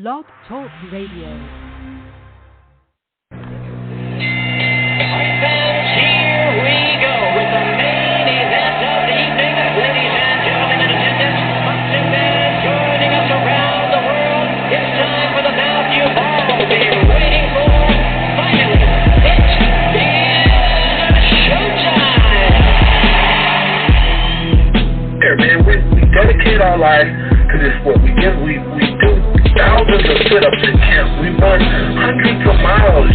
Blog Talk Radio. Dedicate our lives to this sport. We do thousands of sit-ups in camp. We run hundreds of miles,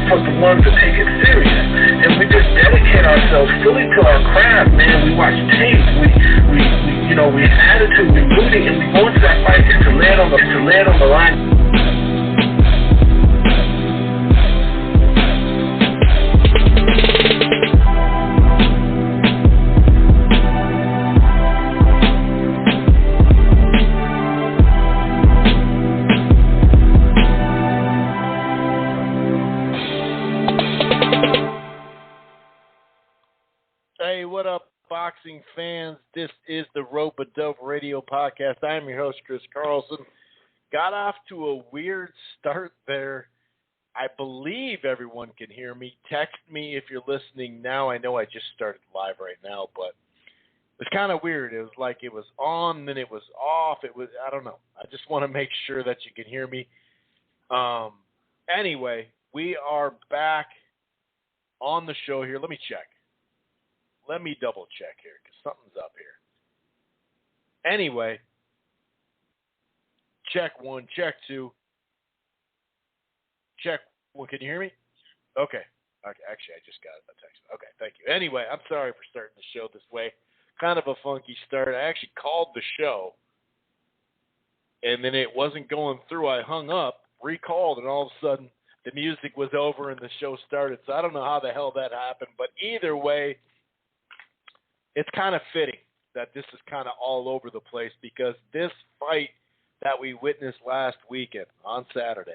for the ones that take it serious. And we just dedicate ourselves fully to our craft, man. We watch tape. We have attitude. We rooting, and we go into that fight to lay it on the line. Hey, what up, boxing fans? This is the Rope a Dove Radio Podcast. I'm your host, Chris Carlson. Got off to a weird start there. I believe everyone can hear me. Text me if you're listening now. I know I just started live right now, but it's kind of weird. It was like it was on, then it was off. I don't know. I just want to make sure that you can hear me. Anyway, we are back on the show here. Let me check. Let me double check here because something's up here. Anyway, check one, check two, check one. Can you hear me? Okay. Actually, I just got a text. Okay, thank you. Anyway, I'm sorry for starting the show this way. Kind of a funky start. I actually called the show, and then it wasn't going through. I hung up, recalled, and all of a sudden the music was over and the show started. So I don't know how the hell that happened, but either way, it's kind of fitting that this is kind of all over the place because this fight that we witnessed last weekend on Saturday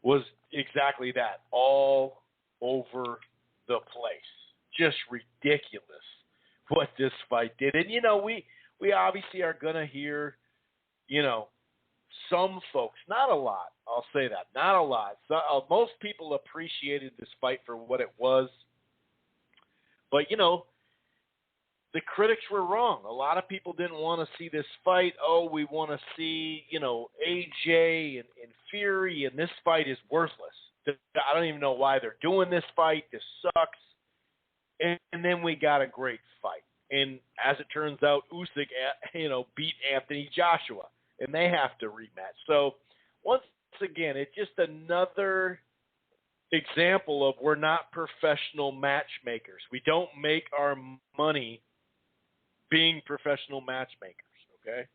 was exactly that, all over the place. Just ridiculous what this fight did. And, we obviously are going to hear, some folks, not a lot, I'll say that, not a lot. So, most people appreciated this fight for what it was. But, the critics were wrong. A lot of people didn't want to see this fight. Oh, we want to see, AJ and Fury, and this fight is worthless. I don't even know why they're doing this fight. This sucks. And then we got a great fight. And as it turns out, Usyk, beat Anthony Joshua, and they have to rematch. So once again, it's just another example of we're not professional matchmakers. We don't make our money being professional matchmakers, okay?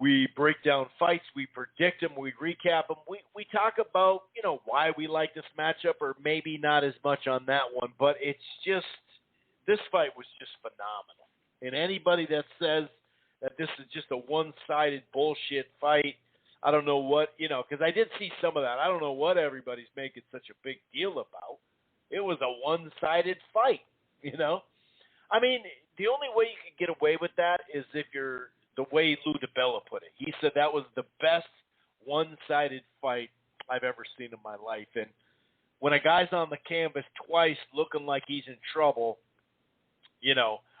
We break down fights, we predict them, we recap them. We talk about, why we like this matchup, or maybe not as much on that one, but it's just, this fight was just phenomenal. And anybody that says that this is just a one-sided bullshit fight, I don't know what, because I did see some of that. I don't know what everybody's making such a big deal about. It was a one-sided fight, I mean, the only way you can get away with that is if you're the way Lou DiBella put it. He said that was the best one-sided fight I've ever seen in my life. And when a guy's on the canvas twice looking like he's in trouble,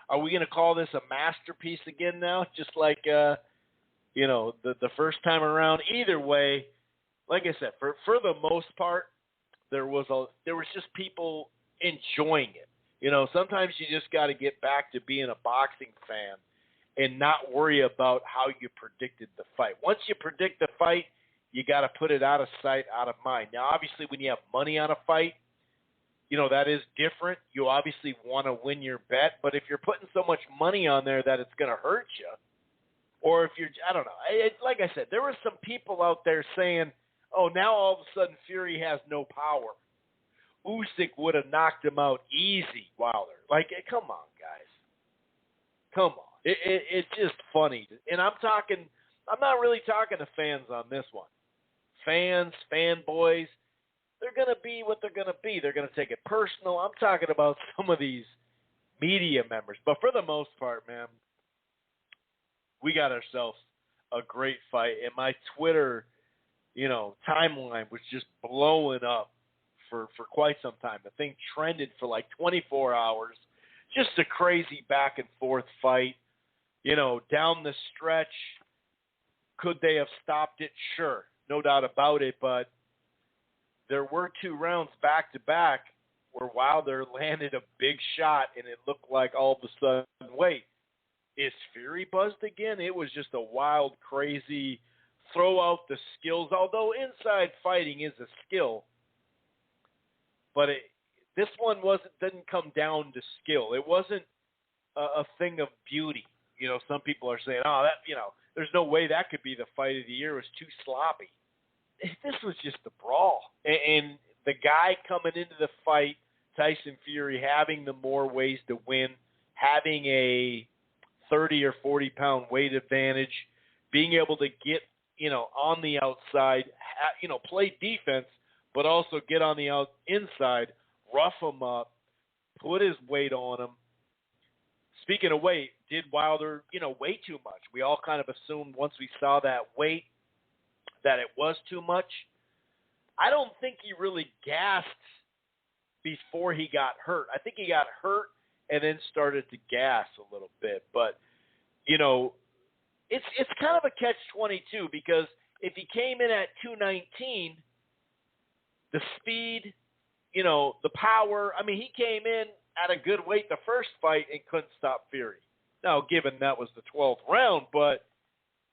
are we going to call this a masterpiece again now? Just like, the first time around. Either way, like I said, for the most part, there was just people enjoying it. Sometimes you just got to get back to being a boxing fan and not worry about how you predicted the fight. Once you predict the fight, you got to put it out of sight, out of mind. Now, obviously, when you have money on a fight, that is different. You obviously want to win your bet, but if you're putting so much money on there that it's going to hurt you, or if you're, I don't know. Like I said, there were some people out there saying, oh, now all of a sudden Fury has no power. Usyk would have knocked him out easy, Wilder. Like, come on, guys. Come on. It's just funny. And I'm not really talking to fans on this one. Fans, fanboys, they're going to be what they're going to be. They're going to take it personal. I'm talking about some of these media members. But for the most part, man, we got ourselves a great fight, and my Twitter, timeline was just blowing up for quite some time. The thing trended for like 24 hours. Just a crazy back and forth fight. Down the stretch, could they have stopped it? Sure, no doubt about it, but there were 2 rounds back to back where Wilder landed a big shot, and it looked like all of a sudden, wait, is Fury buzzed again? It was just a wild, crazy throw out the skills, although inside fighting is a skill. But this one didn't come down to skill. It wasn't a thing of beauty. Some people are saying, there's no way that could be the fight of the year. It was too sloppy. This was just a brawl. And the guy coming into the fight, Tyson Fury, having the more ways to win, having a 30 or 40 pound weight advantage, being able to get, on the outside, play defense, but also get on the inside, rough him up, put his weight on him. Speaking of weight, did Wilder, weigh too much? We all kind of assumed once we saw that weight that it was too much. I don't think he really gassed before he got hurt. I think he got hurt and then started to gas a little bit. But, it's kind of a catch-22 because if he came in at 219, the speed, the power, he came in at a good weight the first fight and couldn't stop Fury. Now, given that was the 12th round, but,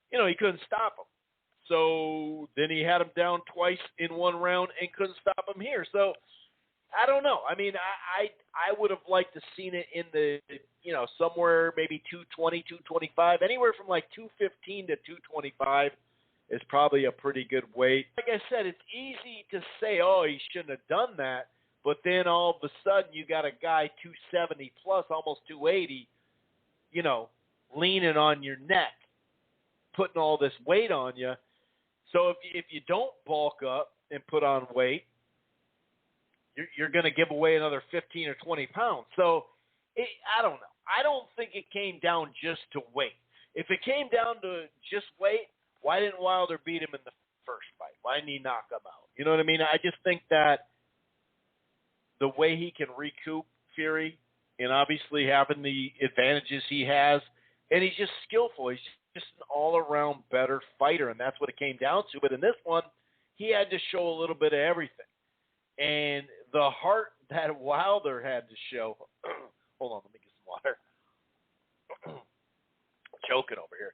he couldn't stop him. So then he had him down twice in one round and couldn't stop him here. So I don't know. I would have liked to seen it in the, somewhere maybe 220, 225, anywhere from like 215 to 225 is probably a pretty good weight. Like I said, it's easy to say, oh, he shouldn't have done that. But then all of a sudden you got a guy 270 plus, almost 280, leaning on your neck, putting all this weight on you. So if you don't bulk up and put on weight, you're going to give away another 15 or 20 pounds. So I don't know. I don't think it came down just to weight. If it came down to just weight, why didn't Wilder beat him in the first fight? Why didn't he knock him out? You know what I mean? I just think that the way he can recoup Fury and obviously having the advantages he has, and he's just skillful. He's just an all-around better fighter, and that's what it came down to. But in this one, he had to show a little bit of everything. And the heart that Wilder had to show – hold on, let me get some water. Choking over here.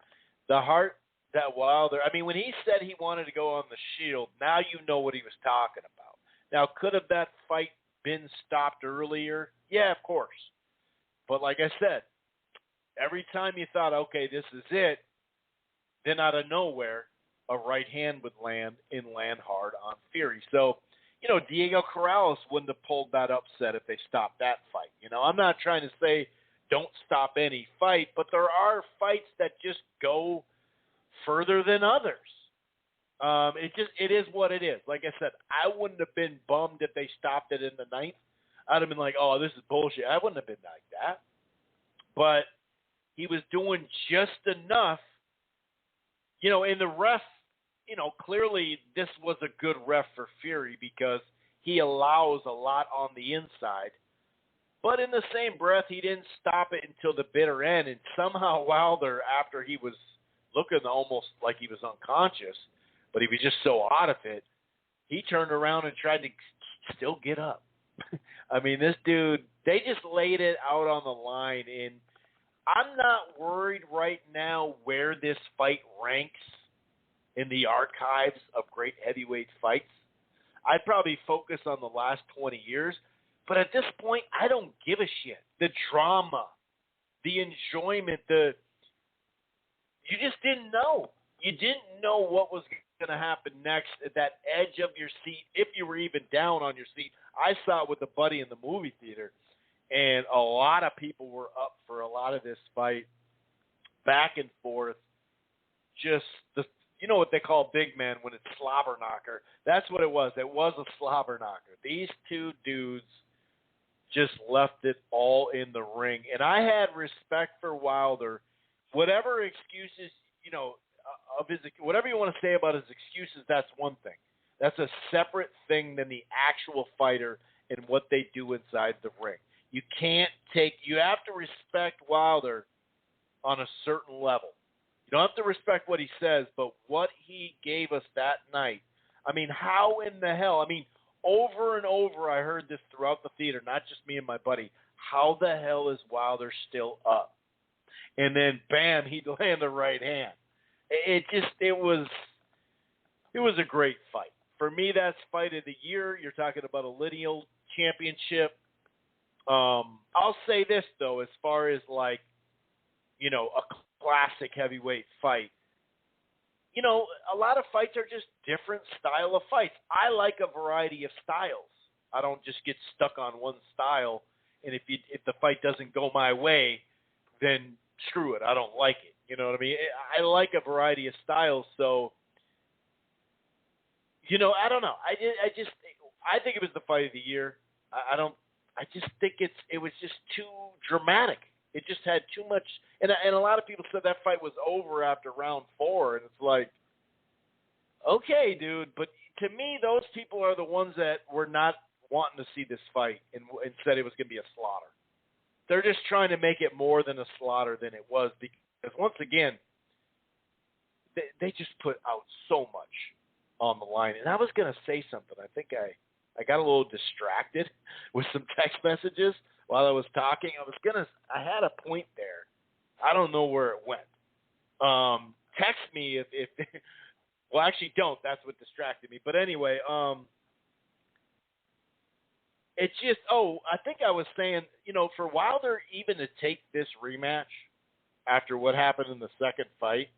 The heart that Wilder – when he said he wanted to go on the Shield, now you know what he was talking about. Now, could have that fight been stopped earlier? Yeah, of course. But like I said, every time you thought, okay, this is it, then out of nowhere, a right hand would land hard on Fury. So, Diego Corrales wouldn't have pulled that upset if they stopped that fight. I'm not trying to say don't stop any fight, but there are fights that just go further than others. It is what it is. Like I said, I wouldn't have been bummed if they stopped it in the ninth. I'd have been like, oh, this is bullshit. I wouldn't have been like that. But he was doing just enough, and the ref, clearly this was a good ref for Fury because he allows a lot on the inside. But in the same breath, he didn't stop it until the bitter end. And somehow Wilder, after he was looking almost like he was unconscious, but he was just so out of it, he turned around and tried to still get up. This dude, they just laid it out on the line. And I'm not worried right now where this fight ranks in the archives of great heavyweight fights. I'd probably focus on the last 20 years. But at this point, I don't give a shit. The drama, the enjoyment, you just didn't know. You didn't know what was going to happen next at that edge of your seat, if you were even down on your seat. I saw it with a buddy in the movie theater, and a lot of people were up for a lot of this fight, back and forth. Just you know what they call big man when it's slobber knocker. That's what it was. It was a slobber knocker. These two dudes just left it all in the ring. And I had respect for Wilder. Whatever excuses, of his, whatever you want to say about his excuses, that's one thing. That's a separate thing than the actual fighter and what they do inside the ring. You have to respect Wilder on a certain level. You don't have to respect what he says, but what he gave us that night. I mean, how in the hell? I mean, over and over I heard this throughout the theater, not just me and my buddy. How the hell is Wilder still up? And then, bam, he'd land the right hand. It was a great fight. For me, that's fight of the year. You're talking about a lineal championship. I'll say this, though, as far as, like, you know, a classic heavyweight fight. You know, a lot of fights are just different style of fights. I like a variety of styles. I don't just get stuck on one style, and if the fight doesn't go my way, then screw it. I don't like it. You know what I mean? I like a variety of styles, so, you know, I don't know. I think it was the fight of the year. I just think it was just too dramatic. It just had too much, and a lot of people said that fight was over after round 4, and it's like, okay, dude, but to me, those people are the ones that were not wanting to see this fight and said it was going to be a slaughter. They're just trying to make it more than a slaughter than it was, because once again, they just put out so much on the line. And I was going to say something. I think I got a little distracted with some text messages while I was talking. I had a point there. I don't know where it went. Text me if well, actually don't. That's what distracted me. But anyway, it's just, I think I was saying, you know, for Wilder even to take this rematch after what happened in the second fight,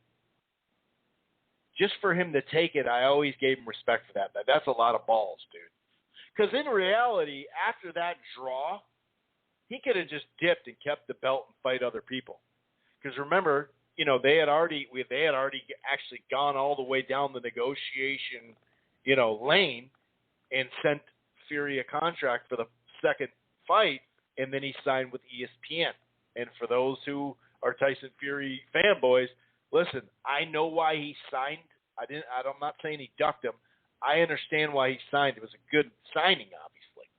just for him to take it, I always gave him respect for that. That's a lot of balls, dude. Because in reality, after that draw, he could have just dipped and kept the belt and fight other people. Because remember, you know, they had already actually gone all the way down the negotiation, you know, lane and sent Fury a contract for the second fight, and then he signed with ESPN. And for those who are Tyson Fury fanboys, listen, I know why he signed. I'm not saying he ducked him. I understand why he signed. It was a good signing, obviously.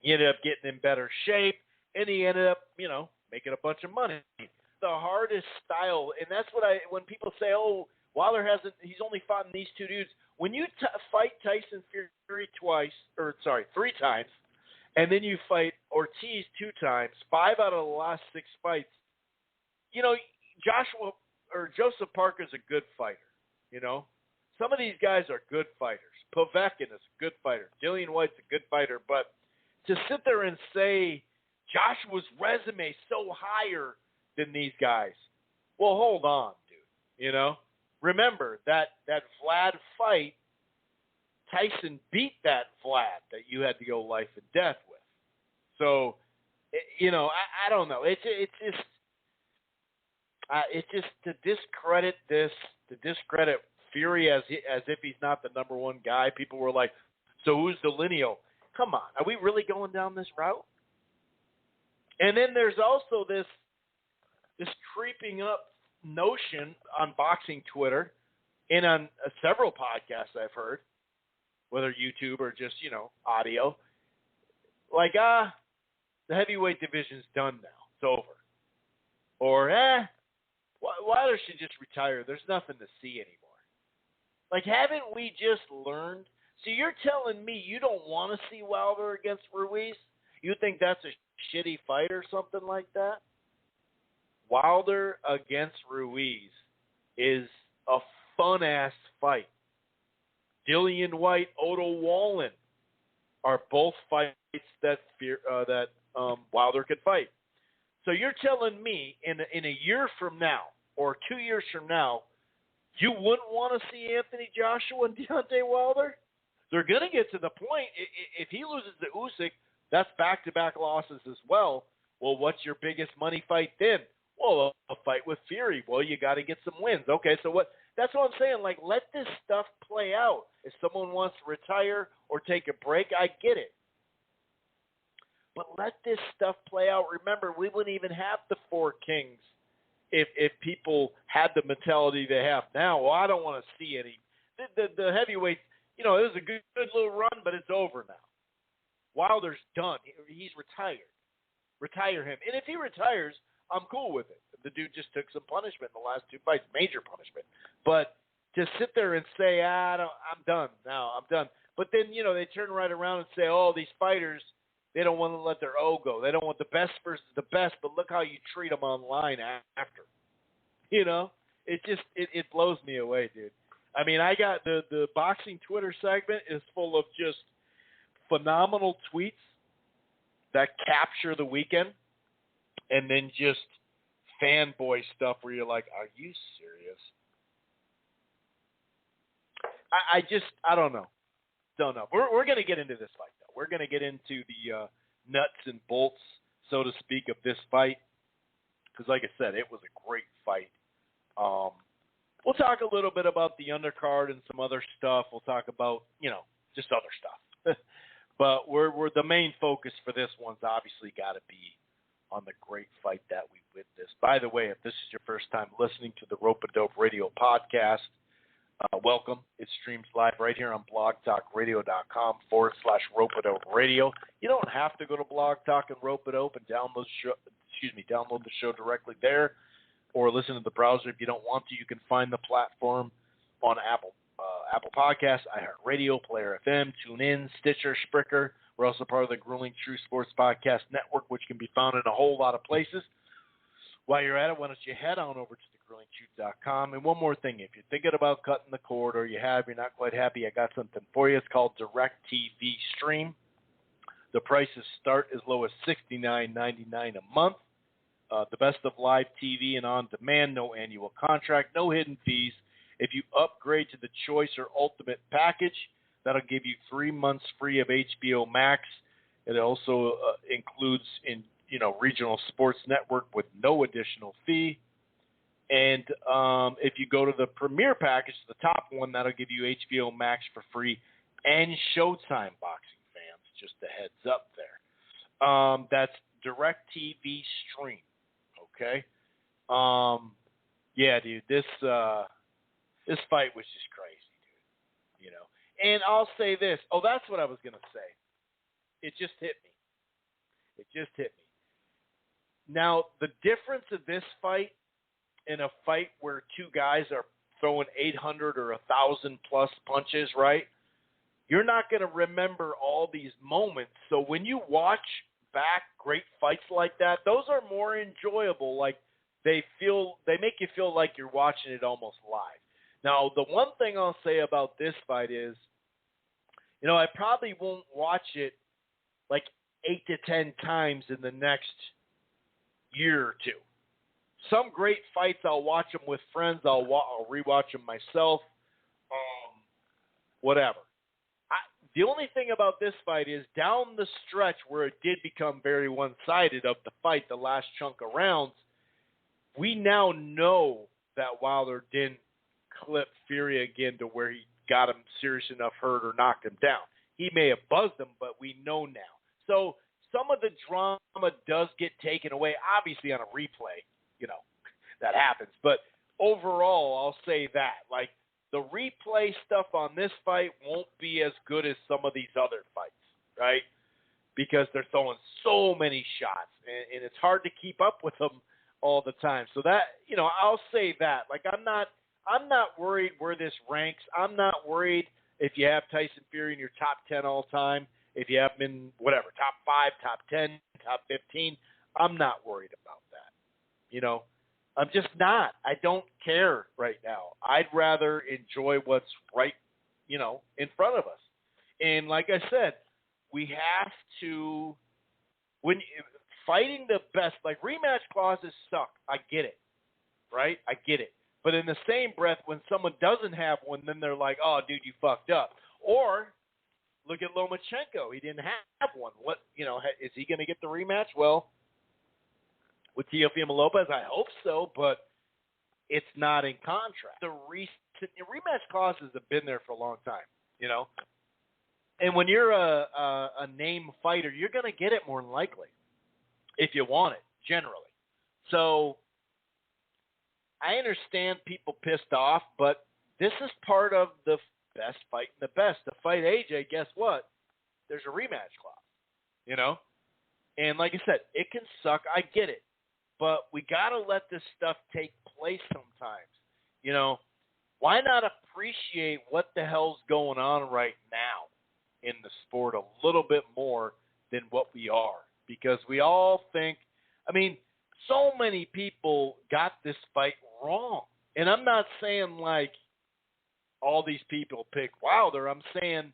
He ended up getting in better shape, and he ended up, you know, making a bunch of money. The hardest style, and that's what when people say, oh, Wilder he's only fought in these two dudes. When you fight Tyson Fury three times, and then you fight Ortiz 2 times, 5 out of the last 6 fights, you know, Joseph Parker's a good fighter, you know. Some of these guys are good fighters. Povetkin is a good fighter. Dillian White's a good fighter. But to sit there and say Joshua's resume so higher than these guys, well, hold on, dude. You know, remember that Vlad fight, Tyson beat that Vlad that you had to go life and death with. So, you know, I don't know. It's just to discredit this, to discredit Fury as if he's not the number one guy. People were like, so who's the lineal? Come on, are we really going down this route? And then there's also this creeping up notion on boxing Twitter and on several podcasts I've heard, whether YouTube or just, you know, audio, like, the heavyweight division's done now. It's over. Or, Wilder should just retire. There's nothing to see anymore. Like, haven't we just learned? So you're telling me you don't want to see Wilder against Ruiz? You think that's a shitty fight or something like that? Wilder against Ruiz is a fun-ass fight. Dillian White, Otto Wallin are both fights that Wilder could fight. So you're telling me in a year from now or 2 years from now, you wouldn't want to see Anthony Joshua and Deontay Wilder? They're going to get to the point. If he loses to Usyk, that's back-to-back losses as well. Well, what's your biggest money fight then? Well, a fight with Fury. Well, you got to get some wins. Okay, so what? That's what I'm saying. Like, let this stuff play out. If someone wants to retire or take a break, I get it. But let this stuff play out. Remember, we wouldn't even have the 4 Kings if people had the mentality they have now, well, I don't want to see any. The heavyweight, it was a good little run, but it's over now. Wilder's done. He's retired. Retire him. And if he retires, I'm cool with it. The dude just took some punishment in the last 2 fights, major punishment. But to sit there and say, I'm done now, I'm done. But then, they turn right around and say, oh, these fighters, they don't want to let their O go. They don't want the best versus the best, but look how you treat them online after. It just, it blows me away, dude. I mean, I got the boxing Twitter segment is full of just phenomenal tweets that capture the weekend, and then just fanboy stuff where you're like, are you serious? I don't know. We're going to get into this fight, though. We're going to get into the nuts and bolts, so to speak, of this fight. Because, like I said, it was a great fight. We'll talk a little bit about the undercard and some other stuff. We'll talk about, just other stuff. But we're the main focus for this one's obviously got to be on the great fight that we witnessed. By the way, if this is your first time listening to the Rope A Dope Radio podcast, welcome. It streams live right here on blogtalkradio.com/Rope A Dope Radio. You don't have to go to Blog Talk and Rope A Dope and download the show directly there, or listen to the browser if you don't want to. You can find the platform on Apple Podcasts, iHeartRadio, Player FM, TuneIn, Stitcher, Spreaker. We're also part of the Grueling True Sports Podcast Network, which can be found in a whole lot of places. While you're at it, why don't you head on over to thegruelingtruth.com. And one more thing, if you're thinking about cutting the cord or you're not quite happy, I got something for you. It's called DirecTV Stream. The prices start as low as $69.99 a month. The best of live TV and on-demand, no annual contract, no hidden fees. If you upgrade to the Choice or Ultimate package, that'll give you 3 months free of HBO Max. It also includes regional sports network with no additional fee. And if you go to the Premier package, the top one, that'll give you HBO Max for free and Showtime boxing fans. Just a heads up there. That's DirecTV Stream. Okay. Yeah, dude, this fight was just crazy, dude. And I'll say this. Oh, that's what I was gonna say. It just hit me. Now, the difference of this fight in a fight where two guys are throwing 800 or 1,000 plus punches, right? You're not going to remember all these moments. So when you watch back great fights like that, those are more enjoyable. Like they make you feel like you're watching it almost live. Now, the one thing I'll say about this fight is, I probably won't watch it like 8 to 10 times in the next year or two. Some great fights, I'll watch them with friends. I'll rewatch them myself. Whatever. The only thing about this fight is down the stretch where it did become very one-sided of the fight, the last chunk of rounds, we now know that Wilder didn't clip Fury again to where he got him serious enough hurt or knocked him down. He may have buzzed him, but we know now. So some of the drama does get taken away, obviously on a replay. That happens. But overall, I'll say that. Like, the replay stuff on this fight won't be as good as some of these other fights, right? Because they're throwing so many shots, and it's hard to keep up with them all the time. So that, I'll say that. Like, I'm not worried where this ranks. I'm not worried if you have Tyson Fury in your top 10 all time, if you have him in whatever, top 5, top 10, top 15. I'm not worried about that. I'm just not. I don't care right now. I'd rather enjoy what's right, in front of us. And like I said, we have to, when fighting the best, like rematch clauses suck. I get it, right? I get it. But in the same breath, when someone doesn't have one, then they're like, oh, dude, you fucked up. Or look at Lomachenko. He didn't have one. What, is he going to get the rematch? Well, with Teofimo Lopez, I hope so, but it's not in contract. The rematch clauses have been there for a long time, And when you're a name fighter, you're going to get it more than likely if you want it, generally. So I understand people pissed off, but this is part of the best fight in the best. To fight AJ, guess what? There's a rematch clause, you know? And like I said, it can suck. I get it. But we got to let this stuff take place sometimes. You know, why not appreciate what the hell's going on right now in the sport a little bit more than what we are? Because we all think, I mean, so many people got this fight wrong. And I'm not saying like all these people pick Wilder. I'm saying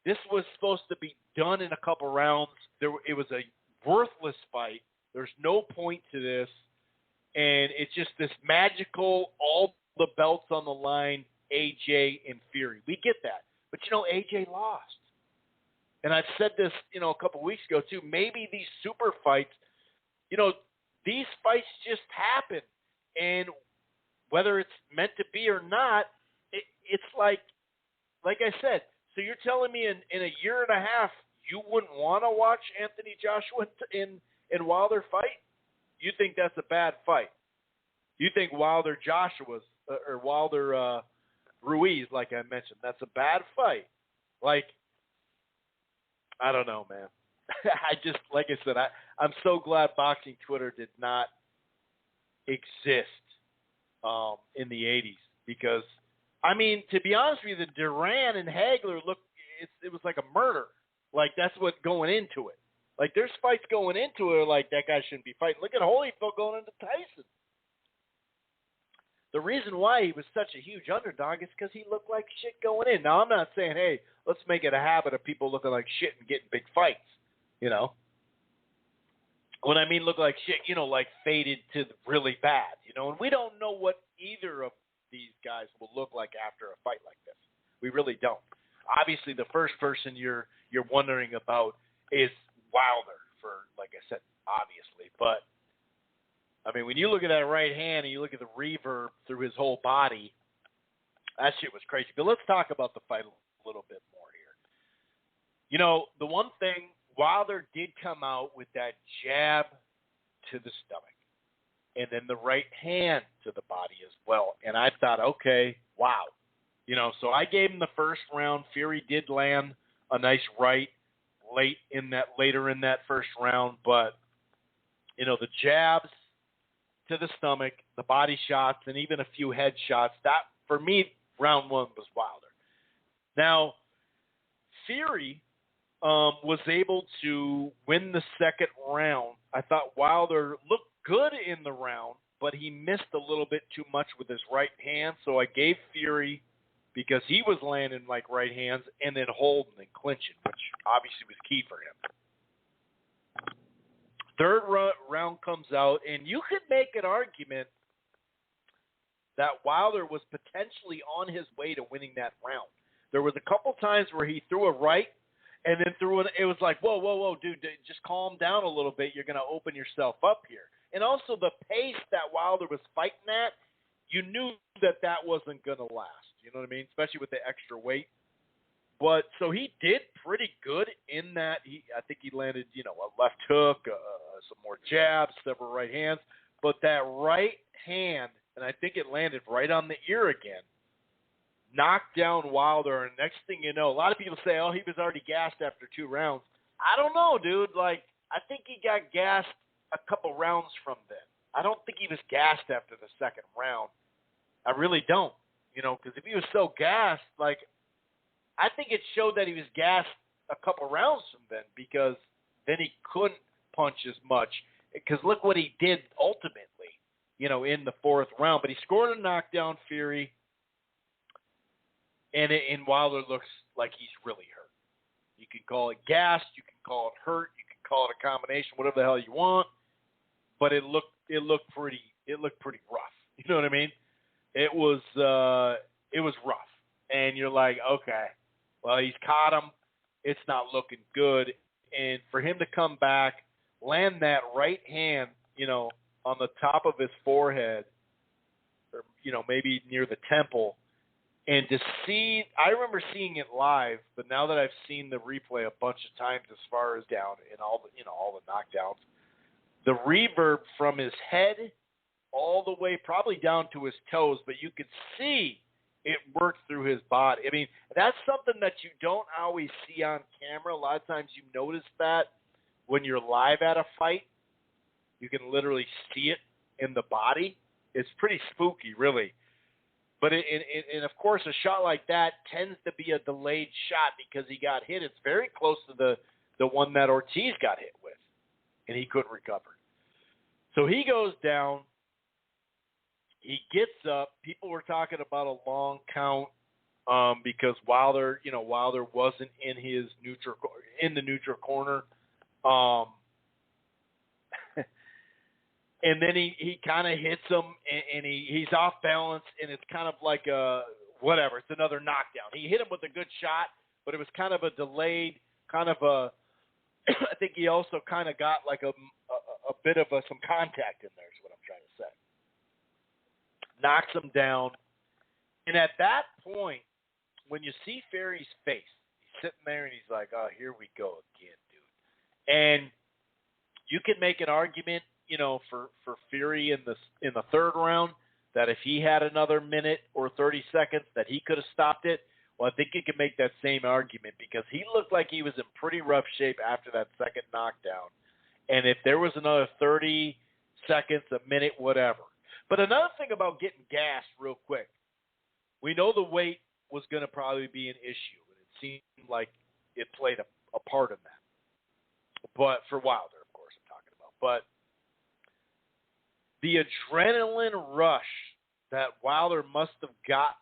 this was supposed to be done in a couple rounds. It was a worthless fight. There's no point to this. And it's just this magical, all the belts on the line, AJ and Fury. We get that. But, you know, AJ lost. And I've said this, you know, a couple weeks ago, too. Maybe these super fights, you know, these fights just happen. And whether it's meant to be or not, it's like I said, so you're telling me in a year and a half you wouldn't want to watch Anthony Joshua and Wilder fight? You think that's a bad fight? You think Wilder Joshua's or Wilder Ruiz, like I mentioned, that's a bad fight? Like, I don't know, man. I just, like I said, I'm so glad boxing Twitter did not exist in the 80s because, I mean, to be honest with you, the Duran and Hagler it was like a murder. Like, that's what going into it. Like, there's fights going into it like that guy shouldn't be fighting. Look at Holyfield going into Tyson. The reason why he was such a huge underdog is because he looked like shit going in. Now, I'm not saying, hey, let's make it a habit of people looking like shit and getting big fights, you know. When I mean look like shit, you know, like faded to really bad, you know. And we don't know what either of these guys will look like after a fight like this. We really don't. Obviously, the first person you're wondering about is Wilder, for, like I said, obviously. But, I mean, when you look at that right hand and you look at the reverb through his whole body, that shit was crazy. But let's talk about the fight a little bit more here. You know, the one thing, Wilder did come out with that jab to the stomach and then the right hand to the body as well. And I thought, okay, wow. You know, so I gave him the first round. Fury did land a nice right later in that first round. But, you know, the jabs to the stomach, the body shots, and even a few head shots, that, for me, round one was Wilder. Now, Fury was able to win the second round. I thought Wilder looked good in the round, but he missed a little bit too much with his right hand. So I gave Fury, because he was landing like right hands, and then holding and clinching, which obviously was key for him. Third round comes out, and you could make an argument that Wilder was potentially on his way to winning that round. There was a couple times where he threw a right, and then it was like, whoa, dude, just calm down a little bit. You're going to open yourself up here. And also the pace that Wilder was fighting at, you knew that wasn't going to last. You know what I mean? Especially with the extra weight. But so he did pretty good in that. I think he landed, you know, a left hook, some more jabs, several right hands. But that right hand, and I think it landed right on the ear again, knocked down Wilder. And next thing you know, a lot of people say, oh, he was already gassed after 2 rounds. I don't know, dude. Like, I think he got gassed a couple rounds from then. I don't think he was gassed after the second round. I really don't. You know, because if he was so gassed, like, I think it showed that he was gassed a couple rounds from then, because then he couldn't punch as much. Because look what he did ultimately, you know, in the 4th round. But he scored a knockdown, Fury, and Wilder looks like he's really hurt. You can call it gassed, you can call it hurt, you can call it a combination, whatever the hell you want. But it looked pretty rough. You know what I mean? It was rough, and you're like, okay, well, he's caught him. It's not looking good, and for him to come back, land that right hand, you know, on the top of his forehead, or, you know, maybe near the temple, and to see, I remember seeing it live, but now that I've seen the replay a bunch of times as far as down in all the knockdowns, the reverb from his head all the way probably down to his toes, but you could see it worked through his body. I mean, that's something that you don't always see on camera. A lot of times you notice that when you're live at a fight, you can literally see it in the body. It's pretty spooky, really. But and of course, a shot like that tends to be a delayed shot because he got hit. It's very close to the one that Ortiz got hit with, and he couldn't recover. So he goes down. He gets up. People were talking about a long count because Wilder wasn't in the neutral corner. And then he kind of hits him, and he's off balance, and it's kind of like whatever. It's another knockdown. He hit him with a good shot, but it was kind of a delayed, kind of a. I think he also kind of got like a bit of some contact in there. Is what I'm trying to say. Knocks him down, and at that point, when you see Fury's face, he's sitting there and he's like, "Oh, here we go again, dude." And you can make an argument. For Fury in the third round, that if he had another minute or 30 seconds, that he could have stopped it. Well, I think you can make that same argument because he looked like he was in pretty rough shape after that second knockdown. And if there was another 30 seconds, a minute, whatever. But another thing about getting gassed real quick, we know the weight was going to probably be an issue, and it seemed like it played a part in that. But for Wilder, of course, I'm talking about. But the adrenaline rush that Wilder must have gotten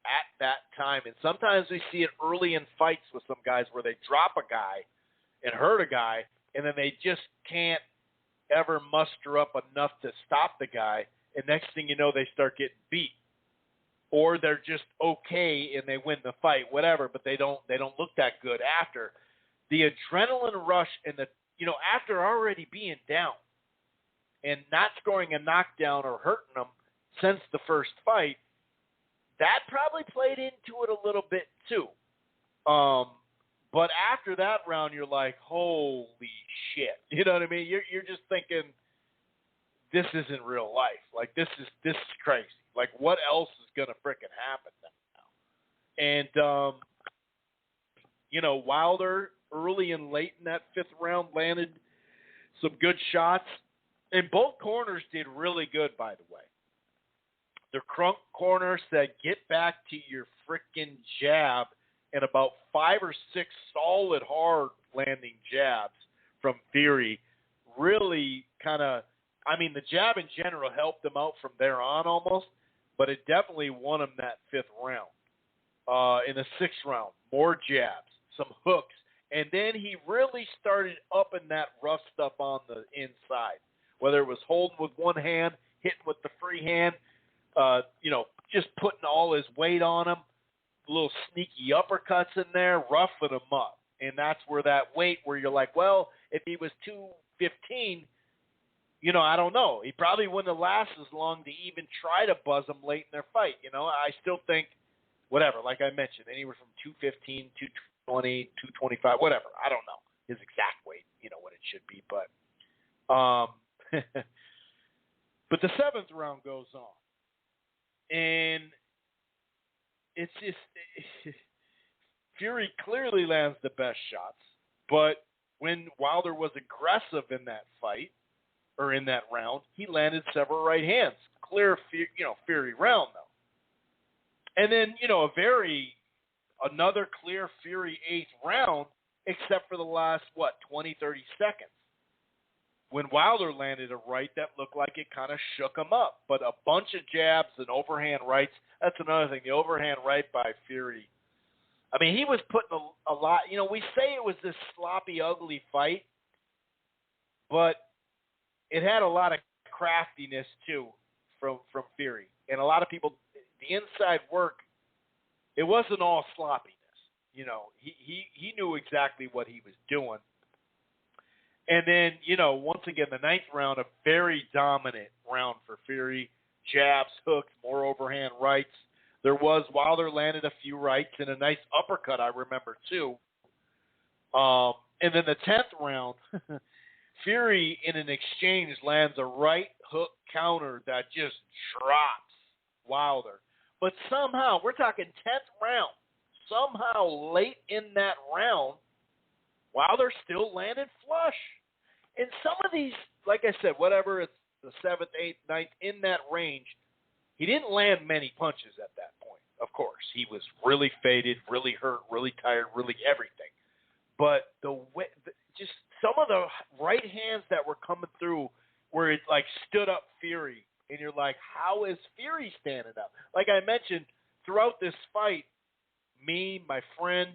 at that time, and sometimes we see it early in fights with some guys where they drop a guy and hurt a guy, and then they just can't ever muster up enough to stop the guy, and next thing you know, they start getting beat. Or they're just okay and they win the fight, whatever, but they don't look that good after. The adrenaline rush and after already being down, and not scoring a knockdown or hurting them since the first fight, that probably played into it a little bit too. But after that round, you're like, holy shit. You know what I mean? You're just thinking, this isn't real life. Like, this is crazy. Like, what else is going to frickin' happen now? And, Wilder, early and late in that fifth round, landed some good shots. And both corners did really good, by the way. The Crunk corner said, get back to your frickin' jab, and about 5 or 6 solid, hard landing jabs from Fury really kind of, the jab in general helped him out from there on almost, but it definitely won him that fifth round. In the sixth round, more jabs, some hooks, and then he really started upping that rough stuff on the inside. Whether it was holding with one hand, hitting with the free hand, just putting all his weight on him, little sneaky uppercuts in there, roughing him up. And that's where that weight where you're like, well, if he was 215, I don't know. He probably wouldn't have lasted as long to even try to buzz him late in their fight. I still think, whatever, like I mentioned, anywhere from 215, 220, 225, whatever. I don't know his exact weight, what it should be. But but the seventh round goes on, and it's just Fury clearly lands the best shots. But when Wilder was aggressive in that fight or in that round, he landed several right hands. Clear, Fury round though, and then another clear Fury eighth round, except for the last 20, 30 seconds. When Wilder landed a right that looked like it kind of shook him up. But a bunch of jabs and overhand rights, that's another thing. The overhand right by Fury. He was putting a lot. We say it was this sloppy, ugly fight, but it had a lot of craftiness, too, from Fury. And a lot of people, the inside work, it wasn't all sloppiness. He knew exactly what he was doing. And then, once again, the ninth round, a very dominant round for Fury. Jabs, hooks, more overhand rights. Wilder landed a few rights and a nice uppercut, I remember, too. And then the 10th round, Fury, in an exchange, lands a right hook counter that just drops Wilder. But somehow, we're talking 10th round, somehow late in that round, Wilder still landed flush. And some of these, like I said, whatever, it's the 7th, 8th, 9th, in that range, he didn't land many punches at that point, of course. He was really faded, really hurt, really tired, really everything. But the way, just some of the right hands that were coming through where it like stood up Fury, and you're like, how is Fury standing up? Like I mentioned, throughout this fight, me, my friend,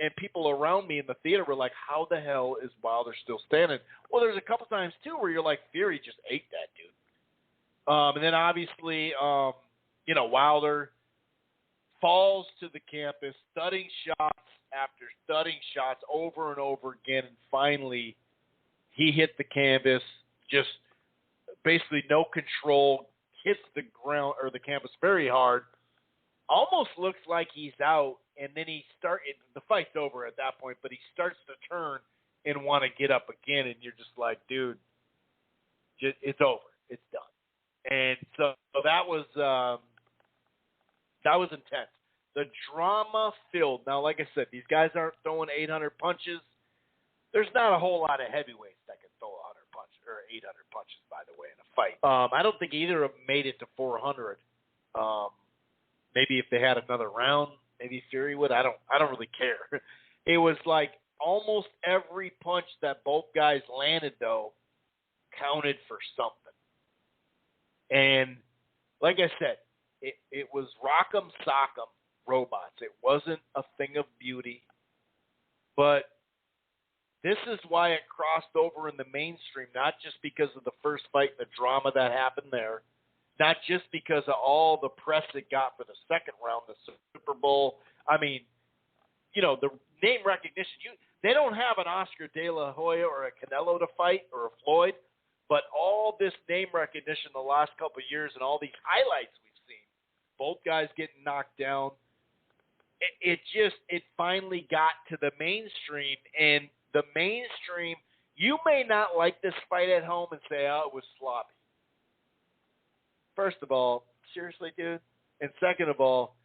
and people around me in the theater were like, how the hell is Wilder still standing? Well, there's a couple times, too, where you're like, Fury just ate that dude. And then, obviously, Wilder falls to the canvas, studding shots after studding shots over and over again, and finally he hit the canvas, just basically no control, hits the ground or the canvas very hard, almost looks like he's out, and then the fight's over at that point, but he starts to turn and want to get up again, and you're just like, dude, it's over, it's done. And so that was intense. The drama filled. Now, like I said, these guys aren't throwing 800 punches. There's not a whole lot of heavyweights that can throw 100 punches or 800 punches, by the way, in a fight. I don't think either of them made it to 400. Maybe if they had another round, maybe Fury would. I don't really care. It was like almost every punch that both guys landed, though, counted for something. And like I said, it was rock'em sock'em robots. It wasn't a thing of beauty. But this is why it crossed over in the mainstream, not just because of the first fight, the drama that happened there, not just because of all the press it got for the second round, the Super Bowl. I mean, the name recognition. They don't have an Oscar De La Hoya or a Canelo to fight or a Floyd, but all this name recognition the last couple of years and all these highlights we've seen, both guys getting knocked down, it finally got to the mainstream. And the mainstream, you may not like this fight at home and say, oh, it was sloppy. First of all, seriously, dude? And second of all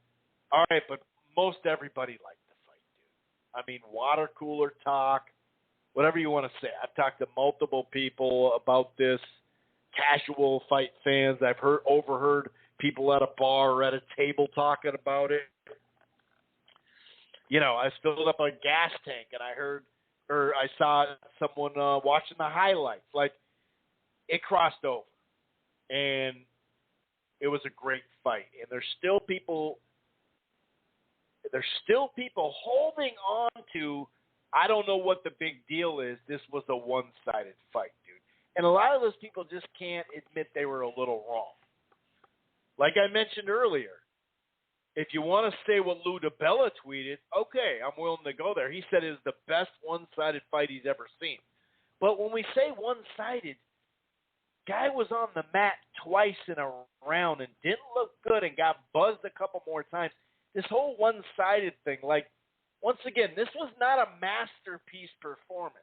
right, but most everybody liked the fight, dude. I mean, water cooler talk, whatever you want to say. I've talked to multiple people about this, casual fight fans. I've overheard people at a bar or at a table talking about it. I filled up a gas tank and I saw someone watching the highlights. Like, it crossed over. And it was a great fight. And there's still people holding on to, I don't know what the big deal is. This was a one-sided fight, dude. And a lot of those people just can't admit they were a little wrong. Like I mentioned earlier, if you want to say what Lou DiBella tweeted, okay, I'm willing to go there. He said it was the best one-sided fight he's ever seen. But when we say one-sided, guy was on the mat twice in a round and didn't look good and got buzzed a couple more times. This whole one-sided thing, like, once again, this was not a masterpiece performance.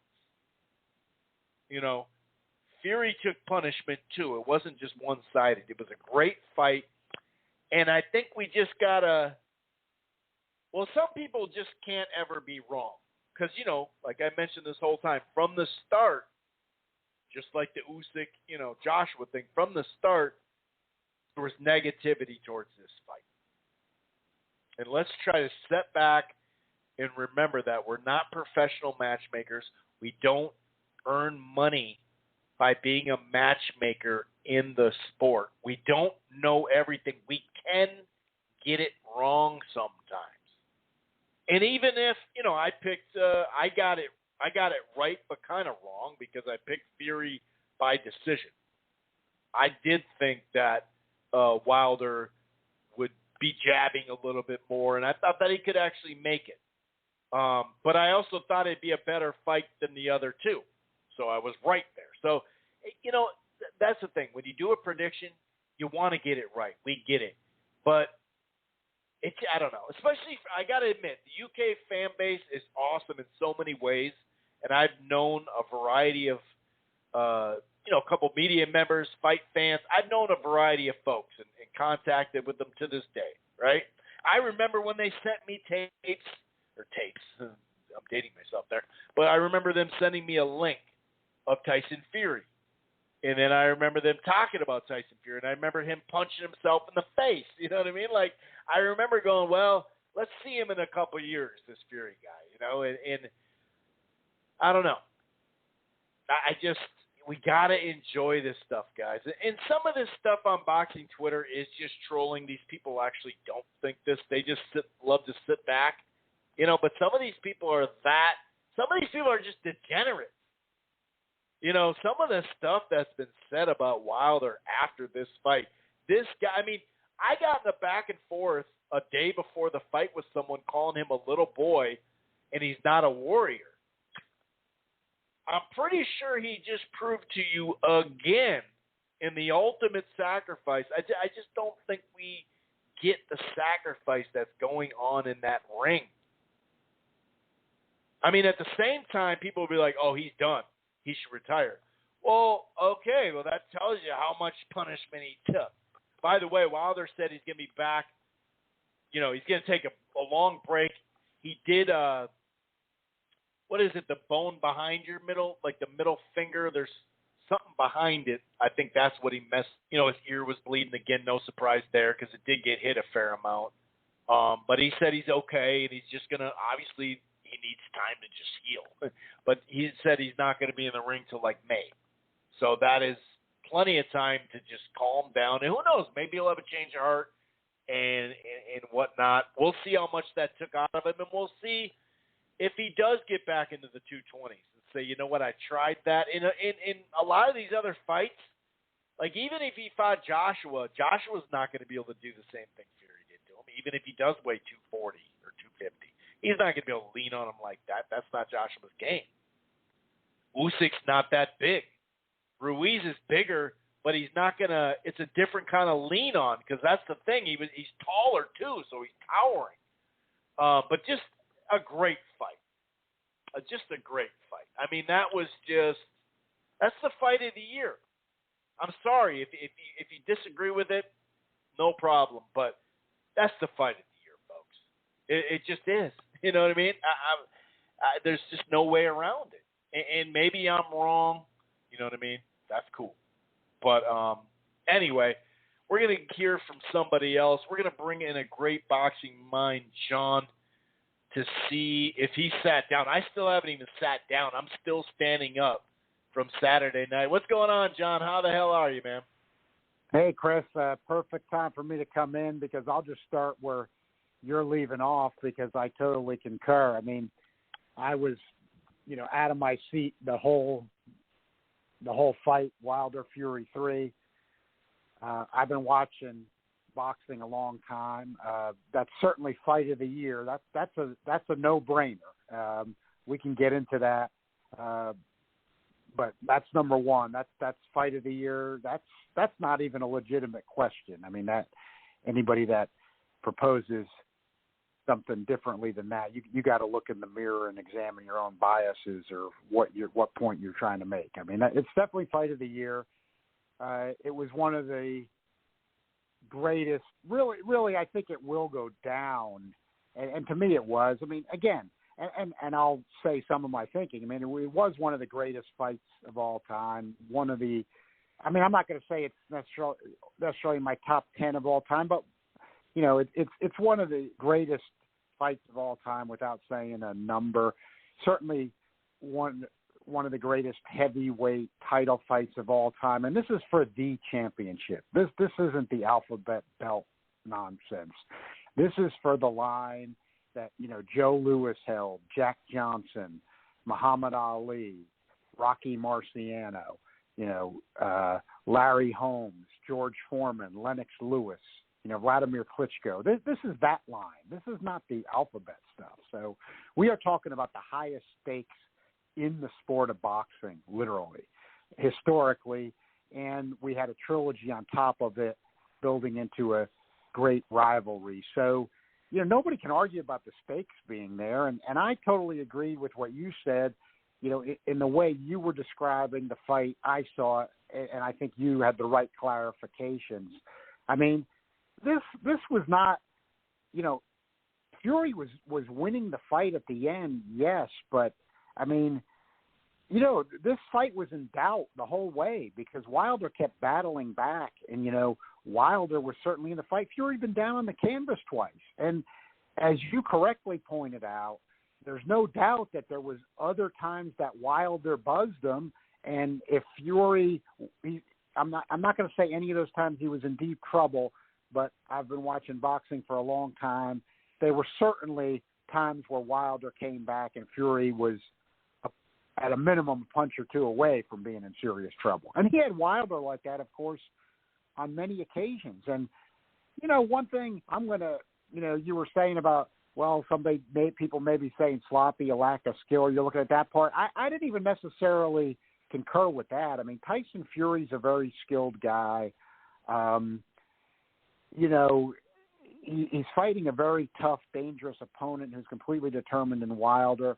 Fury took punishment too. It wasn't just one-sided. It was a great fight. And I think we just gotta, some people just can't ever be wrong. Because, like I mentioned this whole time, from the start, just like the Usyk, Joshua thing, from the start, there was negativity towards this fight. And let's try to step back and remember that we're not professional matchmakers. We don't earn money by being a matchmaker in the sport. We don't know everything. We can get it wrong sometimes. And even if, I picked, I got it right, but kind of wrong because I picked Fury by decision. I did think that Wilder would be jabbing a little bit more, and I thought that he could actually make it. But I also thought it'd be a better fight than the other two. So I was right there. So, that's the thing. When you do a prediction, you want to get it right. We get it. But I don't know. Especially, I got to admit, the UK fan base is awesome in so many ways. And I've known a variety of a couple media members, fight fans. I've known a variety of folks and contacted with them to this day, right? I remember when they sent me tapes. I'm dating myself there. But I remember them sending me a link of Tyson Fury. And then I remember them talking about Tyson Fury. And I remember him punching himself in the face. You know what I mean? Like, I remember going, well, let's see him in a couple years, this Fury guy, and I don't know. We got to enjoy this stuff, guys. And some of this stuff on Boxing Twitter is just trolling. These people actually don't think this. They just love to sit back, but some of these people are some of these people are just degenerates. Some of the stuff that's been said about Wilder after this fight, this guy, I got in a back and forth a day before the fight with someone calling him a little boy, and he's not a warrior. I'm pretty sure he just proved to you again in the ultimate sacrifice. I just don't think we get the sacrifice that's going on in that ring. At the same time, people will be like, oh, he's done. He should retire. Well, okay. Well, that tells you how much punishment he took. By the way, Wilder said he's going to be back. He's going to take a long break. He did, what is it, the bone behind your middle, like the middle finger? There's something behind it. I think that's what he messed. His ear was bleeding again. No surprise there because it did get hit a fair amount. But he said he's okay, and he's just going to, obviously, he needs time to just heal. But he said he's not going to be in the ring till like May. So that is plenty of time to just calm down. And who knows, maybe he'll have a change of heart and whatnot. We'll see how much that took out of him, and we'll see if he does get back into the 220s and say, you know what, I tried that. In a lot of these other fights, like even if he fought Joshua's not going to be able to do the same thing Fury did to him, even if he does weigh 240 or 250. He's not going to be able to lean on him like that. That's not Joshua's game. Usyk's not that big. Ruiz is bigger, but he's not going to – it's a different kind of lean on because that's the thing. He's taller too, so he's towering. But just a great fight. Just a great fight. That was just – that's the fight of the year. I'm sorry. If you disagree with it, no problem. But that's the fight of the year, folks. It just is. You know what I mean? There's just no way around it. And maybe I'm wrong. You know what I mean? That's cool. But anyway, we're going to hear from somebody else. We're going to bring in a great boxing mind, John, to see if he sat down. I still haven't even sat down. I'm still standing up from Saturday night. What's going on, John? How the hell are you, man? Hey, Chris. Perfect time for me to come in because I'll just start where you're leaving off because I totally concur. I was, out of my seat the whole fight, Wilder Fury 3. I've been watching boxing a long time. That's certainly fight of the year. That's a no-brainer. We can get into that, but that's number one. That's fight of the year. That's not even a legitimate question. That anybody that proposes something differently than that, you got to look in the mirror and examine your own biases or what point you're trying to make. It's definitely fight of the year. It was one of the greatest. Really, I think it will go down, and to me, it was. Again, and I'll say some of my thinking. It was one of the greatest fights of all time. One of the. I'm not going to say it's necessarily my top 10 of all time, but it's one of the greatest fights of all time without saying a number. Certainly one of the greatest heavyweight title fights of all time. And this is for the championship. This isn't the alphabet belt nonsense. This is for the line that, Joe Louis held, Jack Johnson, Muhammad Ali, Rocky Marciano, Larry Holmes, George Foreman, Lennox Lewis, Vladimir Klitschko. This is that line. This is not the alphabet stuff. So we are talking about the highest stakes in the sport of boxing, literally, historically, and we had a trilogy on top of it building into a great rivalry. So, nobody can argue about the stakes being there, and I totally agree with what you said. in the way you were describing the fight, I saw it, and I think you had the right clarifications. I mean, this was not, Fury was winning the fight at the end, yes, but I mean, this fight was in doubt the whole way because Wilder kept battling back, and Wilder was certainly in the fight. Fury had been down on the canvas twice, and as you correctly pointed out, there's no doubt that there was other times that Wilder buzzed him, and if Fury, I'm not going to say any of those times he was in deep trouble, but I've been watching boxing for a long time. There were certainly times where Wilder came back and Fury was at a minimum a punch or two away from being in serious trouble. And he had Wilder like that, of course, on many occasions. And, one thing I'm going to, you were saying about, well, people may be saying sloppy, a lack of skill. You're looking at that part. I didn't even necessarily concur with that. I mean, Tyson Fury's a very skilled guy. He's fighting a very tough, dangerous opponent who's completely determined in Wilder.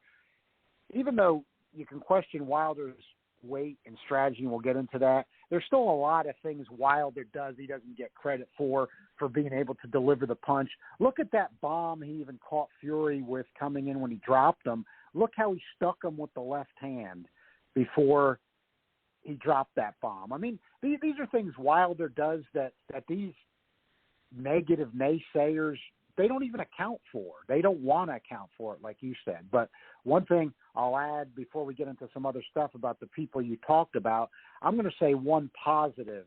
Even though you can question Wilder's weight and strategy, and we'll get into that, there's still a lot of things Wilder does he doesn't get credit for being able to deliver the punch. Look at that bomb he even caught Fury with coming in when he dropped him. Look how he stuck him with the left hand before he dropped that bomb. I mean, these are things Wilder does that these negative naysayers, they don't even account for. They don't want to account for it, like you said. But one thing I'll add before we get into some other stuff about the people you talked about, I'm going to say one positive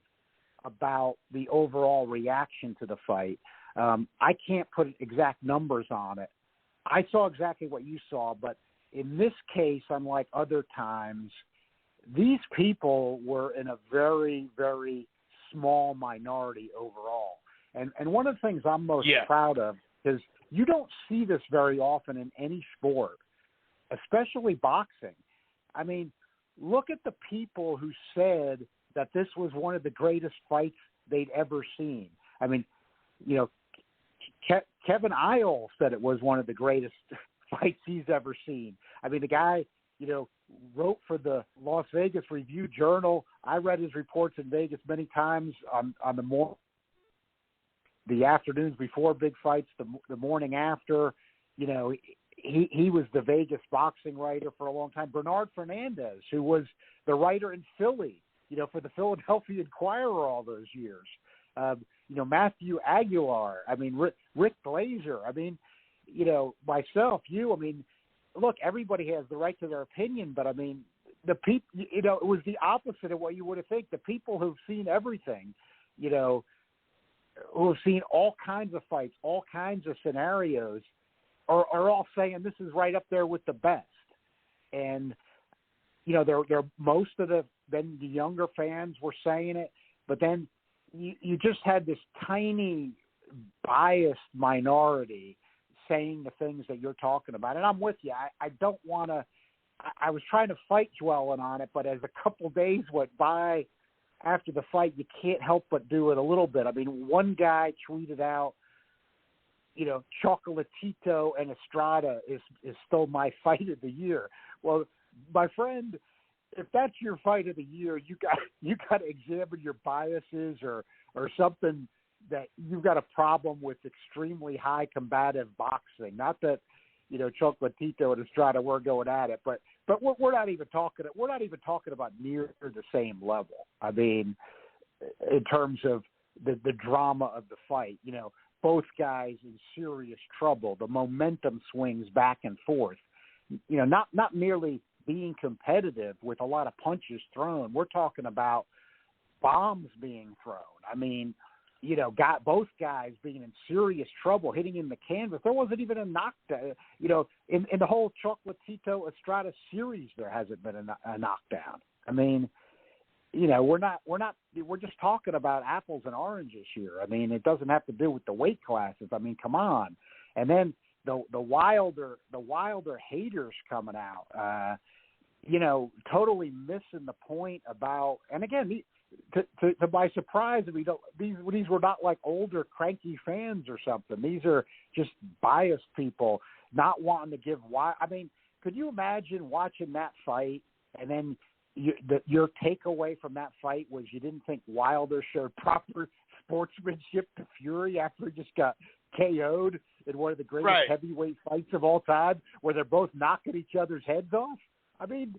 about the overall reaction to the fight. I can't put exact numbers on it. I saw exactly what you saw, but in this case, unlike other times, these people were in a very, very small minority overall. And one of the things I'm most proud of is you don't see this very often in any sport, especially boxing. I mean, look at the people who said that this was one of the greatest fights they'd ever seen. I mean, Kevin Isle said it was one of the greatest fights he's ever seen. I mean, the guy, wrote for the Las Vegas Review-Journal. I read his reports in Vegas many times on the afternoons before big fights, the morning after. He was the Vegas boxing writer for a long time. Bernard Fernandez, who was the writer in Philly, for the Philadelphia Inquirer all those years. Matthew Aguilar. I mean, Rick Glazer. I mean, myself, look, everybody has the right to their opinion, but I mean, the people, it was the opposite of what you would have think. The people who've seen everything, who have seen all kinds of fights, all kinds of scenarios, are all saying this is right up there with the best. And, they're most of the younger fans were saying it, but then you just had this tiny biased minority saying the things that you're talking about. And I'm with you. I don't want to – I was trying to fight dwelling on it, but as a couple days went by after the fight, you can't help but do it a little bit. I mean, one guy tweeted out, Chocolatito and Estrada is still my fight of the year. Well, my friend, if that's your fight of the year, you got to examine your biases or something that you've got a problem with extremely high combative boxing. Not that, Chocolatito and Estrada were going at it, but we're not even talking about near the same level. I mean, in terms of the drama of the fight, both guys in serious trouble. The momentum swings back and forth. Not merely being competitive with a lot of punches thrown. We're talking about bombs being thrown. I mean, both guys being in serious trouble, hitting in the canvas. There wasn't even a knockdown. In the whole Chocolatito Estrada series, there hasn't been a knockdown. I mean, we're just talking about apples and oranges here. I mean, it doesn't have to do with the weight classes. I mean, come on. And then the Wilder haters coming out, totally missing the point about. And again, to my surprise, these were not like older cranky fans or something. These are just biased people not wanting to give. I mean, could you imagine watching that fight and then your takeaway from that fight was you didn't think Wilder showed proper sportsmanship to Fury after he just got KO'd in one of the greatest heavyweight fights of all time, where they're both knocking each other's heads off? I mean,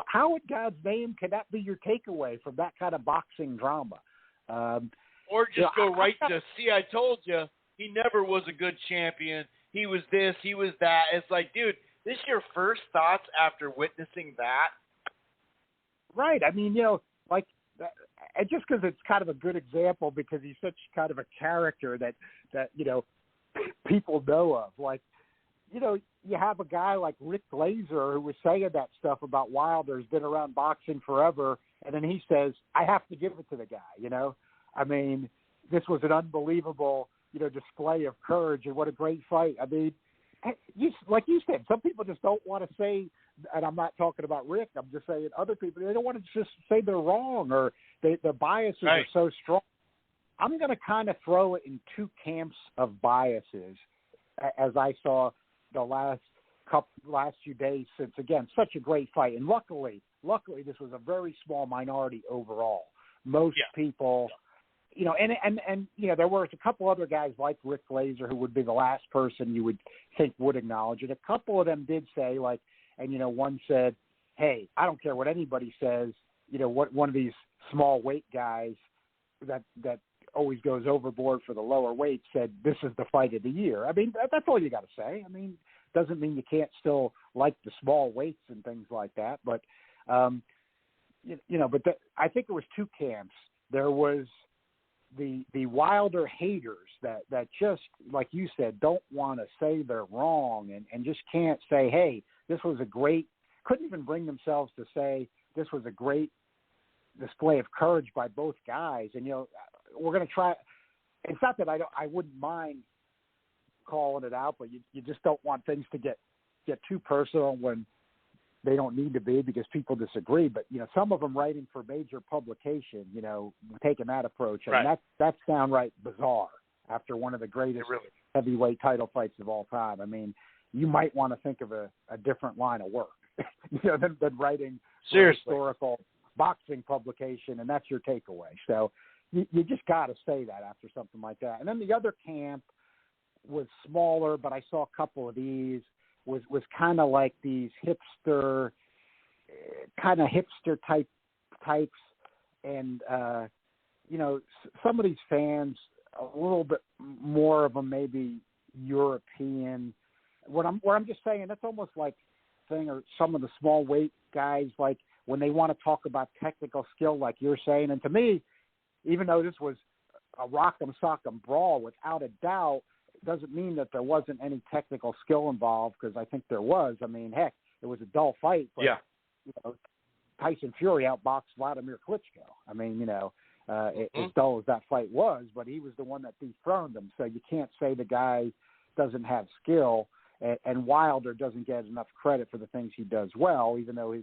how in God's name can that be your takeaway from that kind of boxing drama? Or just go right to, see, I told you, he never was a good champion. He was this, he was that. It's like, dude, this is your first thoughts after witnessing that? Right. I mean, like, and just because it's kind of a good example because he's such kind of a character that people know of. Like, you have a guy like Rick Glazer who was saying that stuff about Wilder, who's been around boxing forever, and then he says, I have to give it to the guy, I mean, this was an unbelievable, display of courage, and what a great fight. I mean, like you said, some people just don't want to say, and I'm not talking about Rick, I'm just saying other people, they don't want to just say they're wrong or their biases are so strong. I'm going to kind of throw it in two camps of biases as I saw the last few days since, again, such a great fight. And luckily, this was a very small minority overall. Most people, and there were a couple other guys like Rick Glazer who would be the last person you would think would acknowledge it. A couple of them did say, like, and, one said, hey, I don't care what anybody says, what one of these small weight guys that always goes overboard for the lower weight said, this is the fight of the year. I mean, that's all you got to say. I mean, doesn't mean you can't still like the small weights and things like that. But, I think there was two camps. There was the Wilder haters that just, like you said, don't want to say they're wrong and just can't say, hey, this was couldn't even bring themselves to say this was a great display of courage by both guys. And, we're going to try. It's not that I wouldn't mind calling it out, but you just don't want things to get too personal when they don't need to be because people disagree. But, some of them writing for major publication, taking that approach. I mean, that's downright bizarre after one of the greatest heavyweight title fights of all time. I mean, you might want to think of a different line of work, than writing for a historical boxing publication, and that's your takeaway. So you just got to say that after something like that. And then the other camp was smaller, but I saw a couple of these, was kind of like these hipster types. And, some of these fans, a little bit more of them maybe European. What I'm just saying, that's almost like or some of the small weight guys, like when they want to talk about technical skill, like you're saying. And to me, even though this was a rock'em sock'em brawl, without a doubt, it doesn't mean that there wasn't any technical skill involved, because I think there was. I mean, heck, it was a dull fight. But, Tyson Fury outboxed Vladimir Klitschko. I mean, as dull as that fight was, but he was the one that dethroned him. So you can't say the guy doesn't have skill. And Wilder doesn't get enough credit for the things he does well, even though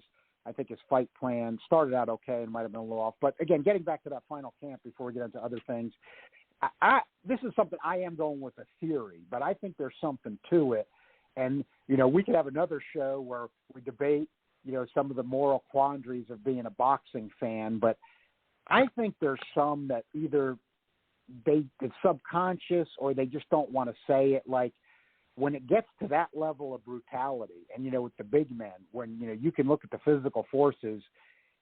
I think his fight plan started out okay and might have been a little off. But again, getting back to that final camp before we get into other things, this is something I am going with a theory, but I think there's something to it. And, we could have another show where we debate, some of the moral quandaries of being a boxing fan. But I think there's some that either it's subconscious or they just don't want to say it, like, when it gets to that level of brutality, and, with the big men, when, you can look at the physical forces,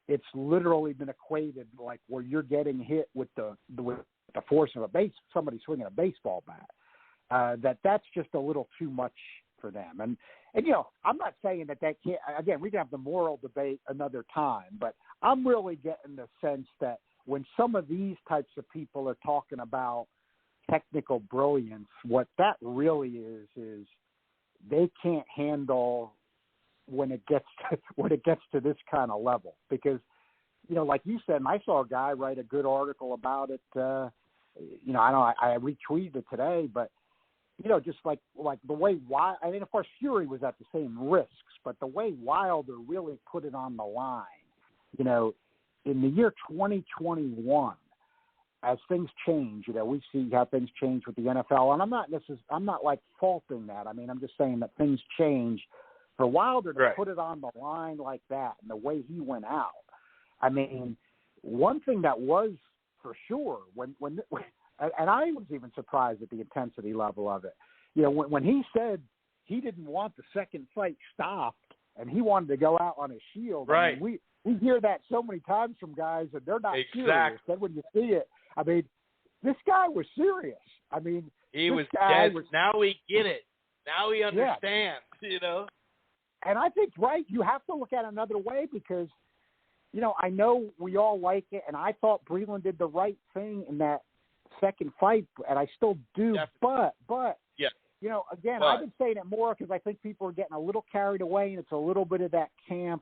it's literally been equated like where you're getting hit with the force of somebody swinging a baseball bat, that's just a little too much for them. And I'm not saying that can't, again, we can have the moral debate another time, but I'm really getting the sense that when some of these types of people are talking about technical brilliance, what that really is they can't handle when it gets to this kind of level. Because, like you said, and I saw a guy write a good article about it. I retweeted it today, but just like the way of course Fury was at the same risks, but the way Wilder really put it on the line, in the year 2021. As things change, we see how things change with the NFL, and I'm not like faulting that. I mean, I'm just saying that things change. For Wilder to Right. put it on the line like that and the way he went out, I mean, one thing that was for sure when and I was even surprised at the intensity level of it. You know, when he said he didn't want the second fight stopped and he wanted to go out on his shield. Right. I mean, we hear that so many times from guys and they're not serious. Then when you see it, I mean, this guy was serious. I mean, he was dead. Now we get it. Now we understand, you know. And I think, right, you have to look at it another way because, you know, I know we all like it, and I thought Breland did the right thing in that second fight, and I still do. Definitely. But Yeah. you know, again, I've been saying it more because I think people are getting a little carried away, and it's a little bit of that camp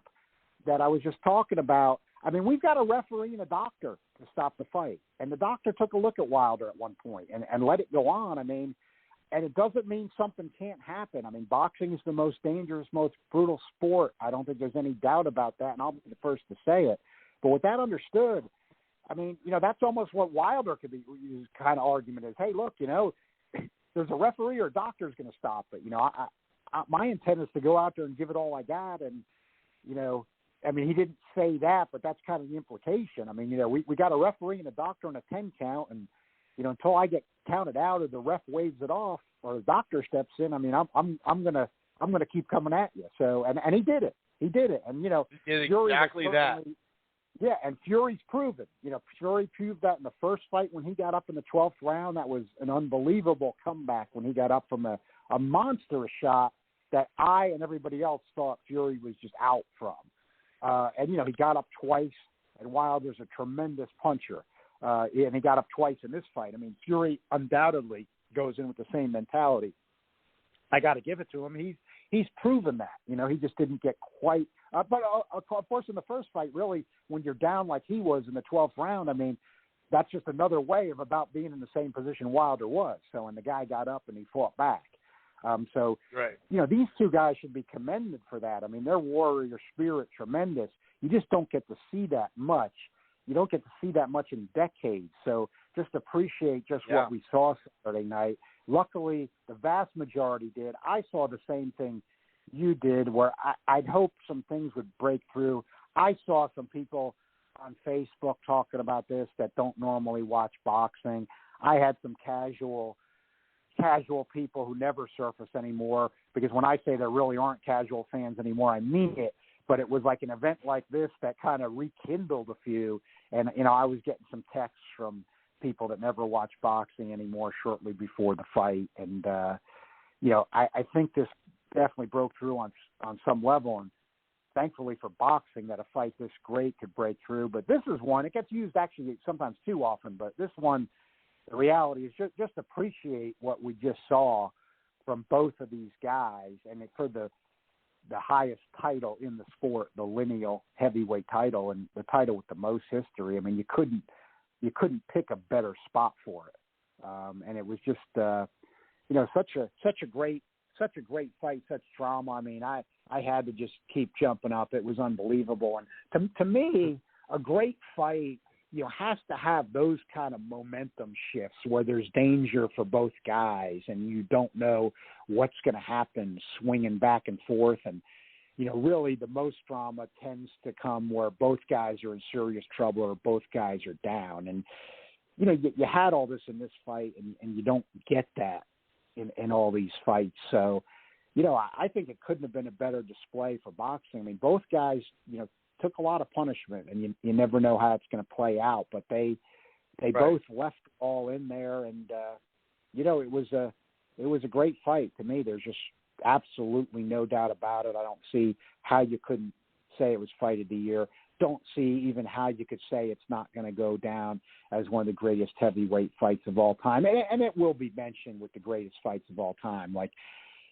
that I was just talking about. I mean, we've got a referee and a doctor to stop the fight, and the doctor took a look at Wilder at one point and let it go on. I mean, and it doesn't mean something can't happen. I mean, boxing is the most dangerous, most brutal sport. I don't think there's any doubt about that, and I'll be the first to say it. But with that understood, I mean, you know, that's almost what Wilder could be. His kind of argument is, hey, look, you know, there's a referee or a doctor's going to stop it. You know, my intent is to go out there and give it all I got. And, you know, I mean, he didn't say that, but that's kind of the implication. I mean, you know, we got a referee and a doctor and a 10 count. And, you know, until I get counted out or the ref waves it off or the doctor steps in, I mean, I'm going to keep coming at you. So, and he did it. He did it. And, you know, he did exactly that. Yeah, and Fury's proven. You know, Fury proved that in the first fight when he got up in the 12th round. That was an unbelievable comeback when he got up from a monstrous shot that I and everybody else thought Fury was just out from. And, you know, he got up twice, and Wilder's a tremendous puncher. And he got up twice in this fight. I mean, Fury undoubtedly goes in with the same mentality. I got to give it to him. He's proven that. You know, he just didn't get quite but of course, in the first fight, really, when you're down like he was in the 12th round, I mean, that's just another way of about being in the same position Wilder was. So, and the guy got up and he fought back. So, right. You know, these two guys should be commended for that. I mean, their warrior spirit, tremendous. You just don't get to see that much. You don't get to see that much in decades. So just appreciate just what we saw Saturday night. Luckily, the vast majority did. I saw the same thing you did, where I'd hoped some things would break through. I saw some people on Facebook talking about this that don't normally watch boxing. I had some casual people who never surface anymore, because when I say there really aren't casual fans anymore, I mean it. But it was like an event like this that kind of rekindled a few. And, you know, I was getting some texts from people that never watch boxing anymore shortly before the fight. And, you know, I think this definitely broke through on some level, and thankfully for boxing that a fight this great could break through. But this is one, it gets used actually sometimes too often, but this one, the reality is just appreciate what we just saw from both of these guys, and for the highest title in the sport, the lineal heavyweight title, and the title with the most history. I mean, you couldn't pick a better spot for it. And it was just, you know, such a great fight, such drama. I mean, I had to just keep jumping up. It was unbelievable. And to me, a great fight, you know, has to have those kind of momentum shifts where there's danger for both guys and you don't know what's going to happen, swinging back and forth. And, you know, really the most drama tends to come where both guys are in serious trouble or both guys are down. And, you know, you had all this in this fight, and you don't get that in all these fights. So, you know, I think it couldn't have been a better display for boxing. I mean, both guys, you know, took a lot of punishment, and you never know how it's going to play out, but they both left all in there. And, you know, it was a great fight to me. There's just absolutely no doubt about it. I don't see how you couldn't say it was fight of the year. Don't see even how you could say it's not going to go down as one of the greatest heavyweight fights of all time. And it will be mentioned with the greatest fights of all time. Like,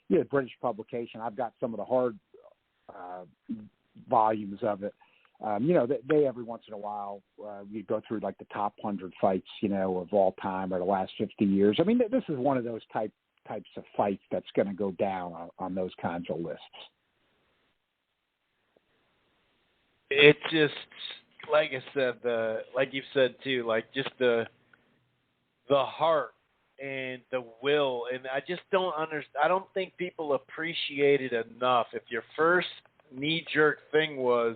you know, British publication, I've got some of the hard volumes of it. You know, they every once in a while, you go through like the top 100 fights, you know, of all time or the last 50 years. I mean, this is one of those types of fights that's going to go down on those kinds of lists. It just, like I said, like you've said too, like just the heart and the will, and I just don't understand. I don't think people appreciate it enough. If your first knee-jerk thing was,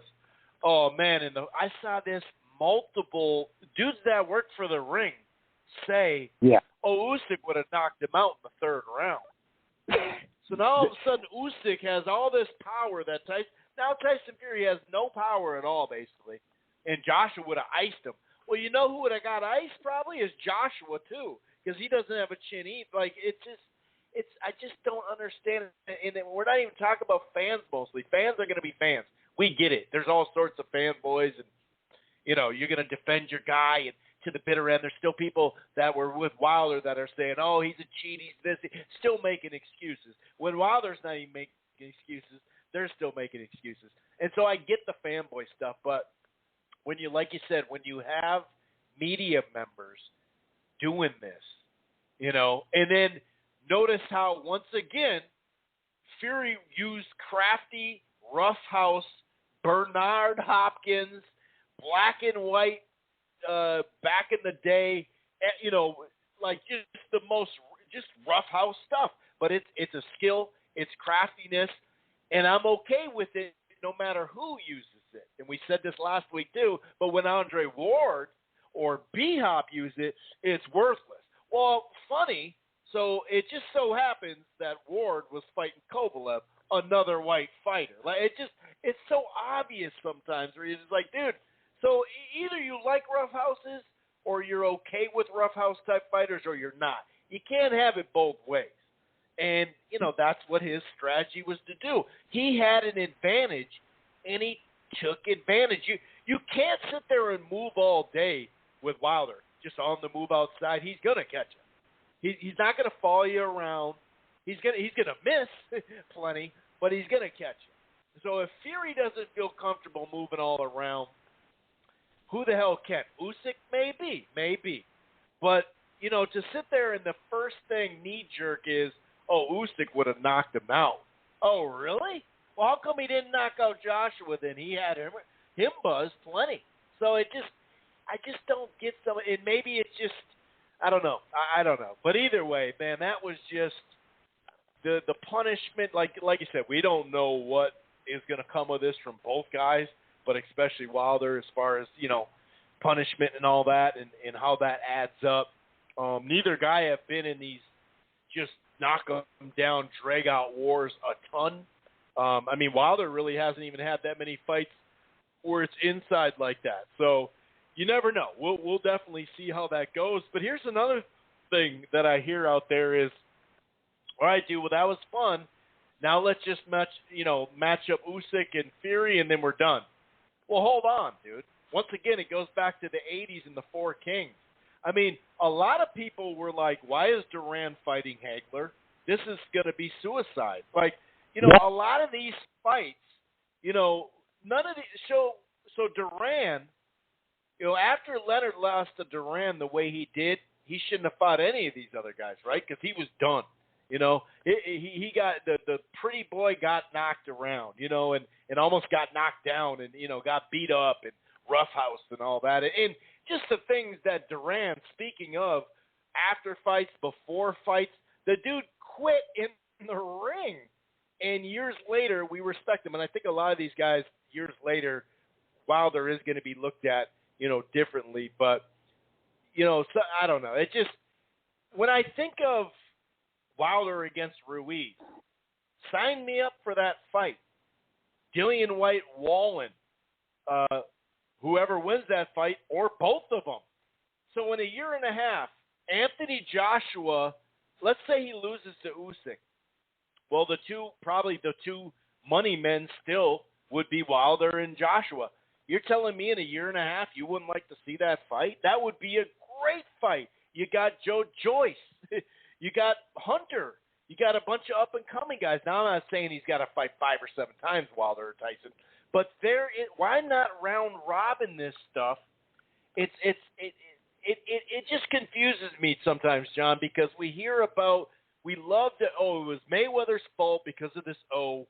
oh man, I saw this multiple dudes that work for the ring say, oh, Usyk would have knocked him out in the third round. So now all of a sudden Usyk has all this power that Tyson Fury has no power at all, basically, and Joshua would have iced him. Well, you know who would have got iced probably is Joshua too, because he doesn't have a chin either. Like I just don't understand it. And we're not even talking about fans mostly. Fans are going to be fans. We get it. There's all sorts of fanboys, and you're going to defend your guy, and to the bitter end, there's still people that were with Wilder that are saying, oh, he's a cheat, he's this, still making excuses. When Wilder's not even making excuses, they're still making excuses. And so I get the fanboy stuff, but when you, like you said, when you have media members doing this, and then notice how, once again, Fury used crafty, roughhouse, Bernard Hopkins, black and white, back in the day, like just the most just roughhouse stuff. But it's a skill, it's craftiness, and I'm okay with it no matter who uses it. And we said this last week too, but when Andre Ward or B-Hop use it, it's worthless. Well, funny, so it just so happens that Ward was fighting Kovalev, another white fighter. Like it's so obvious sometimes where you're just like, dude, so either you like roughhouses or you're okay with roughhouse type fighters or you're not. You can't have it both ways. And, that's what his strategy was to do. He had an advantage, and he took advantage. You can't sit there and move all day with Wilder, just on the move outside. He's going to catch you. He's not going to follow you around. He's going to miss plenty, but he's going to catch you. So if Fury doesn't feel comfortable moving all around, who the hell can? Usyk? Maybe. But, to sit there and the first thing knee-jerk is, oh, Usyk would have knocked him out. Oh, really? Well, how come he didn't knock out Joshua then? He had him buzzed plenty. So I just don't get some, and maybe it's just, I don't know. I don't know. But either way, man, that was just the punishment. Like you said, we don't know what is going to come of this from both guys, but especially Wilder as far as, punishment and all that and how that adds up. Neither guy have been in these just knock them down, drag out wars a ton. Wilder really hasn't even had that many fights where it's inside like that. So you never know. We'll definitely see how that goes. But here's another thing that I hear out there is, all right, dude, well, that was fun. Now let's just match up Usyk and Fury, and then we're done. Well, hold on, dude. Once again, it goes back to the 80s and the Four Kings. A lot of people were like, why is Duran fighting Hagler? This is going to be suicide. Like, a lot of these fights, none of these. So Duran, after Leonard lost to Duran the way he did, he shouldn't have fought any of these other guys, right? Because he was done. He got the pretty boy got knocked around, and almost got knocked down and, got beat up and roughhoused and all that. And just the things that Duran, speaking of, after fights, before fights, the dude quit in the ring. And years later, we respect him. And I think a lot of these guys, years later, Wilder is going to be looked at, differently. But, so, I don't know. It just, when I think of Wilder against Ruiz, sign me up for that fight. Dillian White, Wallen, whoever wins that fight, or both of them. So in a year and a half, Anthony Joshua, let's say he loses to Usyk. Well, the two money men still would be Wilder and Joshua. You're telling me in a year and a half you wouldn't like to see that fight? That would be a great fight. You got Joe Joyce. You got Hunter. You got a bunch of up-and-coming guys. Now, I'm not saying he's got to fight 5 or 7 times, Wilder or Tyson. But why not round robin this stuff? It just confuses me sometimes, John, because we hear about, we love that, it was Mayweather's fault because of this O,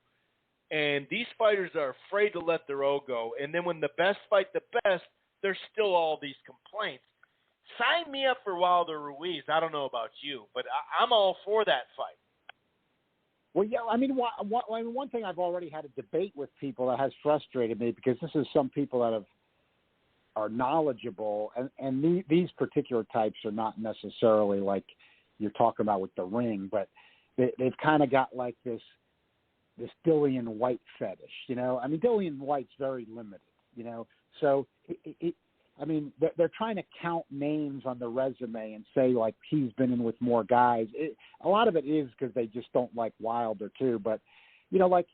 and these fighters are afraid to let their O go. And then when the best fight the best, there's still all these complaints. sign me up for Wilder Ruiz. I don't know about you, but I'm all for that fight. Well, yeah, I mean, one thing I've already had a debate with people that has frustrated me, because this is some people that are knowledgeable, and these particular types are not necessarily like you're talking about with the ring, but they've kind of got like this Dillian White fetish, you know. I mean, Dillian White's very limited, you know, so I mean, they're trying to count names on the resume and say, like, he's been in with more guys. A lot of it is because they just don't like Wilder, too. But, you know, like,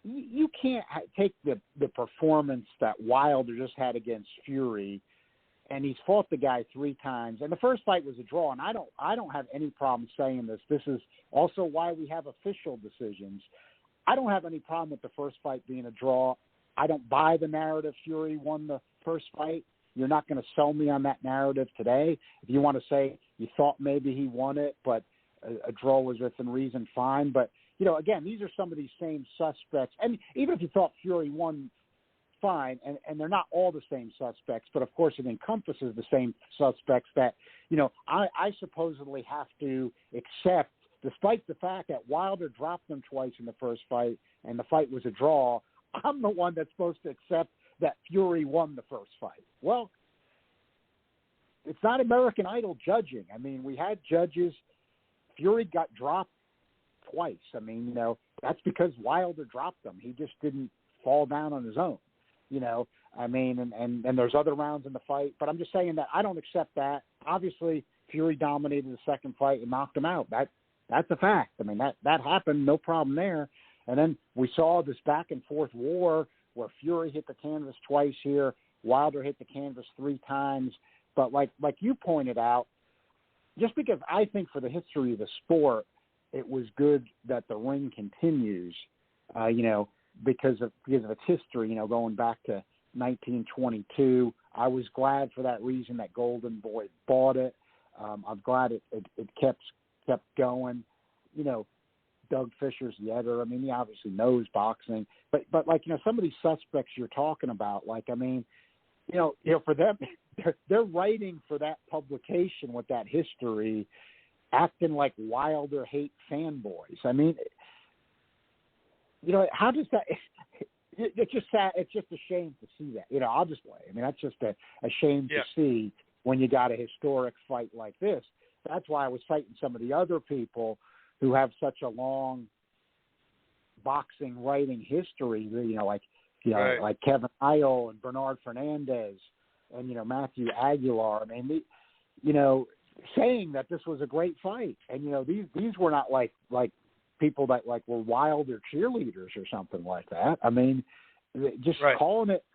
you can't take the performance that Wilder just had against Fury, and he's fought the guy 3 times. And the first fight was a draw, and I don't have any problem saying this. This is also why we have official decisions. I don't have any problem with the first fight being a draw. I don't buy the narrative Fury won the first fight. You're not going to sell me on that narrative today. If you want to say you thought maybe he won it, but a draw was within reason, fine. But, you know, again, these are some of these same suspects. And even if you thought Fury won, fine, and they're not all the same suspects, but, of course, it encompasses the same suspects that, you know, I supposedly have to accept, despite the fact that Wilder dropped them twice in the first fight and the fight was a draw. I'm the one that's supposed to accept that Fury won the first fight. Well, it's not American Idol judging. I mean, we had judges. Fury got dropped twice. I mean, you know, that's because Wilder dropped them. He just didn't fall down on his own, you know. I mean, and there's other rounds in the fight. But I'm just saying that I don't accept that. Obviously, Fury dominated the second fight and knocked him out. That's a fact. I mean, that happened, no problem there. And then we saw this back-and-forth war where Fury hit the canvas twice here, Wilder hit the canvas 3 times. But like you pointed out, just because I think for the history of the sport, it was good that the ring continues, you know, because of its history, you know, going back to 1922. I was glad for that reason that Golden Boy bought it. I'm glad it kept going, you know. Doug Fisher's Yetter. I mean, he obviously knows boxing, but like, you know, some of these suspects you're talking about, like, I mean, you know, for them, they're writing for that publication with that history, acting like Wilder hate fanboys. I mean, you know, how does that? It's just sad. It's just a shame to see that. You know, I'll just play. I mean, that's just a shame to see when you got a historic fight like this. That's why I was citing some of the other people who have such a long boxing writing history, you know, like, you know, like Kevin Isle and Bernard Fernandez and, you know, Matthew Aguilar. I mean, you know, saying that this was a great fight. And, you know, these were not like people that like were Wilder cheerleaders or something like that. I mean, just calling it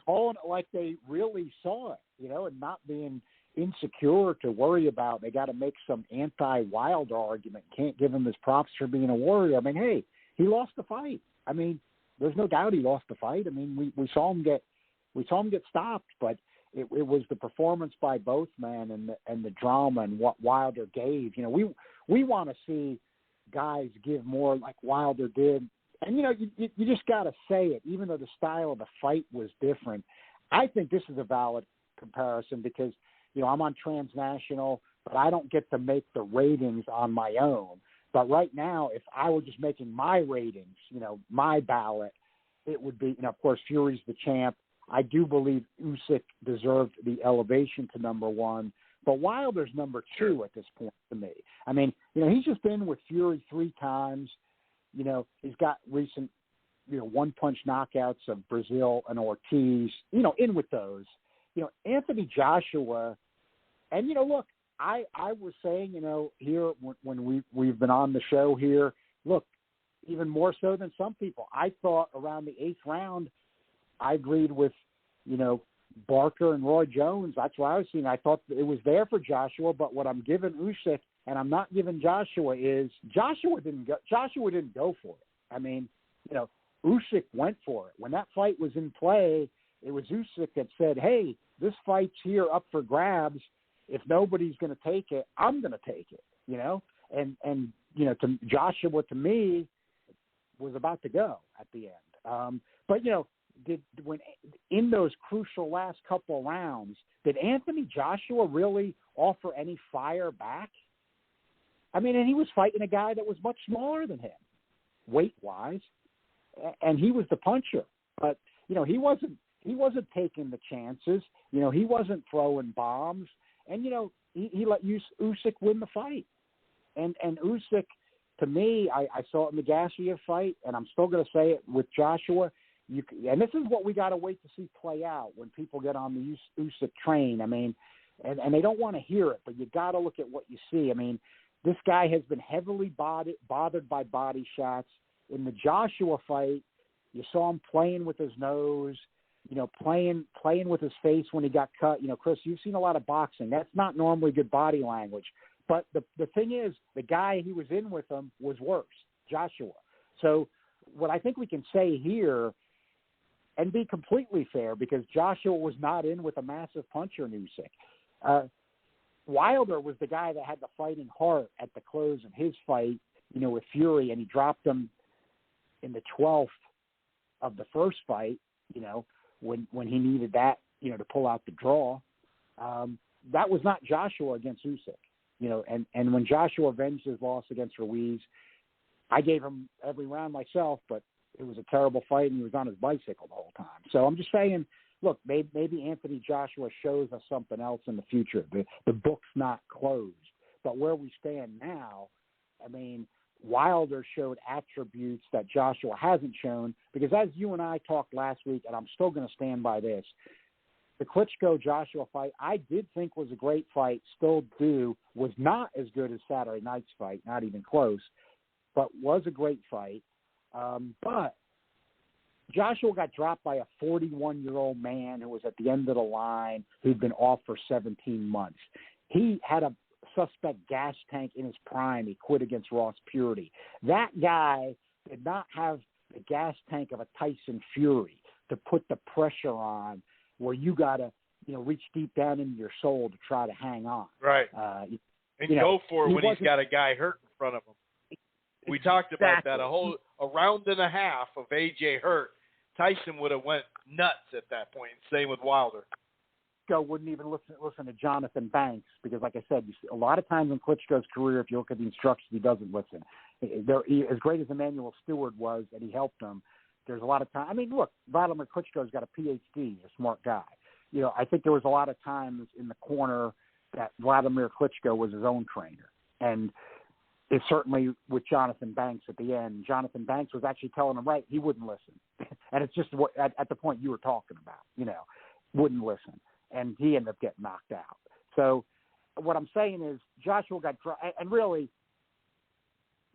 like they really saw it, you know, and not being insecure to worry about. They got to make some anti-Wilder argument. Can't give him his props for being a warrior. I mean, hey, he lost the fight. I mean, there's no doubt he lost the fight. I mean, we saw him get stopped, but it was the performance by both men and the drama and what Wilder gave. You know, we want to see guys give more like Wilder did. And, you know, you just got to say it, even though the style of the fight was different. I think this is a valid comparison because, you know, I'm on Transnational, but I don't get to make the ratings on my own. But right now, if I were just making my ratings, you know, my ballot, it would be, you know, of course, Fury's the champ. I do believe Usyk deserved the elevation to number 1, but Wilder's number 2 at this point to me. I mean, you know, he's just been with Fury 3 times. You know, he's got recent, you know, one-punch knockouts of Brazil and Ortiz, you know, in with those. You know, Anthony Joshua, and, you know, look, I was saying, you know, here when we've been on the show here, look, even more so than some people, I thought around the 8th round, I agreed with, you know, Barker and Roy Jones. That's what I was seeing. I thought it was there for Joshua, but what I'm giving Usyk and I'm not giving Joshua is Joshua didn't go for it. I mean, you know, Usyk went for it. When that fight was in play, it was Usyk that said, hey, this fight's here up for grabs. If nobody's going to take it, I'm going to take it, you know? And you know, to Joshua, to me, was about to go at the end. But, you know, when in those crucial last couple rounds, did Anthony Joshua really offer any fire back? I mean, and he was fighting a guy that was much smaller than him, weight-wise, and he was the puncher. But, you know, he wasn't taking the chances. You know, he wasn't throwing bombs. And, you know, he let Usyk win the fight. And Usyk, to me, I saw it in the Gassiev fight, and I'm still going to say it with Joshua. And this is what we got to wait to see play out when people get on the Usyk train. I mean, and they don't want to hear it, but you got to look at what you see. I mean, this guy has been heavily bothered by body shots. In the Joshua fight, you saw him playing with his nose, you know, playing with his face when he got cut. You know, Chris, you've seen a lot of boxing. That's not normally good body language. But the thing is, the guy he was in with him was worse, Joshua. So what I think we can say here, and be completely fair, because Joshua was not in with a massive puncher in Usyk. Wilder was the guy that had the fighting heart at the close of his fight, you know, with Fury, and he dropped him in the 12th of the first fight, you know, when he needed that, you know, to pull out the draw. That was not Joshua against Usyk, you know, and when Joshua avenged his loss against Ruiz, I gave him every round myself, but it was a terrible fight, and he was on his bicycle the whole time. So I'm just saying, look, maybe Anthony Joshua shows us something else in the future. The book's not closed. But where we stand now, I mean, Wilder showed attributes that Joshua hasn't shown, because as you and I talked last week, and I'm still going to stand by this, the Klitschko-Joshua fight I did think was a great fight, still do, was not as good as Saturday night's fight, not even close, but was a great fight. But Joshua got dropped by a 41-year-old man who was at the end of the line, who'd been off for 17 months. He had a suspect gas tank in his prime. He quit against Ross Purity. That guy did not have the gas tank of a Tyson Fury to put the pressure on where you got to, you know, reach deep down into your soul to try to hang on. Right. And go for it when he's got a guy hurt in front of him. We talked about that, a round and a half of A.J. Hurt. Tyson would have went nuts at that point. Same with Wilder. Klitschko wouldn't even listen to Jonathan Banks, because, like I said, a lot of times in Klitschko's career, if you look at the instructions, he doesn't listen. As great as Emmanuel Stewart was, and he helped him, there's a lot of time. I mean, look, Vladimir Klitschko's got a Ph.D., a smart guy. You know, I think there was a lot of times in the corner that Vladimir Klitschko was his own trainer. And it's certainly with Jonathan Banks at the end. Jonathan Banks was actually telling him, right, he wouldn't listen. And it's just at the point you were talking about, you know, wouldn't listen. And he ended up getting knocked out. So what I'm saying is Joshua got – and really,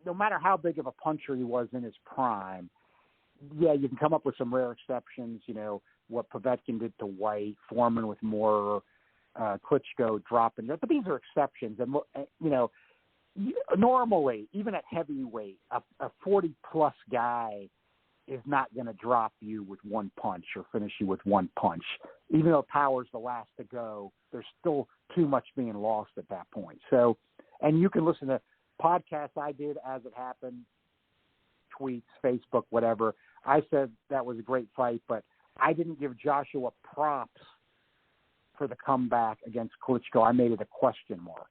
no matter how big of a puncher he was in his prime, yeah, you can come up with some rare exceptions, you know, what Povetkin did to White, Foreman with Moorer, Klitschko dropping. But these are exceptions. And, you know, normally, even at heavyweight, a 40-plus guy is not going to drop you with one punch or finish you with one punch. Even though power's the last to go, there's still too much being lost at that point. So, and you can listen to podcasts I did as it happened, tweets, Facebook, whatever. I said that was a great fight, but I didn't give Joshua props for the comeback against Klitschko. I made it a question mark.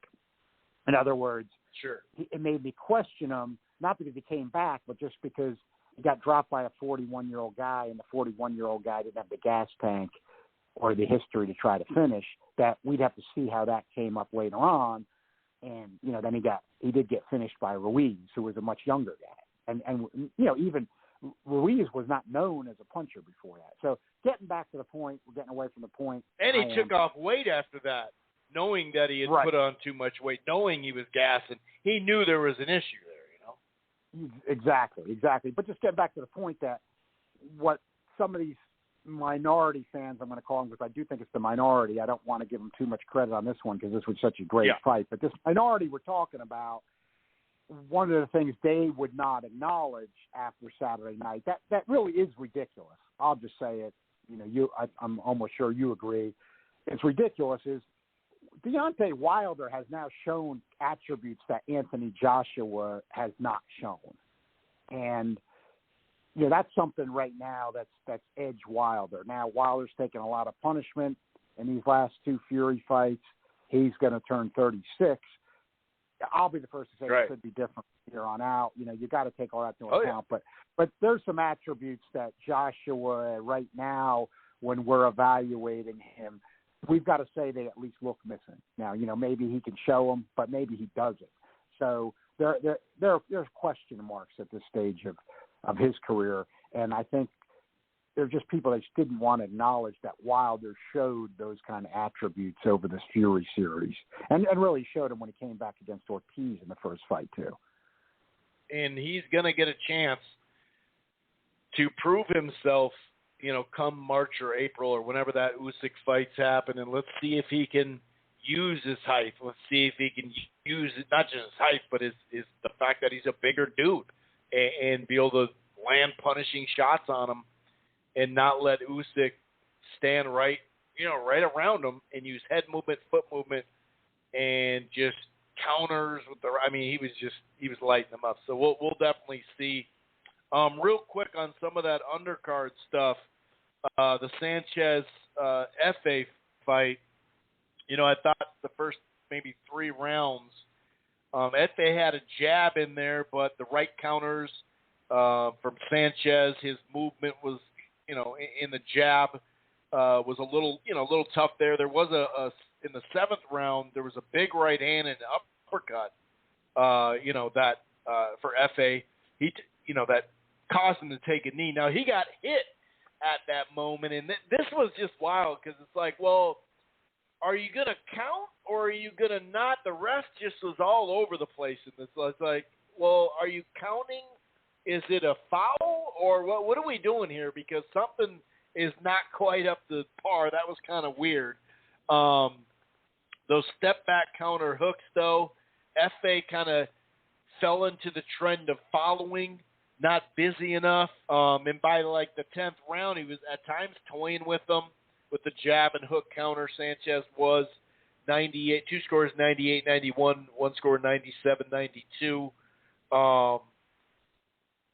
In other words, sure, it made me question him, not because he came back, but just because he got dropped by a 41-year-old guy, and the 41-year-old guy didn't have the gas tank or the history to try to finish. That we'd have to see how that came up later on. And, you know, then he did get finished by Ruiz, who was a much younger guy. And you know, even Ruiz was not known as a puncher before that. So getting back to the point, we're getting away from the point. And he took off weight after that, knowing that he had put on too much weight, knowing he was gassing. He knew there was an issue there, you know? Exactly. But just getting back to the point that what some of these minority fans, I'm going to call them, because I do think it's the minority. I don't want to give them too much credit on this one because this was such a great fight. But this minority we're talking about, one of the things they would not acknowledge after Saturday night, that really is ridiculous. I'll just say it. You know, I'm almost sure you agree. It's ridiculous. Is Deontay Wilder has now shown attributes that Anthony Joshua has not shown, and that's something right now that's edge Wilder. Now Wilder's taken a lot of punishment in these last two Fury fights. He's going to turn 36. I'll be the first to say it could be different from here on out. You got to take all that into account. Yeah. But there's some attributes that Joshua right now, when we're evaluating him, we've got to say they at least look missing. Now, maybe he can show them, but maybe he doesn't. So there's question marks at this stage of his career, and I think they're just people that just didn't want to acknowledge that Wilder showed those kind of attributes over this Fury series, and really showed him when he came back against Ortiz in the first fight too. And he's going to get a chance to prove himself, come March or April or whenever that Usyk fights happen, and let's see if he can use his height. Let's see if he can use not just his height, but his the fact that he's a bigger dude and be able to land punishing shots on him and not let Usyk stand right around him and use head movement, foot movement, and just counters with he was lighting them up. So we'll definitely see. Real quick on some of that undercard stuff, the Sanchez FA fight. I thought the first maybe 3 rounds, FA had a jab in there, but the right counters from Sanchez, his movement was, in the jab was a little tough there. There was in the 7th round, there was a big right hand and uppercut, that for FA, that caused him to take a knee. Now, he got hit at that moment, and this was just wild because it's like, well, are you going to count or are you going to not? The ref just was all over the place in this. It's like, well, are you counting? Is it a foul or what are we doing here? Because something is not quite up to par. That was kind of weird. Those step-back counter hooks, though, FA kind of fell into the trend of following, not busy enough. And by like the 10th round, he was at times toying with them. With the jab and hook counter, Sanchez was 98, 2 scores 98-91, 1 score 97-92.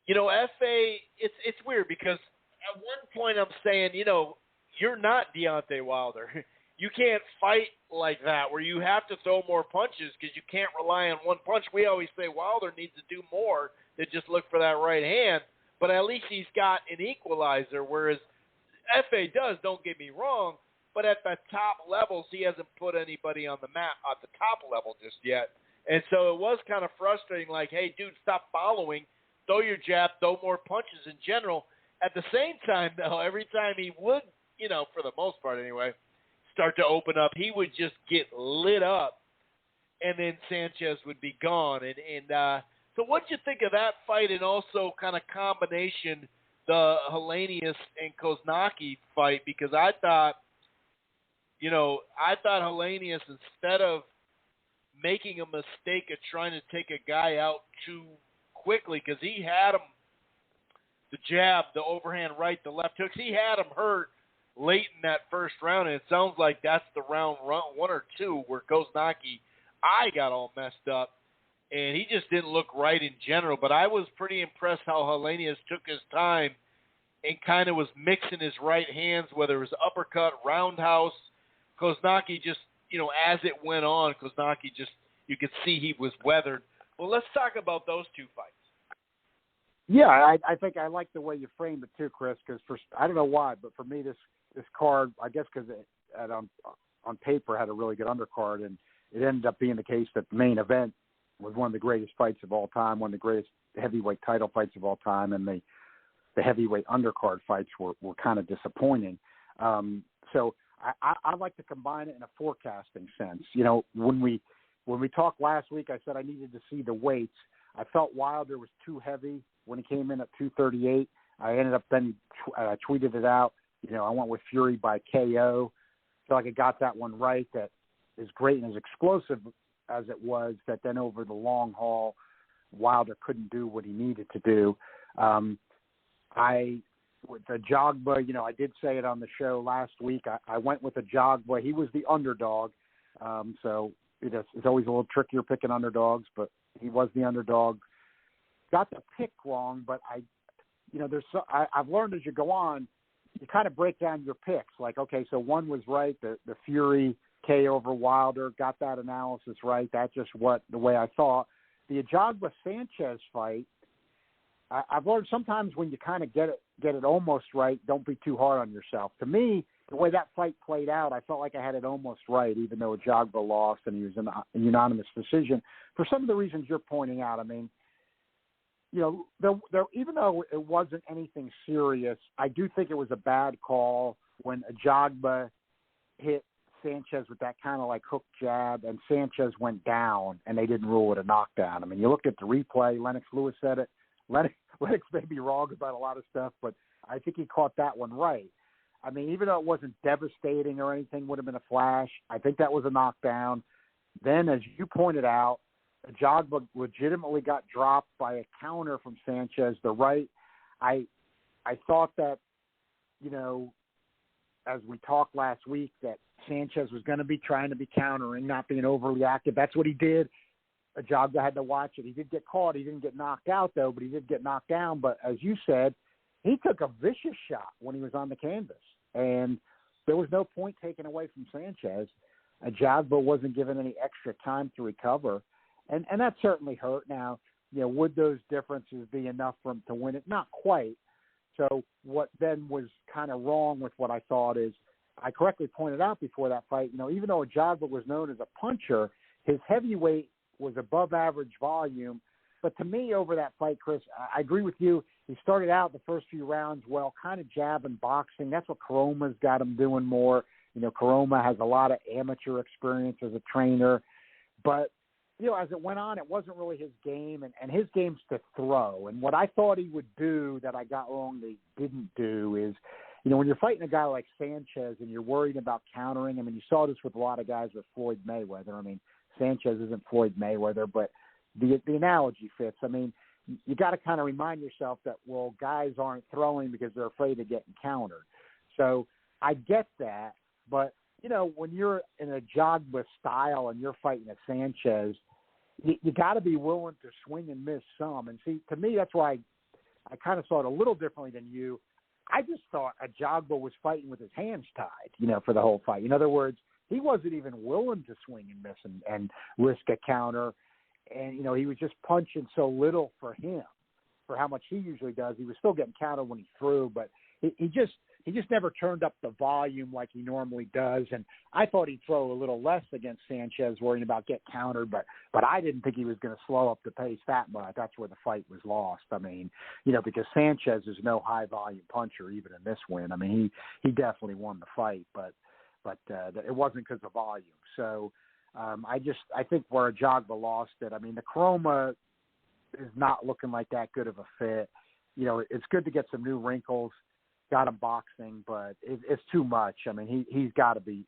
FA, it's weird because at one point I'm saying, you're not Deontay Wilder. You can't fight like that where you have to throw more punches because you can't rely on one punch. We always say Wilder needs to do more than just look for that right hand, but at least he's got an equalizer, whereas FA does, don't get me wrong, but at the top levels, he hasn't put anybody on the map at the top level just yet. And so it was kind of frustrating, like, hey, dude, stop following. Throw your jab, throw more punches in general. At the same time, though, every time he would, for the most part anyway, start to open up, he would just get lit up, and then Sanchez would be gone. So what did you think of that fight and also kind of combination the Helenius and Koznaki fight? Because I thought Helenius, instead of making a mistake of trying to take a guy out too quickly, because he had him, the jab, the overhand right, the left hooks, he had him hurt late in that first round, and it sounds like that's the round 1 or 2 where Koznaki, I got all messed up, and he just didn't look right in general. But I was pretty impressed how Helenius took his time and kind of was mixing his right hands, whether it was uppercut, roundhouse. Koznaki just, as it went on, Koznaki just, you could see he was weathered. Well, let's talk about those 2 fights. Yeah, I think I like the way you framed it too, Chris, because I don't know why, but for me, this card, I guess because it on paper had a really good undercard, and it ended up being the case that the main event was one of the greatest fights of all time, one of the greatest heavyweight title fights of all time, and the heavyweight undercard fights were kind of disappointing. So I like to combine it in a forecasting sense. When we talked last week, I said I needed to see the weights. I felt Wilder was too heavy when he came in at 238. I ended up then tweeted it out. I went with Fury by KO. I feel like I got that one right. That is great and as explosive as it was, that then over the long haul, Wilder couldn't do what he needed to do. With the Jogba, I did say it on the show last week. I went with the Jogba. He was the underdog. So it's always a little trickier picking underdogs, but he was the underdog. Got the pick wrong, but I've learned as you go on, you kind of break down your picks. Like, okay, so one was right, the Fury K over Wilder, got that analysis right. That's just the way I thought. The Ajagba Sanchez fight, I've learned sometimes when you kind of get it almost right, don't be too hard on yourself. To me, the way that fight played out, I felt like I had it almost right, even though Ajagba lost and he was in a unanimous decision. For some of the reasons you're pointing out, I mean, there, even though it wasn't anything serious, I do think it was a bad call when Ajagba hit Sanchez with that kind of like hook jab, and Sanchez went down, and they didn't rule it a knockdown. I mean, you looked at the replay. Lennox Lewis said it. Lennox may be wrong about a lot of stuff, but I think he caught that one right. I mean, even though it wasn't devastating or anything, would have been a flash, I think that was a knockdown. Then, as you pointed out, Ajagba legitimately got dropped by a counter from Sanchez. The right, I thought that, as we talked last week, that Sanchez was going to be trying to be countering, not being overly active. That's what he did. Ajagba had to watch it. He did get caught. He didn't get knocked out, though, but he did get knocked down. But as you said, he took a vicious shot when he was on the canvas, and there was no point taken away from Sanchez. Ajagba wasn't given any extra time to recover, and that certainly hurt. Now, would those differences be enough for him to win it? Not quite. So what then was kind of wrong with what I thought is, I correctly pointed out before that fight, even though Ajagba was known as a puncher, his heavyweight was above average volume. But to me, over that fight, Chris, I agree with you. He started out the first few rounds well, kind of jabbing, boxing. That's what Karoma's got him doing more. Karoma has a lot of amateur experience as a trainer. But, as it went on, it wasn't really his game, and his game's to throw. And what I thought he would do that I got wrong that he didn't do is, when you're fighting a guy like Sanchez and you're worried about countering, I mean, you saw this with a lot of guys with Floyd Mayweather. I mean, Sanchez isn't Floyd Mayweather, but the analogy fits. I mean, you got to kind of remind yourself that, well, guys aren't throwing because they're afraid of getting countered. So I get that, but, when you're in a Ajagba style and you're fighting a Sanchez, you got to be willing to swing and miss some. And see, to me, that's why I kind of saw it a little differently than you. I just thought Ajagba was fighting with his hands tied, for the whole fight. In other words, he wasn't even willing to swing and miss and risk a counter. And, he was just punching so little for him, for how much he usually does. He was still getting countered when he threw, but he just never turned up the volume like he normally does. And I thought he'd throw a little less against Sanchez, worrying about getting countered, but I didn't think he was going to slow up the pace that much. That's where the fight was lost. I mean, because Sanchez is no high volume puncher, even in this win. I mean, he definitely won the fight, but it wasn't because of volume. So I think where Ajagba lost it, I mean, the Karoma is not looking like that good of a fit. It's good to get some new wrinkles. Got him boxing, but it's too much. I mean, he's got to be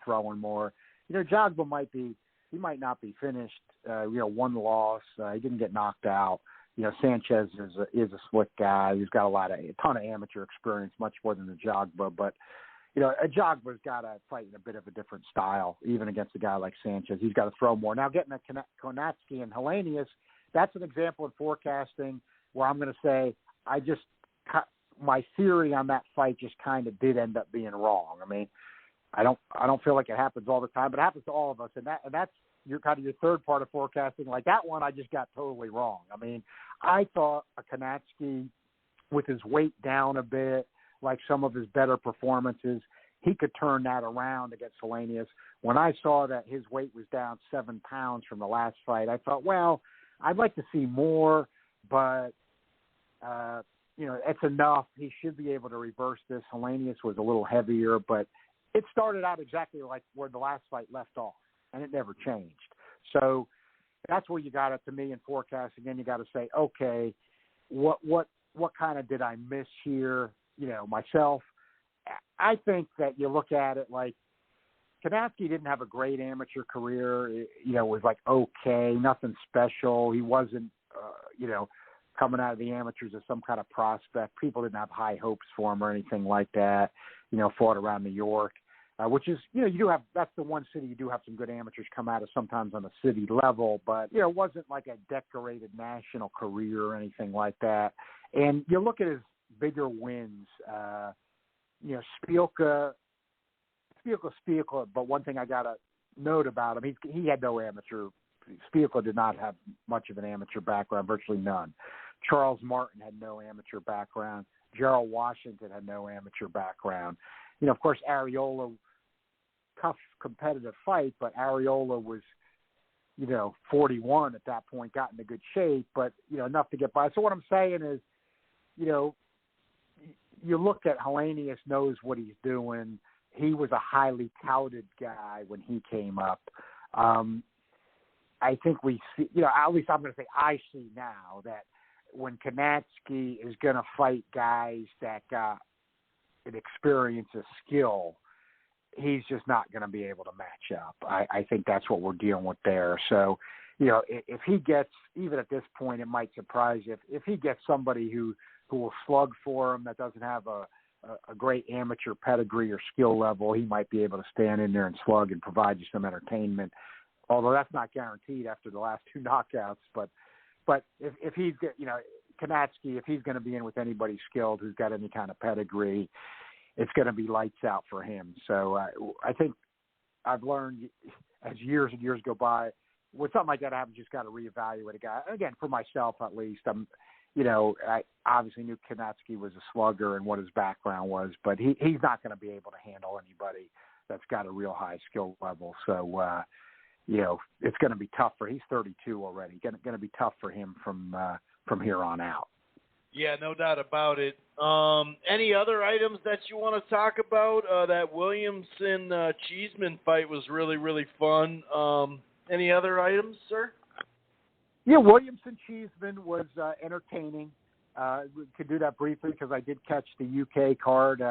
throwing more. Ajagba might not be finished. One loss. He didn't get knocked out. Sanchez is a slick guy. He's got a ton of amateur experience, much more than Ajagba. But Ajagba's got to fight in a bit of a different style, even against a guy like Sanchez. He's got to throw more. Now, getting a Konatsky and Helenius, that's an example of forecasting where I'm going to say my theory on that fight just kind of did end up being wrong. I mean, I don't feel like it happens all the time, but it happens to all of us, and that's your kind of your third part of forecasting. Like that one, I just got totally wrong. I mean, I thought a Konatsky with his weight down a bit, like some of his better performances, he could turn that around against Helenius. When I saw that his weight was down 7 pounds from the last fight, I thought, well, I'd like to see more, but it's enough. He should be able to reverse this. Helenius was a little heavier, but it started out exactly like where the last fight left off, and it never changed. So that's where you got it to me in forecasting. Then you got to say, okay, what kind of did I miss here? Myself, I think that you look at it like Konatsky didn't have a great amateur career. It was like okay, nothing special. He wasn't, coming out of the amateurs as some kind of prospect. People didn't have high hopes for him or anything like that. Fought around New York, which is, that's the one city you do have some good amateurs come out of sometimes on a city level, but, it wasn't like a decorated national career or anything like that. And you look at his bigger wins, Spielka, but one thing I got to note about him, he had no amateur. Spielka did not have much of an amateur background, virtually none. Charles Martin had no amateur background. Gerald Washington had no amateur background. Of course, Areola, tough competitive fight, but Areola was, 41 at that point, got into good shape, but, enough to get by. So what I'm saying is, you look at Helenius, knows what he's doing. He was a highly touted guy when he came up. I think we see, at least I'm going to say I see now that when Kanatsky is going to fight guys that got an experience, a skill, he's just not going to be able to match up. I think that's what we're dealing with there. So, if he gets, even at this point, it might surprise you, if he gets somebody who will slug for him that doesn't have a great amateur pedigree or skill level, he might be able to stand in there and slug and provide you some entertainment. Although that's not guaranteed after the last two knockouts. But if he's, Kanatsky, if he's going to be in with anybody skilled who's got any kind of pedigree, it's going to be lights out for him. So I think I've learned as years and years go by, when something like that happens, you just got to reevaluate a guy. Again, for myself at least, I obviously knew Kanatsky was a slugger and what his background was, but he's not going to be able to handle anybody that's got a real high skill level. So, it's going to be tough he's 32 already. Going to be tough for him from here on out. Yeah, no doubt about it. Any other items that you want to talk about? That Williamson Cheeseman fight was really, really fun. Any other items, sir? Yeah, Williamson Cheeseman was entertaining. We could do that briefly because I did catch the UK card.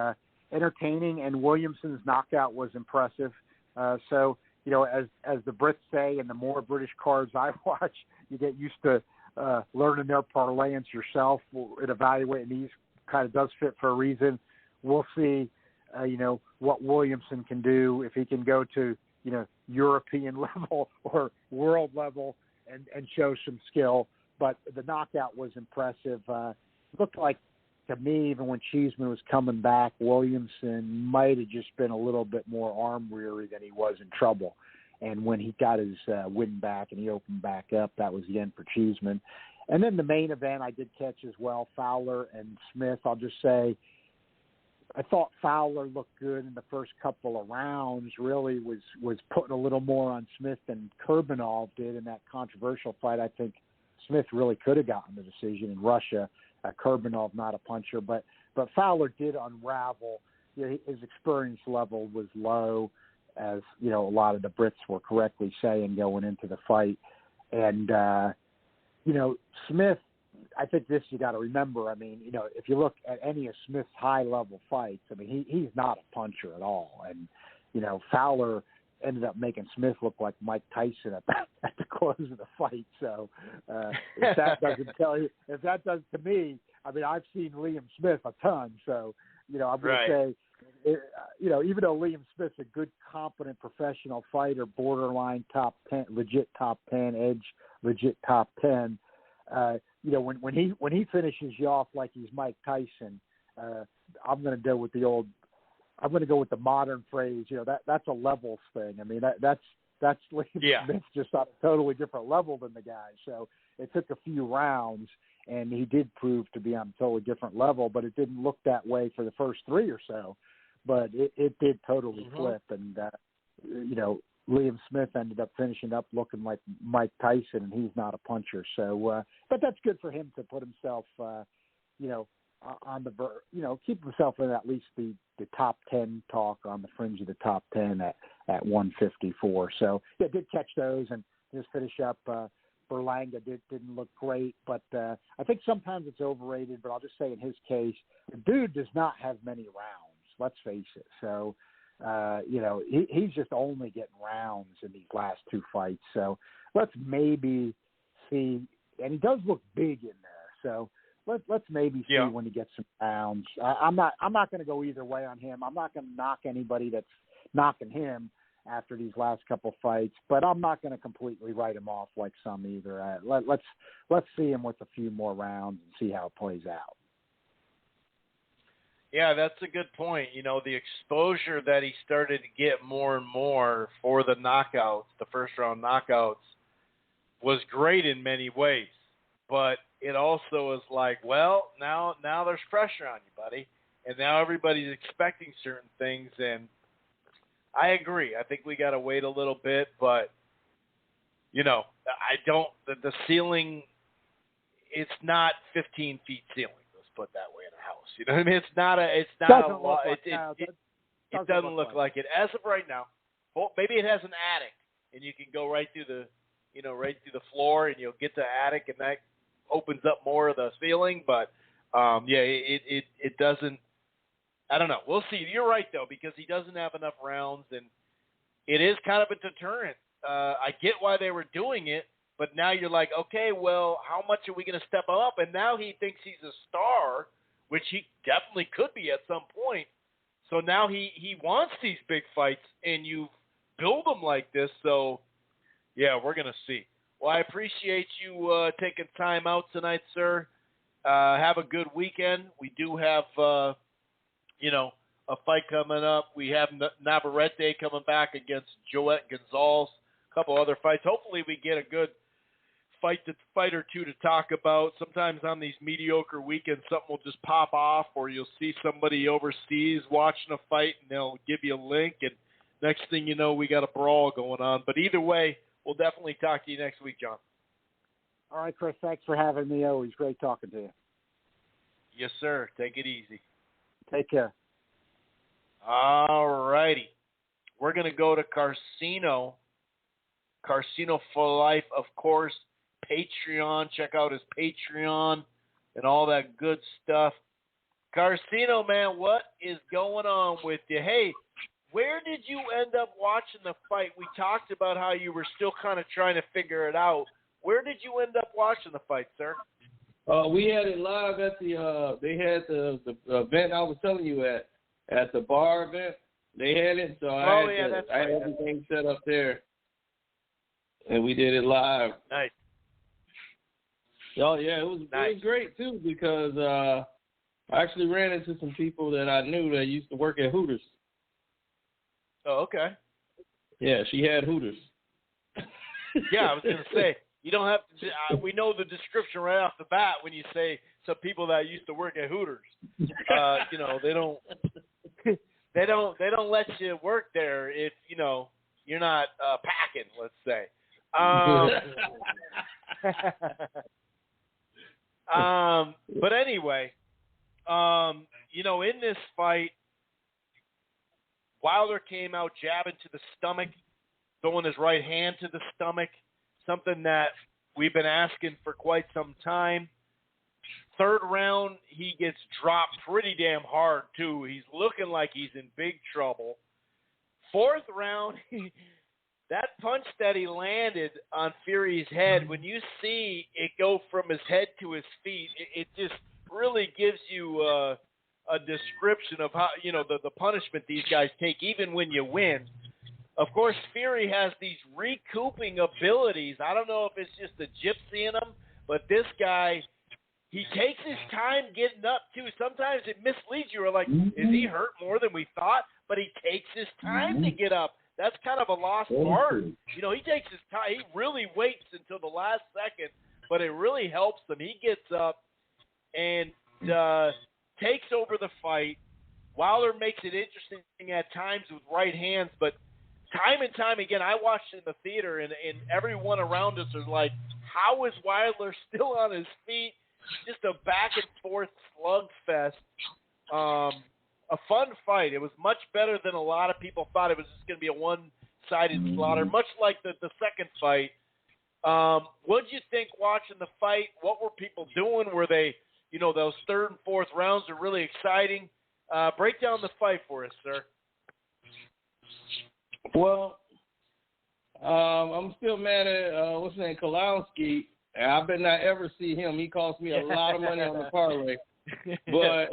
Entertaining, and Williamson's knockout was impressive. So, as the Brits say, and the more British cards I watch, you get used to learning their parlance yourself and evaluating these. Kind of does fit for a reason. We'll see, what Williamson can do if he can go to, European level or world level and show some skill. But the knockout was impressive. Looked like, to me, even when Cheeseman was coming back, Williamson might have just been a little bit more arm-weary than he was in trouble. And when he got his win back and he opened back up, that was the end for Cheeseman. And then the main event I did catch as well, Fowler and Smith. I'll just say I thought Fowler looked good in the first couple of rounds, really was putting a little more on Smith than Kurbanov did in that controversial fight. I think Smith really could have gotten the decision in Russia. Kurbanov, not a puncher, but Fowler did unravel. His experience level was low, as a lot of the Brits were correctly saying going into the fight. And Smith, I think this you got to remember. I mean, if you look at any of Smith's high-level fights, I mean, he's not a puncher at all. And Fowler ended up making Smith look like Mike Tyson at the close of the fight. So if that doesn't tell you, if that does to me, I mean, I've seen Liam Smith a ton. So, I'm going to say, even though Liam Smith's a good, competent professional fighter, borderline top 10, legit top 10, edge, legit top 10, when he finishes you off like he's Mike Tyson, I'm going to go with the modern phrase. That's a levels thing. I mean, that's Liam Smith's just on a totally different level than the guy. So it took a few rounds, and he did prove to be on a totally different level, but it didn't look that way for the first three or so. But it did totally flip, and Liam Smith ended up finishing up looking like Mike Tyson, and he's not a puncher. So, but that's good for him to put himself, on the keep himself in at least the top 10 talk, on the fringe of the top 10 at 154. So yeah, did catch those and just finish up. Berlanga didn't look great, but I think sometimes it's overrated. But I'll just say in his case, the dude does not have many rounds. Let's face it. So, he's just only getting rounds in these last two fights. So let's maybe see, and he does look big in there. So let's maybe see when he gets some rounds. I'm not going to go either way on him. I'm not going to knock anybody that's knocking him. after these last couple fights, but I'm not going to completely write him off like some either. Let's see him with a few more rounds and see how it plays out. Yeah, that's a good point. The exposure that he started to get more and more for the knockouts, the first-round knockouts, was great in many ways. But it also is like, well, now there's pressure on you, buddy. And now everybody's expecting certain things. And I agree. I think we got to wait a little bit. But, the ceiling, it's not 15 feet ceiling. Let's put it that way in a house. You know what I mean? It's not a lot. It doesn't look like it as of right now. Well, maybe it has an attic, and you can go right through the floor, and you'll get to the attic, and that opens up more of the ceiling. But it doesn't. I don't know. We'll see. You're right though, because he doesn't have enough rounds, and it is kind of a deterrent. I get why they were doing it, but now you're like, okay, well, how much are we going to step up? And now he thinks he's a star, which he definitely could be at some point. So now he wants these big fights, and you build them like this. So, yeah, we're going to see. Well, I appreciate you taking time out tonight, sir. Have a good weekend. We do have, a fight coming up. We have Navarrete coming back against Joet Gonzalez. A couple other fights. Hopefully we get a good fight or two to talk about. Sometimes on these mediocre weekends, something will just pop off, or you'll see somebody overseas watching a fight, and they'll give you a link, and next thing you know, we got a brawl going on. But either way, we'll definitely talk to you next week, John. All right, Chris, thanks for having me. Always great talking to you. Yes, sir. Take it easy. Take care. All righty. We're going to go to Carcino. Carcino for Life, of course. Patreon. Check out his Patreon and all that good stuff. Carcino, man, what is going on with you? Hey, where did you end up watching the fight? We talked about how you were still kind of trying to figure it out. Where did you end up watching the fight, sir? We had it live at they had the event I was telling you at the bar event. They had it, so I had everything set up there, and we did it live. Nice. Oh yeah, it was great too, because I actually ran into some people that I knew that used to work at Hooters. Oh, okay. Yeah, she had Hooters. Yeah, I was going to say, you don't have to, we know the description right off the bat when you say some people that used to work at Hooters. They don't let you work there if, you're not packing, let's say. But anyway, in this fight, Wilder came out jabbing to the stomach, throwing his right hand to the stomach, something that we've been asking for quite some time. Third round, he gets dropped pretty damn hard, too. He's looking like he's in big trouble. Fourth round, that punch that he landed on Fury's head, when you see it go from his head to his feet, it just really gives you a description of how, the punishment these guys take, even when you win. Of course, Fury has these recouping abilities. I don't know if it's just the gypsy in him, but this guy, he takes his time getting up, too. Sometimes it misleads you. You're like, is he hurt more than we thought? But he takes his time to get up. That's kind of a lost art. He takes his time. He really waits until the last second, but it really helps him. He gets up and takes over the fight. Wilder makes it interesting at times with right hands, but time and time again, I watched in the theater, and everyone around us is like, how is Wilder still on his feet? Just a back-and-forth slugfest. A fun fight. It was much better than a lot of people thought. It was just going to be a one-sided slaughter, much like the second fight. What did you think watching the fight? What were people doing? Were they, those third and fourth rounds are really exciting? Break down the fight for us, sir. Well, I'm still mad at, what's his name, Kalowski. I better not ever see him. He cost me a lot of money on the parlay. But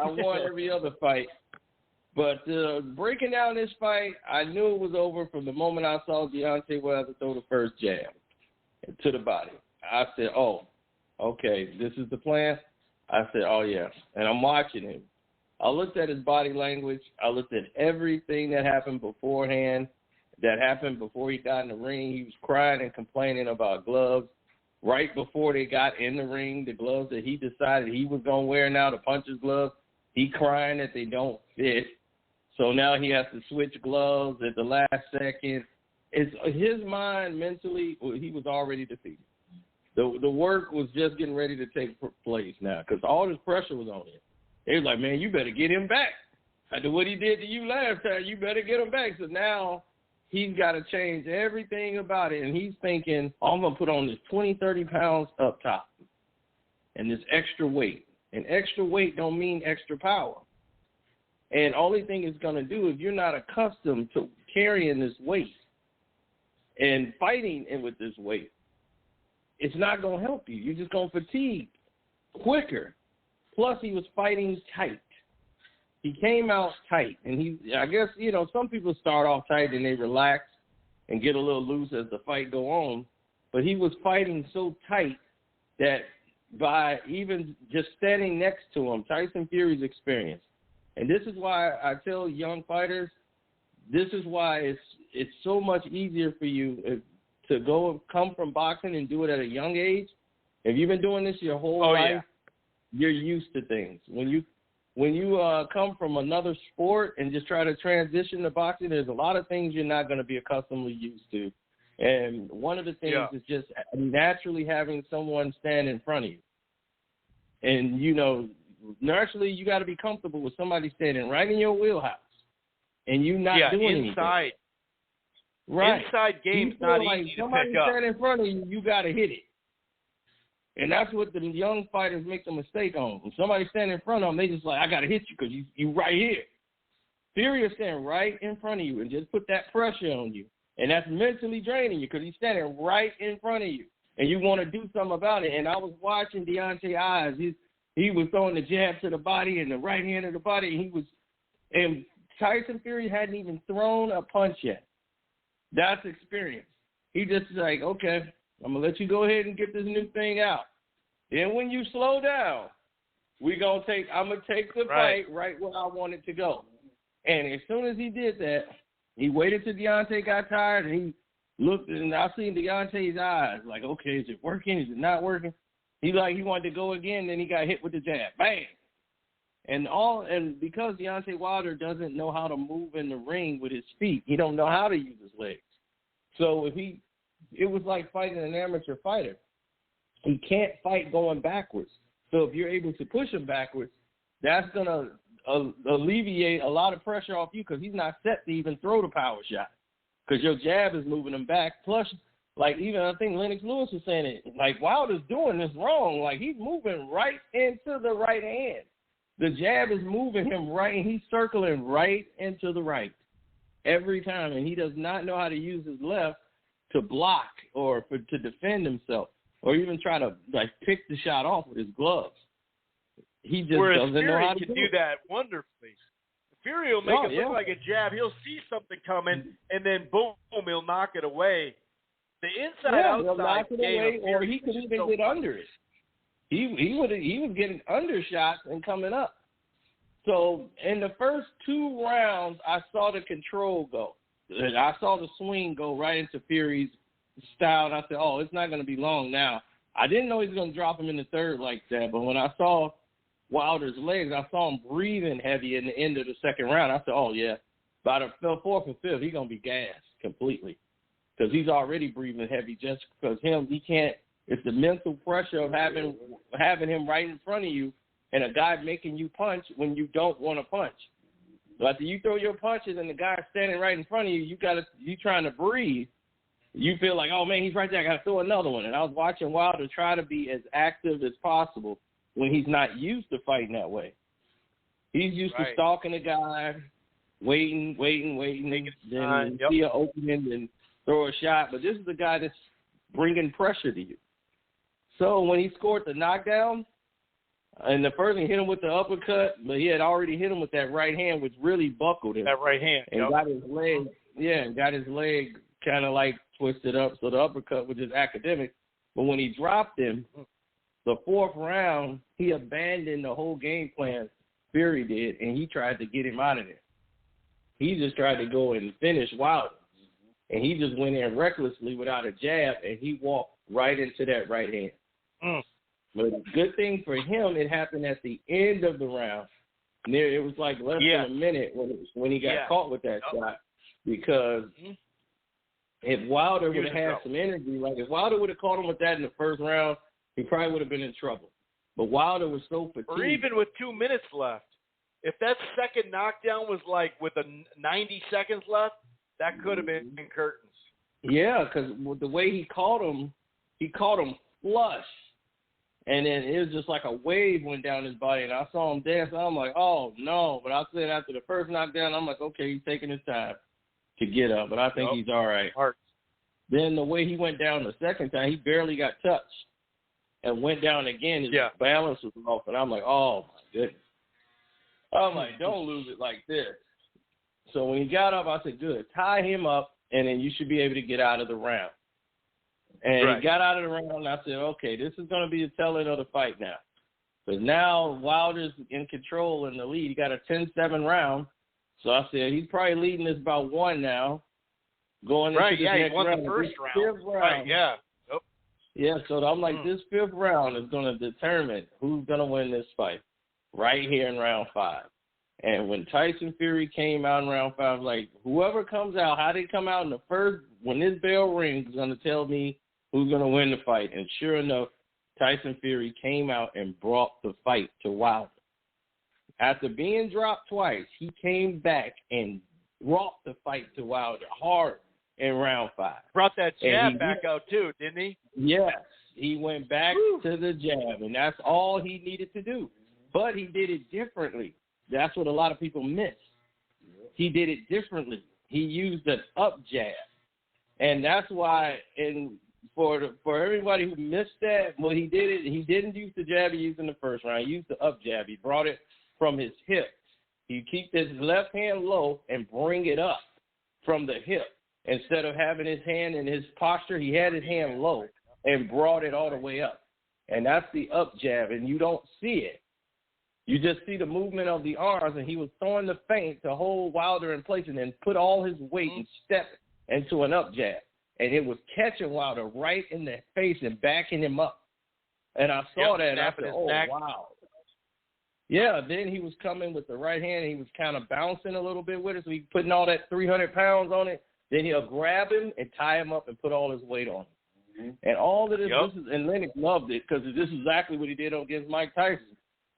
I won every other fight. But breaking down this fight, I knew it was over from the moment I saw Deontay Wilder throw the first jab to the body. I said, oh, okay, this is the plan? I said, oh, yeah. And I'm watching him. I looked at his body language. I looked at everything that happened beforehand, that happened before he got in the ring. He was crying and complaining about gloves. Right before they got in the ring, the gloves that he decided he was going to wear now, the puncher's gloves, he crying that they don't fit. So now he has to switch gloves at the last second. It's his mind mentally, he was already defeated. The work was just getting ready to take place now because all this pressure was on him. They was like, man, you better get him back. After what he did to you last time, you better get him back. So now he's got to change everything about it. And he's thinking, oh, I'm going to put on this 20, 30 pounds up top and this extra weight. And extra weight don't mean extra power. And only thing it's going to do, if you're not accustomed to carrying this weight and fighting with this weight, it's not going to help you. You're just going to fatigue quicker. Plus, he was fighting tight. He came out tight. And I guess, some people start off tight and they relax and get a little loose as the fight go on. But he was fighting so tight that by even just standing next to him, Tyson Fury's experience. And this is why I tell young fighters, this is why it's so much easier for you to come from boxing and do it at a young age. If you've been doing this your whole life, you're used to things. When you come from another sport and just try to transition to boxing, there's a lot of things you're not going to be accustomed used to. And one of the things is just naturally having someone stand in front of you. And, naturally, you got to be comfortable with somebody standing right in your wheelhouse and you not doing inside. anything. Right. Inside game's not easy to somebody pick up. Stand in front of you, you got to hit it. And that's what the young fighters make the mistake on. When somebody stand in front of them, they just like, I got to hit you because you right here. Fury is standing right in front of you and just put that pressure on you. And that's mentally draining you because he's standing right in front of you. And you want to do something about it. And I was watching Deontay's eyes. He was throwing the jab to the body and the right hand to the body. And Tyson Fury hadn't even thrown a punch yet. That's experience. He just like, okay, I'm going to let you go ahead and get this new thing out. Then when you slow down, I'm going to take the fight right where I want it to go. And as soon as he did that, he waited till Deontay got tired and he looked, and I seen Deontay's eyes like, okay, is it working? Is it not working? He wanted to go again, then he got hit with the jab. Bang! And because Deontay Wilder doesn't know how to move in the ring with his feet, he don't know how to use his legs. So it was like fighting an amateur fighter. He can't fight going backwards. So if you're able to push him backwards, that's going to alleviate a lot of pressure off you because he's not set to even throw the power shot because your jab is moving him back. Plus, even I think Lennox Lewis was saying it, Wilder's doing this wrong. He's moving right into the right hand. The jab is moving him right, and he's circling right into the right every time, and he does not know how to use his left to block or to defend himself or even try to pick the shot off with his gloves. He just doesn't know how to do that wonderfully. Fury will make it look like a jab. He'll see something coming, and then boom, he'll knock it away. The inside-outside game, or he could even get under it. He was getting undershots and coming up. So in the first 2 rounds, I saw the control go. I saw the swing go right into Fury's style, and I said, oh, it's not going to be long now. I didn't know he was going to drop him in the third like that, but when I saw Wilder's legs, I saw him breathing heavy in the end of the second round. I said, oh, yeah, by the 4th and 5th, he's going to be gassed completely because he's already breathing heavy just because he can't. It's the mental pressure of having him right in front of you and a guy making you punch when you don't want to punch. So after you throw your punches and the guy's standing right in front of you, you trying to breathe. You feel like, oh, man, he's right there. I got to throw another one. And I was watching Wilder try to be as active as possible when he's not used to fighting that way. He's used to stalking a guy, waiting, then see an opening and throw a shot. But this is the guy that's bringing pressure to you. So when he scored the knockdown, And the first he hit him with the uppercut, but he had already hit him with that right hand, which really buckled him. That right hand. And got his leg, and got his leg kind of like twisted up. So the uppercut was just academic. But when he dropped him, the fourth round, he abandoned the whole game plan, Fury did, and he tried to get him out of there. He just tried to go and finish Wilder. And he just went in recklessly without a jab, and he walked right into that right hand. But the good thing for him, it happened at the end of the round. It was like less than a minute when he got caught with that shot. Because if Wilder would have had some energy, like if Wilder would have caught him with that in the first round, he probably would have been in trouble. But Wilder was so fatigued. Or even with 2 minutes left. If that second knockdown was like with 90 seconds left, that could have been curtains. Yeah, because the way he caught him flush. And then it was just like a wave went down his body, and I saw him dance. I'm like, oh, no. But I said after the first knockdown, I'm like, okay, he's taking his time to get up, but I think he's all right. Then the way he went down the second time, he barely got touched and went down again. His balance was off, and I'm like, oh, my goodness. I'm like, don't lose it like this. So when he got up, I said, good, tie him up, and then you should be able to get out of the round. And he got out of the round, and I said, okay, this is going to be the telling of the fight now. Because now Wilder's in control in the lead. He got a 10-7 round. So I said, he's probably leading this by one now. Going into the next he won round. The first round. Right, yeah. Yep. Yeah, so I'm like, this fifth round is going to determine who's going to win this fight right here in round 5. And when Tyson Fury came out in round 5, like, whoever comes out, how they come out in the first, when this bell rings, is going to tell me who's going to win the fight. And sure enough, Tyson Fury came out and brought the fight to Wilder. After being dropped twice, he came back and brought the fight to Wilder hard in round 5. Brought that jab back out too, didn't he? Yes. He went back to the jab, and that's all he needed to do. But he did it differently. That's what a lot of people miss. He did it differently. He used an up jab. And that's why, for everybody who missed that, well, he didn't use the jab he used in the first round. He used the up jab. He brought it from his hip. He keep his left hand low and bring it up from the hip. Instead of having his hand in his posture, he had his hand low and brought it all the way up. And that's the up jab, and you don't see it. You just see the movement of the arms, and he was throwing the feint to hold Wilder in place and then put all his weight and step into an up jab. And it was catching Wilder right in the face and backing him up. And I saw that, and I said, oh, wow. Yeah, then he was coming with the right hand, and he was kind of bouncing a little bit with it, so he's putting all that 300 pounds on it. Then he'll grab him and tie him up and put all his weight on him. And all of this, and Lennox loved it because this is exactly what he did against Mike Tyson.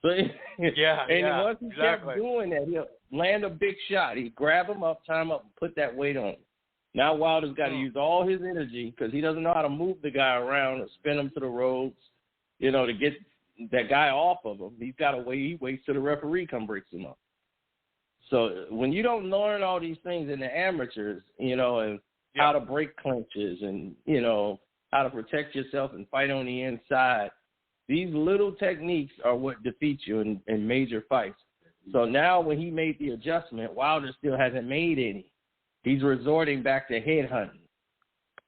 So, once he kept doing that, he'll land a big shot. He'd grab him up, tie him up, and put that weight on him. Now Wilder's got to use all his energy because he doesn't know how to move the guy around or spin him to the ropes, to get that guy off of him. He's got to wait. He waits till the referee breaks him up. So when you don't learn all these things in the amateurs, and how to break clinches and, how to protect yourself and fight on the inside, these little techniques are what defeat you in major fights. So now when he made the adjustment, Wilder still hasn't made any. He's resorting back to headhunting.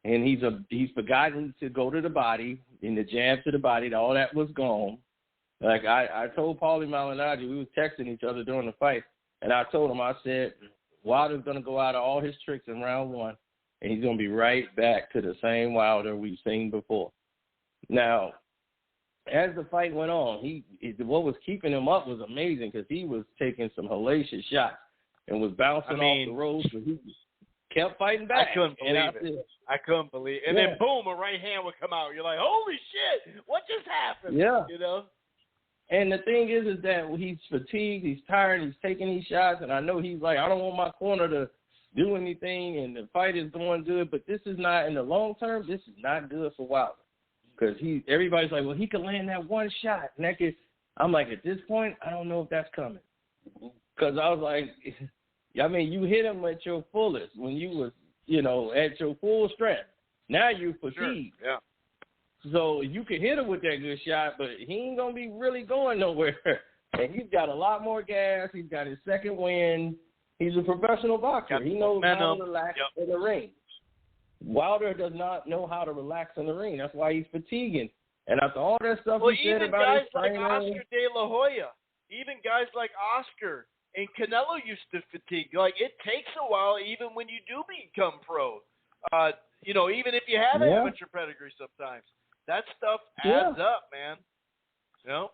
And he's forgotten to go to the body, and the jab to the body, all that was gone. Like I told Paulie Malignaggi, we was texting each other during the fight, and I told him, I said, Wilder's going to go out of all his tricks in round 1, and he's going to be right back to the same Wilder we've seen before. Now, as the fight went on, what was keeping him up was amazing because he was taking some hellacious shots and was bouncing off the ropes, but he kept fighting back. I couldn't believe it. I couldn't believe it. And then, boom, a right hand would come out. You're like, holy shit, what just happened? Yeah. And the thing is that he's fatigued, he's tired, he's taking these shots, and I know he's like, I don't want my corner to do anything, and the fight is going good, but this is not, in the long term, this is not good for Wilder. Because everybody's like, well, he could land that one shot. And I'm like, at this point, I don't know if that's coming. Because I was like, you hit him at your fullest when you was, at your full strength. Now you're fatigued. Sure. Yeah. So you can hit him with that good shot, but he ain't going to be really going nowhere. And he's got a lot more gas. He's got his second wind. He's a professional boxer. He knows how to relax in the ring. Wilder does not know how to relax in the ring. That's why he's fatiguing. And after all that stuff he said about his training. Even guys like Oscar De La Hoya, even guys like Oscar and Canelo used to fatigue. Like, it takes a while even when you do become pro. Even if you have amateur pedigree sometimes. That stuff adds up, man.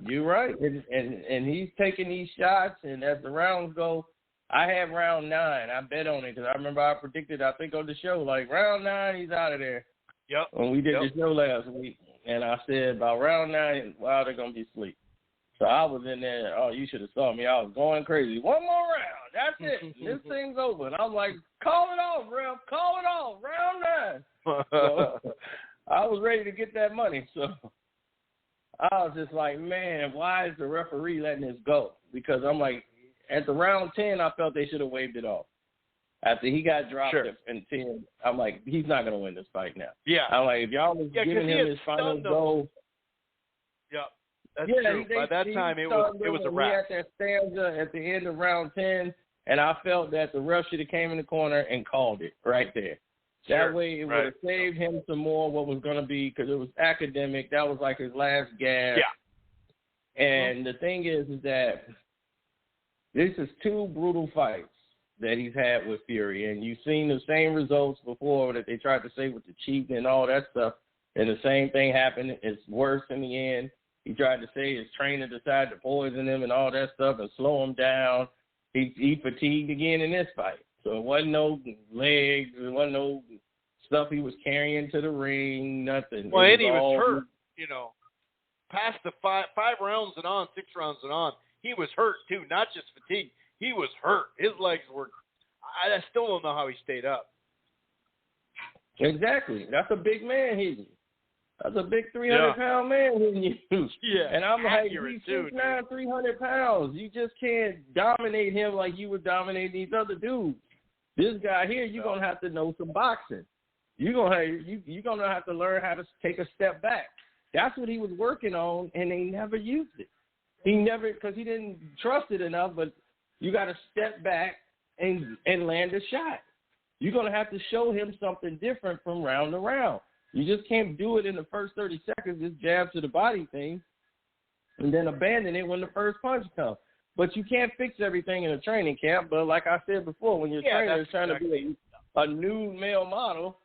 You're right. And he's taking these shots, and as the rounds go, I have round 9. I bet on it because I remember I predicted, I think, on the show, like, round 9, he's out of there. Yep. When we did the show last week. And I said, about round 9, they're going to be asleep. So I was in there. Oh, you should have saw me. I was going crazy. One more round. That's it. This thing's over. And I'm like, call it off, Ralph. Call it off. Round 9. So I was ready to get that money. So I was just like, man, why is the referee letting this go? Because I'm like, at the round 10, I felt they should have waved it off. After he got dropped in 10, I'm like, he's not going to win this fight now. Yeah. I'm like, if y'all was giving him his final go. Yeah, that's true. By that time, it was a wrap. He had that stanza at the end of round 10, and I felt that the ref should have came in the corner and called it right there. That way, it would have saved him some more what was going to be, because it was academic. That was like his last gas. Yeah. And the thing is that this is 2 brutal fights that he's had with Fury, and you've seen the same results before that they tried to say with the cheating and all that stuff, and the same thing happened. It's worse in the end. He tried to say his trainer decided to poison him and all that stuff and slow him down. He fatigued again in this fight. So it wasn't no legs, it wasn't no stuff he was carrying to the ring, nothing. Well, and he was hurt, past the 5 rounds and on, 6 rounds and on. He was hurt, too, not just fatigue. He was hurt. His legs were – I still don't know how he stayed up. Exactly. That's a big man hitting you. That's a big 300-pound man hitting you. Yeah. And I'm like, he's 6'9", 300 pounds. You just can't dominate him like you would dominate these other dudes. This guy here, you're going to have to know some boxing. You're going to have to learn how to take a step back. That's what he was working on, and they never used it. Because he didn't trust it enough, but you got to step back and land a shot. You're going to have to show him something different from round to round. You just can't do it in the first 30 seconds, just jab to the body thing, and then abandon it when the first punch comes. But you can't fix everything in a training camp. But like I said before, when your trainer is trying to be a nude male model,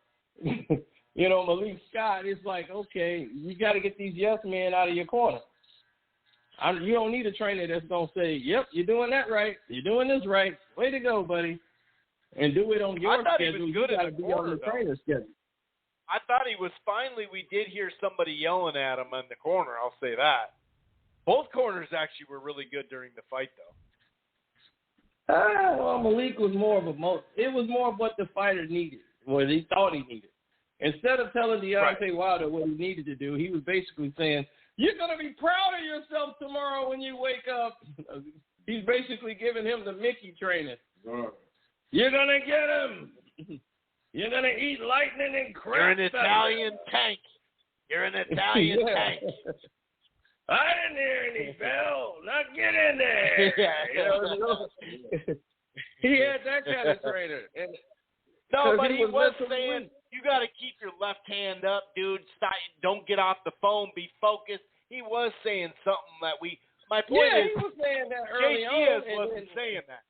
Malik Scott, it's like, okay, you got to get these yes men out of your corner. You don't need a trainer that's going to say, yep, you're doing that right. You're doing this right. Way to go, buddy. And do it on your schedule. You got to be on the trainer's schedule. I thought he was finally, we did hear somebody yelling at him in the corner. I'll say that. Both corners actually were really good during the fight, though. Well, Malik was more of it was more of what the fighter needed, what he thought he needed. Instead of telling Deontay Wilder what he needed to do, he was basically saying, you're going to be proud of yourself tomorrow when you wake up. He's basically giving him the Mickey training. You're going to get him. You're going to eat lightning and crap. You're an Italian tank. You're an Italian tank. I didn't hear any bell. Now get in there. He had that kind of trainer. No, but he was saying, you got to keep your left hand up, dude. Stop, don't get off the phone. Be focused. He was saying something that my point is, he was saying that early Jay Diaz wasn't saying that.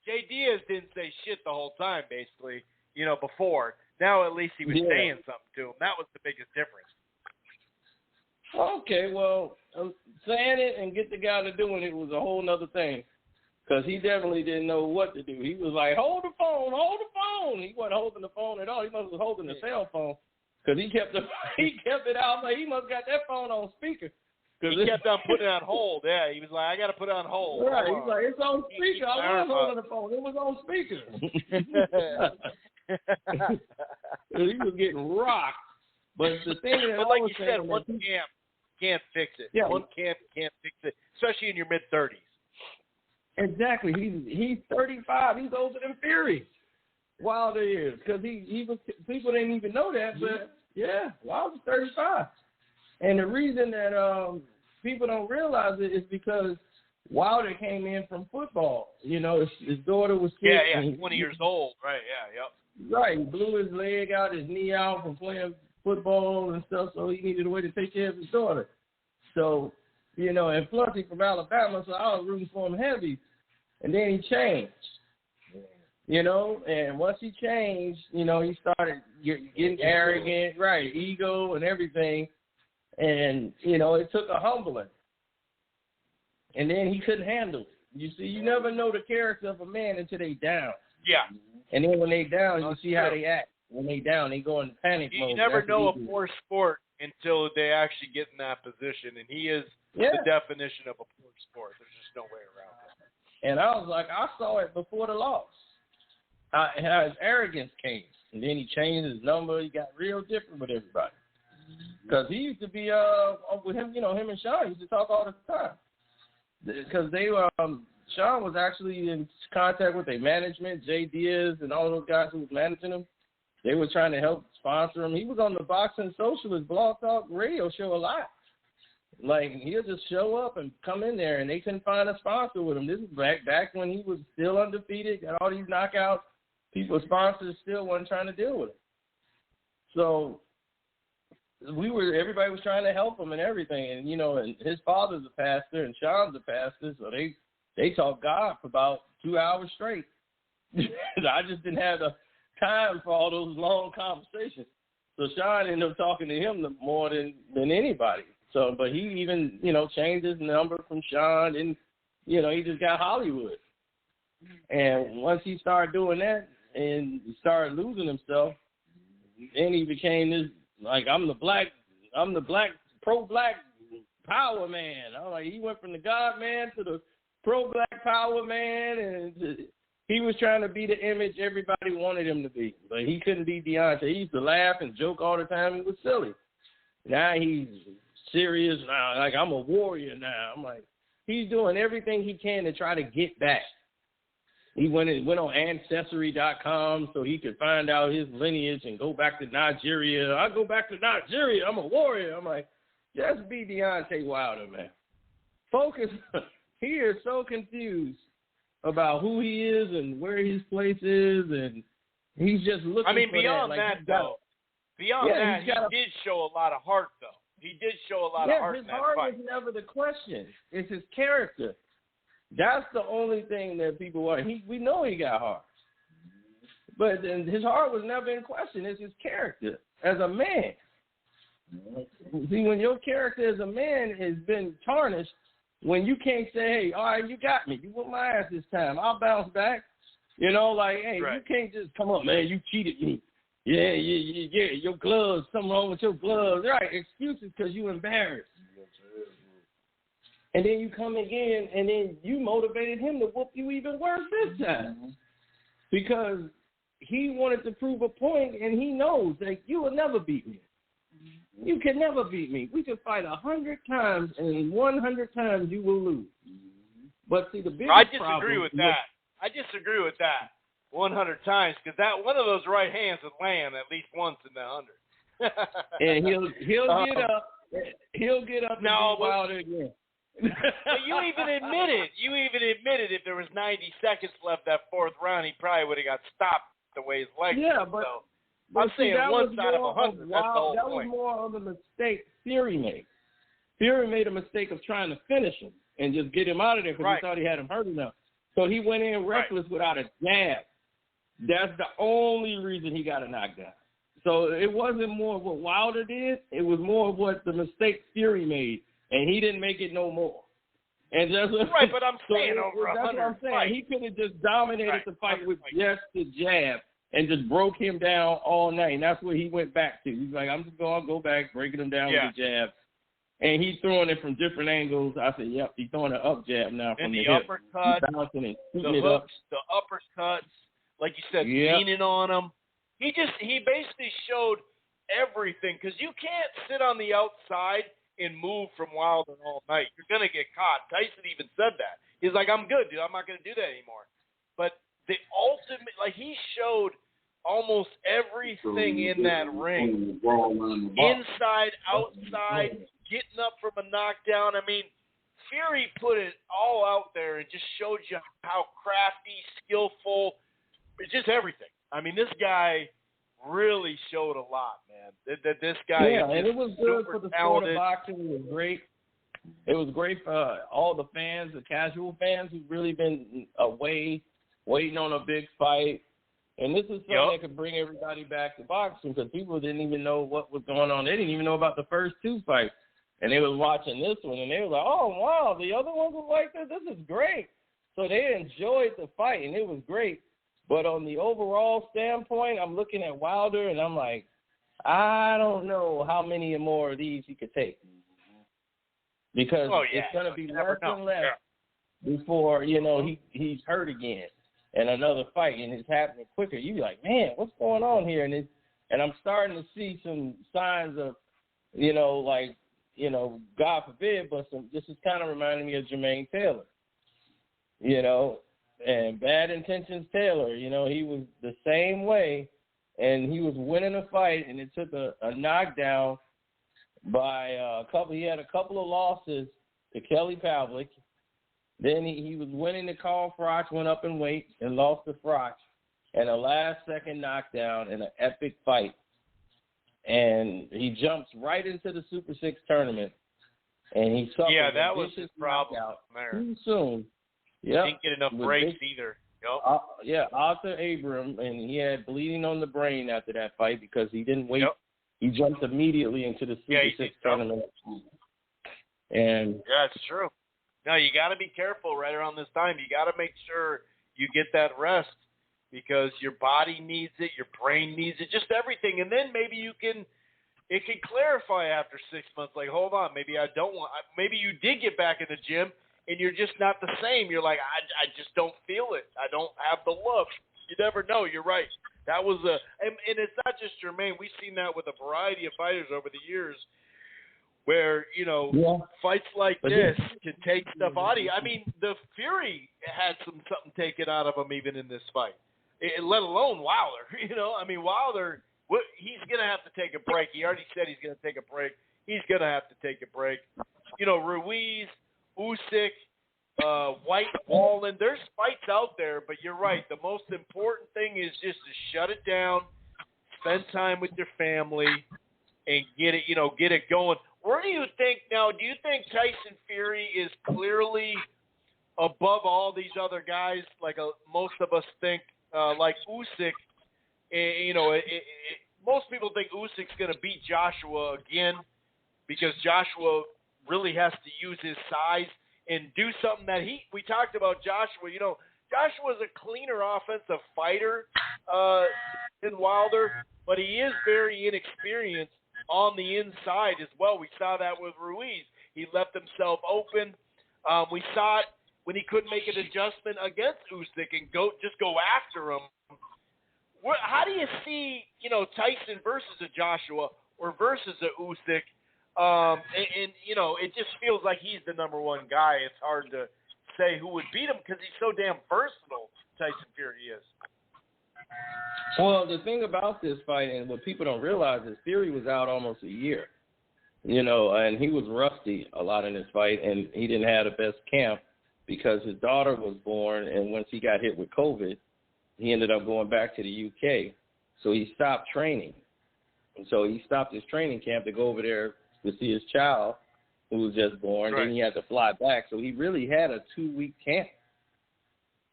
Jay Diaz didn't say shit the whole time, basically, before. Now at least he was saying something to him. That was the biggest difference. Okay, well, saying it and get the guy to doing it was a whole nother thing. Because he definitely didn't know what to do. He was like, hold the phone. He wasn't holding the phone at all. He must have holding the cell phone. Because he kept it out. Like, he must have got that phone on speaker. He kept on putting it on hold. Yeah, he was like, I got to put it on hold. Right, he's like, it's on speaker. I was holding the phone. It was on speaker. He was getting rocked. But the thing is, like you said, one camp can't fix it. Yeah. One camp can't fix it, especially in your mid-30s. Exactly. He's 35. He's older than Fury. Wilder is, because he was. People didn't even know that, but Wilder's 35. And the reason that people don't realize it is because Wilder came in from football. You know, his daughter was sick. Yeah, 20 years old. Right, yeah, yep. Right, he blew his leg out, his knee out from playing football and stuff, so he needed a way to take care of his daughter. So, you know, and plus he's from Alabama, so I was rooting for him heavy. And then he changed. You know, and once he changed, you know, he started getting arrogant, right, ego and everything. And, you know, it took a humbling. And then he couldn't handle it. You see, you never know the character of a man until they down. Yeah. And then when they down, you see how they act. When they down, they go into panic mode. You never know a poor sport until they actually get in that position. And he is the definition of a poor sport. There's just no way around it. And I was like, I saw it before the loss. How his arrogance came. And then he changed his number. He got real different with everybody. Because he used to be with him, you know, him and Sean used to talk all the time. Because they were, Sean was actually in contact with their management, Jay Diaz and all those guys who was managing him. They were trying to help sponsor him. He was on the Boxing Socialist Blog Talk radio show a lot. Like, he'll just show up and come in there, and they couldn't find a sponsor with him. This is back when he was still undefeated, got all these knockouts. People, sponsors still wasn't trying to deal with him. So everybody was trying to help him and everything. And, you know, and his father's a pastor and Sean's a pastor, so they talked God for about 2 hours straight. I just didn't have the time for all those long conversations. So Sean ended up talking to him more than anybody. So, but he even, you know, changed his number from Sean, and, you know, he just got Hollywood. And once he started doing that and he started losing himself, then he became this, like, I'm the black pro-black power man. I'm like, he went from the God man to the pro-black power man, and he was trying to be the image everybody wanted him to be. But he couldn't be Deontay. He used to laugh and joke all the time. He was silly. Now he's serious now. Like, I'm a warrior now. I'm like, he's doing everything he can to try to get back. He went on Ancestry.com so he could find out his lineage and go back to Nigeria. I go back to Nigeria. I'm a warrior. I'm like, just be Deontay Wilder, man. Focus. He is so confused about who he is and where his place is, and he's just looking. I mean, for beyond that, though, he did show a lot of heart, though. He did show a lot of heart in that fight. His heart is never the question. It's his character. That's the only thing that people want. We know he got heart. But his heart was never in question. It's his character as a man. See, when your character as a man has been tarnished, when you can't say, hey, all right, you got me. You whooped my ass this time. I'll bounce back. You know, like, hey, You can't just come up, man, you cheated me. Yeah, your gloves, something wrong with your gloves. Right, excuses because you embarrassed. And then you come again, and then you motivated him to whoop you even worse this time. Because he wanted to prove a point, and he knows that you will never beat me. You can never beat me. We can fight 100 times, and 100 times you will lose. But see, the biggest problem... I disagree with that 100 times, because that one of those right hands would land at least once in the 100. And he'll get up. He'll get up and be Wilder again. But you even admitted if there was 90 seconds left that fourth round, he probably would have got stopped the way his legs. Yeah, but I'm saying one side of 100. That's the whole that point. Was more of a mistake Fury made. Fury made a mistake of trying to finish him and just get him out of there because he thought he had him hurt enough. So he went in reckless without a jab. That's the only reason he got a knockdown. So it wasn't more of what Wilder did. It was more of what the mistake Fury made. And he didn't make it no more. And just, right, but I'm saying over 100 That's what I'm saying. fights. He could have just dominated the fight with just the jab and just broke him down all night. And that's what he went back to. He's like, I'm just going to go back, breaking him down with the jab. And he's throwing it from different angles. I said, yep, he's throwing an up jab now from and the hip. Uppercut, the hooks, the uppercuts, like you said, leaning on him. He basically showed everything because you can't sit on the outside and move from Wilder all night. You're going to get caught. Tyson even said that. He's like, I'm good, dude. I'm not going to do that anymore. But the ultimate, like he showed almost everything in that ring, inside, outside, getting up from a knockdown. I mean, Fury put it all out there and just showed you how crafty, skillful, just everything. I mean, this guy really showed a lot, man. This guy is and it was good for the sport of talented. boxing. It was great. It was great for all the fans, the casual fans who've really been away, waiting on a big fight. And this is something that could bring everybody back to boxing because people didn't even know what was going on. They didn't even know about the first two fights. And they was watching this one, and they were like, oh, wow, the other ones were like this. This is great. So they enjoyed the fight, and it was great. But on the overall standpoint, I'm looking at Wilder, and I'm like, I don't know how many more of these he could take. Because it's going to be less and less before, he's hurt again and another fight, and it's happening quicker. You be like, man, what's going on here? And I'm starting to see some signs of, God forbid, but this is kind of reminding me of Jermaine Taylor, and Bad Intentions Taylor. He was the same way, and he was winning a fight, and it took a knockdown by a couple. He had a couple of losses to Kelly Pavlik. Then he was winning to Carl Froch, went up in weight and lost to Froch, and a last-second knockdown in an epic fight. And he jumps right into the Super 6 tournament, and he suffered that was his problem there. Too soon. Didn't get enough breaks either. Yep. Arthur Abram, and he had bleeding on the brain after that fight because he didn't wait. Yep. He jumped immediately into the Super 6 tournament. And it's true. No, you got to be careful right around this time. You got to make sure you get that rest because your body needs it, your brain needs it, just everything. And then maybe it can clarify after 6 months. Like, hold on, maybe maybe you did get back in the gym and you're just not the same. You're like, I just don't feel it. I don't have the look. You never know. You're right. That was and it's not just Jermaine. We've seen that with a variety of fighters over the years where, fights like this can take stuff out of you. I mean, the Fury had something taken out of him even in this fight, let alone Wilder. I mean, Wilder, he's going to have to take a break. He already said he's going to take a break. He's going to have to take a break. Ruiz, Usyk, White, Wallen, there's fights out there, but you're right. The most important thing is just to shut it down, spend time with your family, and get it going. Where do you think now? Do you think Tyson Fury is clearly above all these other guys? Like most of us think, like Usyk. Most people think Usyk's going to beat Joshua again because Joshua really has to use his size and do something that we talked about Joshua. Joshua's a cleaner offensive fighter than Wilder, but he is very inexperienced on the inside as well. We saw that with Ruiz. He left himself open. We saw it when he couldn't make an adjustment against Usyk and go after him. How do you see, Tyson versus a Joshua or versus a Usyk? It just feels like he's the number one guy. It's hard to say who would beat him because he's so damn versatile, Tyson Fury is. Well, the thing about this fight, and what people don't realize, is Fury was out almost a year, and he was rusty a lot in this fight, and he didn't have the best camp because his daughter was born, and once he got hit with COVID, he ended up going back to the UK. So he stopped training. And so he stopped his training camp to go over there to see his child who was just born. Right. Then he had to fly back. So he really had a 2-week camp.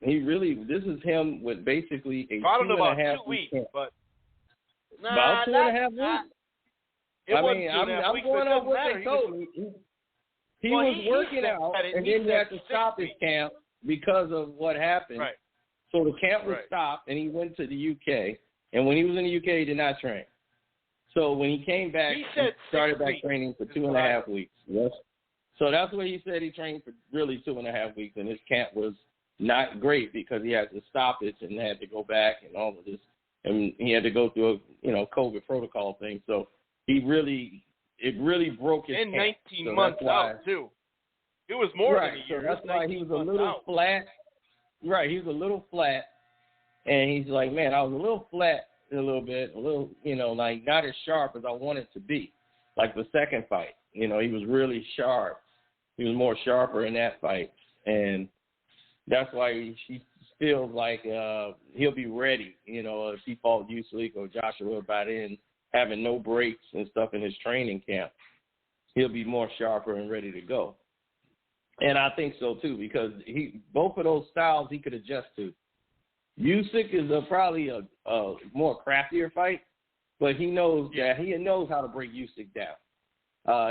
This is him with basically a 2.5 week camp. But about 2.5 weeks. I'm going off what they told me. He was working out, and then he had to stop his camp because of what happened. Right. So the camp was stopped, and he went to the UK. And when he was in the UK, he did not train. So when he came back, he started back training for 2.5 weeks. Yes. So that's what he said. He trained for really 2.5 weeks, and his camp was not great because he had to stop it and had to go back and all of this, and he had to go through a COVID protocol thing. So it really broke his camp. And 19 months out too. It was more than a year. So that's why he was a little flat. Right, he was a little flat, and he's like, man, I was a little flat a little, like not as sharp as I wanted to be. Like the second fight, he was really sharp. He was more sharper in that fight, and that's why she feels like he'll be ready, if he fought Usyk or Joshua by then, having no breaks and stuff in his training camp. He'll be more sharper and ready to go. And I think so, too, because both of those styles he could adjust to. Usyk is probably a more craftier fight, but he knows that he knows how to break Usyk down.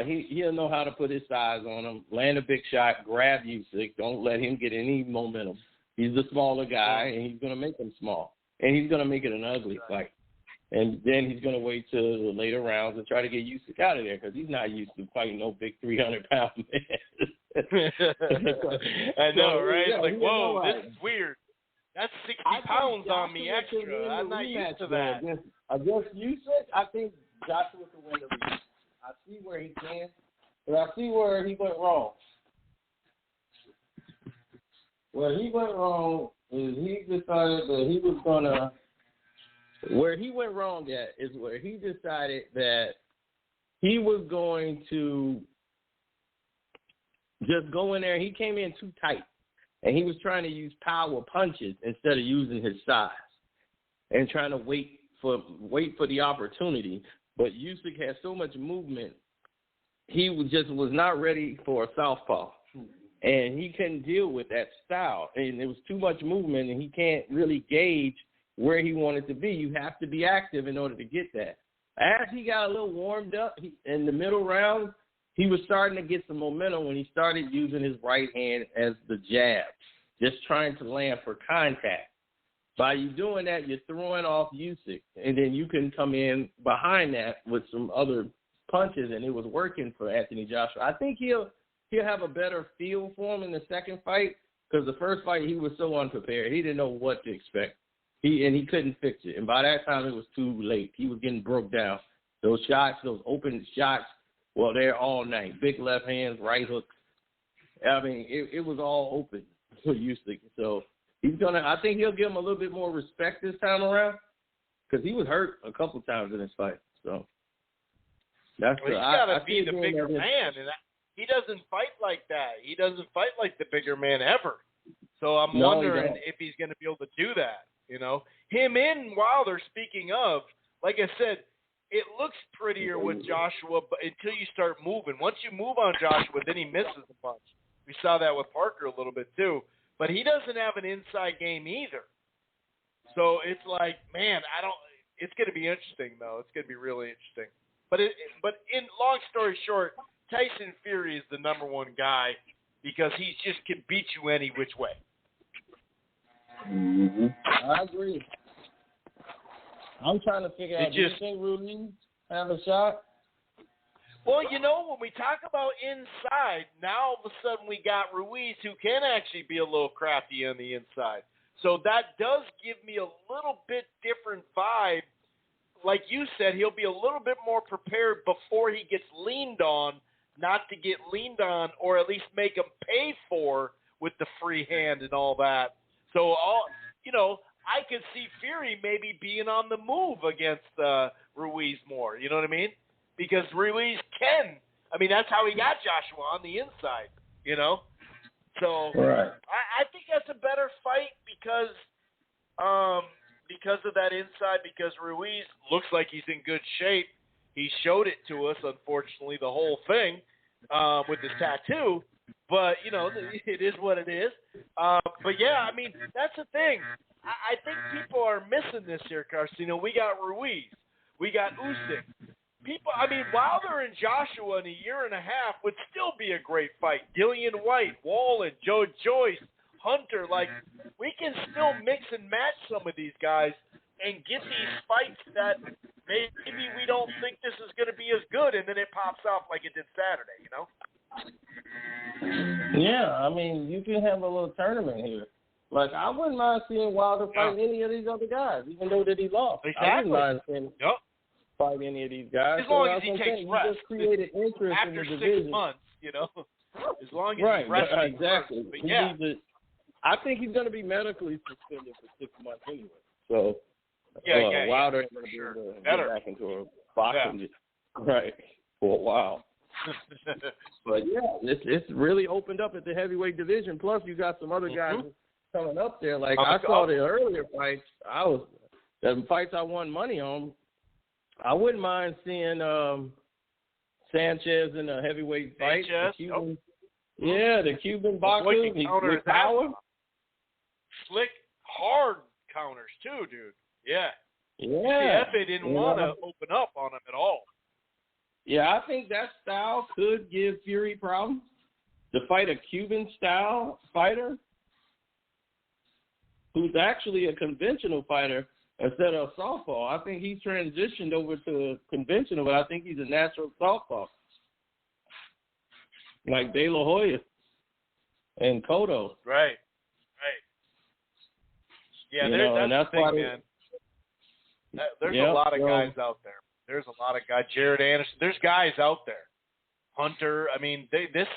He'll know how to put his size on him, land a big shot, grab Usyk, don't let him get any momentum. He's the smaller guy, and he's going to make him small. And he's going to make it an ugly fight. And then he's going to wait till the later rounds and try to get Usyk out of there because he's not used to fighting no big 300-pound man. I know, right? It's like, whoa, this is weird. That's 60 pounds on me extra. I'm not used to that. Against Usyk, I think Joshua can win the rematch. I see where he can, but I see where he went wrong. Where he went wrong is he decided that he was going to – where he went wrong at is where he decided that he was going to just go in there. He came in too tight, and he was trying to use power punches instead of using his size and trying to wait for the opportunity. But Usyk had so much movement, he was not ready for a southpaw. And he couldn't deal with that style. And there was too much movement, and he can't really gauge where he wanted to be. You have to be active in order to get that. As he got a little warmed up in the middle round, he was starting to get some momentum when he started using his right hand as the jab, just trying to land for contact. By you doing that, you're throwing off Usyk, and then you can come in behind that with some other punches, and it was working for Anthony Joshua. I think he'll have a better feel for him in the second fight because the first fight he was so unprepared. He didn't know what to expect. He couldn't fix it. And by that time, it was too late. He was getting broke down. Those shots, those open shots, well, they're all night. Big left hands, right hooks. I mean, it was all open for Usyk. So I think he'll give him a little bit more respect this time around because he was hurt a couple times in this fight. So that's he's got to be the bigger man. And he doesn't fight like that. He doesn't fight like the bigger man ever. So I'm wondering if he's going to be able to do that. Him and Wilder, speaking of, like I said, it looks prettier with Joshua but until you start moving. Once you move on Joshua, then he misses a bunch. We saw that with Parker a little bit too. But he doesn't have an inside game either. So it's like, man, it's going to be interesting, though. It's going to be really interesting. But in long story short, Tyson Fury is the number one guy because he just can beat you any which way. Mm-hmm. I agree. I'm trying to figure out, do you think Ruiz have a shot? Well, when we talk about inside, now all of a sudden we got Ruiz who can actually be a little crafty on the inside. So that does give me a little bit different vibe. Like you said, he'll be a little bit more prepared before he gets leaned on, not to get leaned on or at least make him pay for with the free hand and all that. So, I could see Fury maybe being on the move against Ruiz more. You know what I mean? Because Ruiz can. I mean, that's how he got Joshua on the inside, So right. I think that's a better fight because of that inside, because Ruiz looks like he's in good shape. He showed it to us, unfortunately, the whole thing with his tattoo. But, it is what it is. But, yeah, I mean, that's the thing. I think people are missing this here, Carson. We got Ruiz. We got Usyk. Wilder and Joshua in a year and a half would still be a great fight. Dillian White, Wallen, Joe Joyce, Hunter. We can still mix and match some of these guys and get these fights that maybe we don't think this is going to be as good, and then it pops off like it did Saturday, Yeah, you can have a little tournament here. I wouldn't mind seeing Wilder fight any of these other guys, even though that he lost. Exactly. I wouldn't mind seeing fight any of these guys. As long as he takes rest. He just created interest after in the division. 6 months, As long as he's resting. Exactly. But yeah. I think he's going to be medically suspended for 6 months anyway. So Wilder ain't going to be able to get back into a boxing, right, for a while. But yeah, it's really opened up at the heavyweight division. Plus, you got some other guys coming up there. Like I saw the earlier fights. The fights I won money on. I wouldn't mind seeing Sanchez in a heavyweight fight. The Cuban, the Cuban boxer with power. Slick, hard counters too, dude. Yeah. Yeah. They didn't want to open up on him at all. Yeah, I think that style could give Fury problems. To fight a Cuban-style fighter who's actually a conventional fighter instead of southpaw. I think he's transitioned over to conventional, but I think he's a natural southpaw. Like De La Hoya and Cotto. Right. Yeah, that's the thing, man. There's a lot of guys out there. There's a lot of guys. Jared Anderson. There's guys out there. Hunter. I mean, this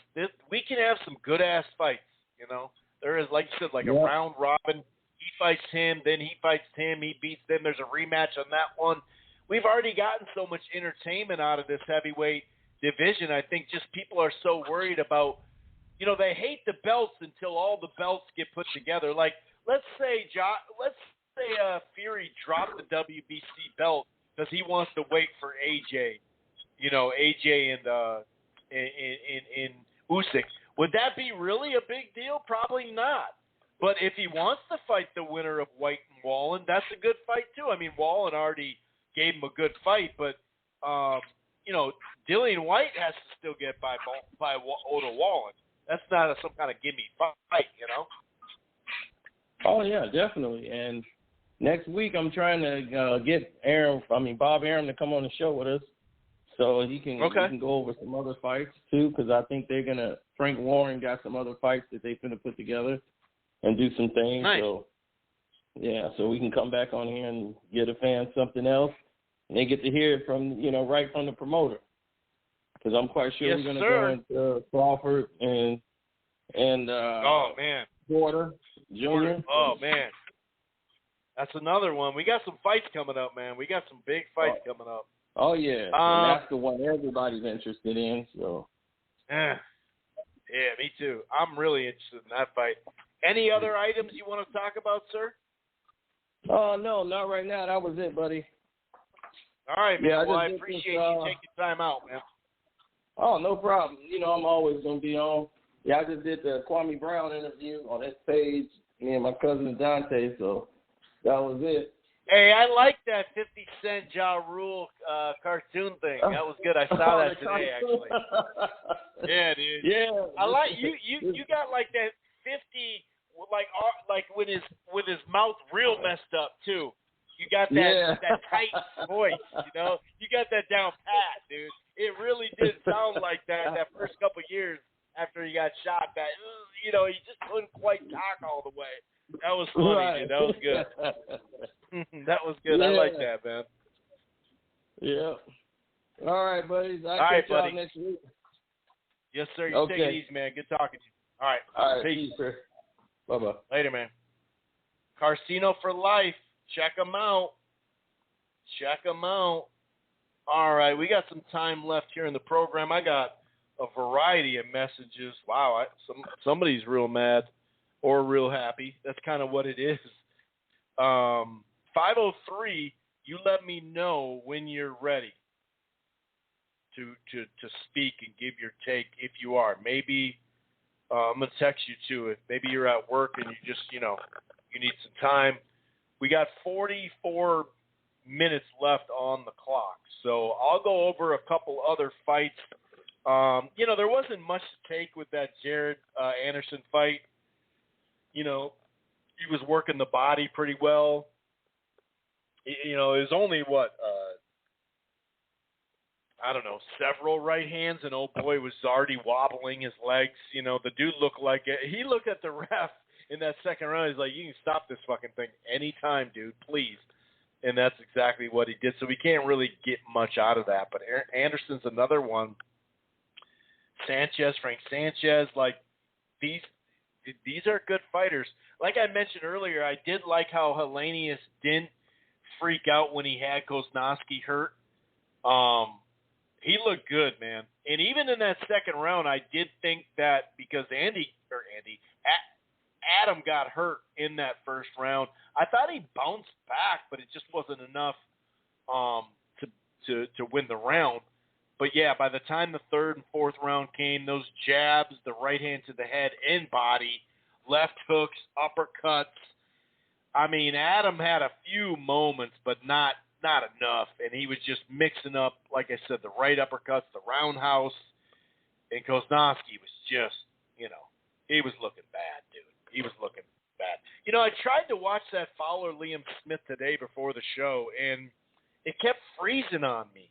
we can have some good ass fights. You know, there is, like you said, like a round robin. He fights him, then he fights him. He beats them. There's a rematch on that one. We've already gotten so much entertainment out of this heavyweight division. I think just people are so worried about. You know, they hate the belts until all the belts get put together. Like, let's say Fury dropped the WBC belt because he wants to wait for AJ. You know, AJ and in Usyk. Would that be really a big deal? Probably not. But if he wants to fight the winner of White and Wallen, that's a good fight too. I mean, Wallen already gave him a good fight, but you know, Dillian White has to still get by Otto Wallen. That's not some kind of gimme fight, you know. Oh yeah, definitely. And next week I'm trying to get Bob Arum to come on the show with us, so he can go over some other fights too, because I think they're gonna. Frank Warren got some other fights that they're gonna put together and do some things. Nice. So yeah, so we can come back on here and get a fan something else, and they get to hear it from right from the promoter. Because I'm quite sure we're gonna go into Crawford and Porter Jr. Oh man, that's another one. We got some fights coming up, man. We got some big fights coming up. Oh yeah, and that's the one everybody's interested in. So. Yeah, me too. I'm really interested in that fight. Any other items you want to talk about, sir? Oh no, not right now. That was it, buddy. All right, man. Yeah, I appreciate you taking time out, man. Oh, no problem. I'm always going to be on. Yeah, I just did the Kwame Brown interview on his page, me and my cousin Dante, so that was it. Hey, I like that 50 Cent Ja Rule cartoon thing. That was good. I saw that today, actually. Yeah, dude. Yeah. I like you got like that 50 like with his mouth real messed up too. You got that tight voice, You got that down pat, dude. It really did sound like that first couple of years after he got shot. That he just couldn't quite talk all the way. That was funny, dude. That was good. That was good. I like that, man. Yeah. All right, buddies. All right, buddy. Next week. Yes, sir. You take it easy, man. Good talking to you. All right. All right. Peace, sir. Bye-bye. Later, man. Carcino for life. Check them out. All right, we got some time left here in the program. I got a variety of messages. Wow, somebody's real mad or real happy. That's kind of what it is. 503, you let me know when you're ready to speak and give your take if you are. Maybe I'm going to text you too. If maybe you're at work and you just, you need some time. We got 44 minutes left on the clock. So I'll go over a couple other fights. There wasn't much to take with that Jared Anderson fight. He was working the body pretty well. It was only several right hands, and oh boy, was already wobbling his legs. The dude looked like it. He looked at the ref in that second round. He's like, you can stop this fucking thing anytime, dude, please. And that's exactly what he did. So we can't really get much out of that. But Anderson's another one. Frank Sanchez, like these are good fighters. Like I mentioned earlier, I did like how Helenius didn't freak out when he had Kozlowski hurt. He looked good, man. And even in that second round, I did think that because Adam got hurt in that first round, I thought he bounced back, but it just wasn't enough to win the round. But, yeah, by the time the third and fourth round came, those jabs, the right hand to the head and body, left hooks, uppercuts. I mean, Adam had a few moments, but not enough. And he was just mixing up, like I said, the right uppercuts, the roundhouse. And Kozlowski was just, he was looking bad, dude. He was looking bad. I tried to watch that Fowler-Liam Smith today before the show, and it kept freezing on me.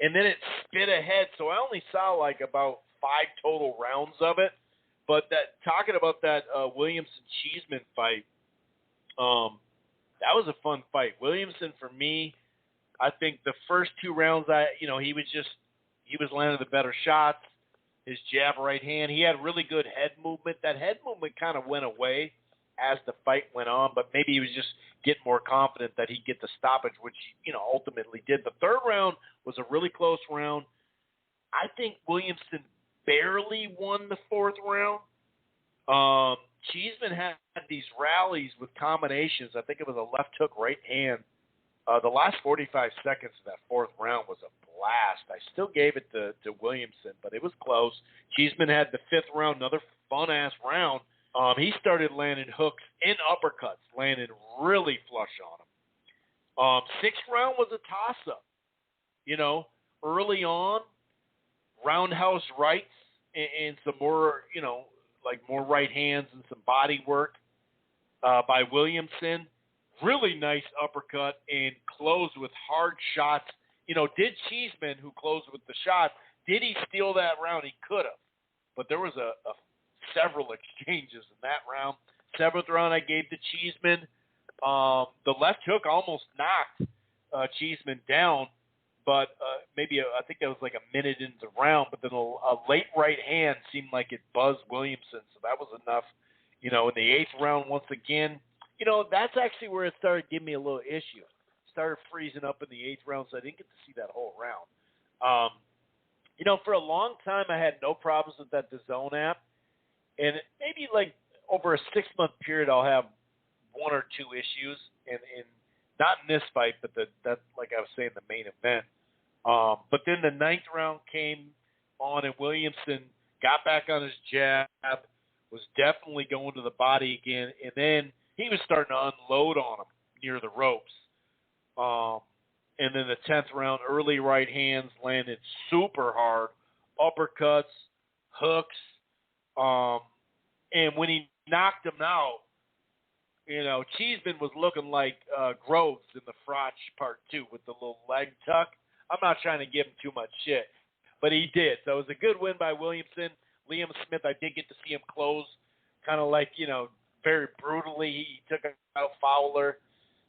And then it spit ahead, so I only saw like about 5 total rounds of it. But talking about that Williamson-Cheeseman fight, that was a fun fight. Williamson, for me, I think the first 2 rounds, he was landing the better shots. His jab right hand, he had really good head movement. That head movement kind of went away as the fight went on, but maybe he was just getting more confident that he'd get the stoppage, which ultimately did. The third round was a really close round. I think Williamson barely won the fourth round. Cheeseman had these rallies with combinations. I think it was a left hook, right hand. The last 45 seconds of that fourth round was a blast. I still gave it to Williamson, but it was close. Cheeseman had the fifth round, another fun-ass round. He started landing hooks and uppercuts, landing really flush on him. Sixth round was a toss-up. Early on, roundhouse rights and some more, more right hands and some body work by Williamson. Really nice uppercut and closed with hard shots. Did Cheeseman, who closed with the shot, did he steal that round? He could have. But there was several exchanges in that round. Seventh round I gave to Cheeseman. The left hook almost knocked Cheeseman down, but I think that was like a minute into the round, but then a late right hand seemed like it buzzed Williamson, so that was enough. In the eighth round, once again, that's actually where it started giving me a little issue. Started freezing up in the eighth round, so I didn't get to see that whole round. For a long time, I had no problems with that DAZN app. And maybe like over a 6-month period, I'll have 1 or 2 issues. And not in this fight, but that, like I was saying, the main event. But then the ninth round came on, and Williamson got back on his jab, was definitely going to the body again. And then he was starting to unload on him near the ropes. And then the 10th round, early right hands landed super hard, uppercuts, hooks. And when he knocked him out, Cheeseman was looking like Groves in the Frotch Part 2 with the little leg tuck. I'm not trying to give him too much shit, but he did. So it was a good win by Williamson. Liam Smith, I did get to see him close kind of like, very brutally. He took out Fowler.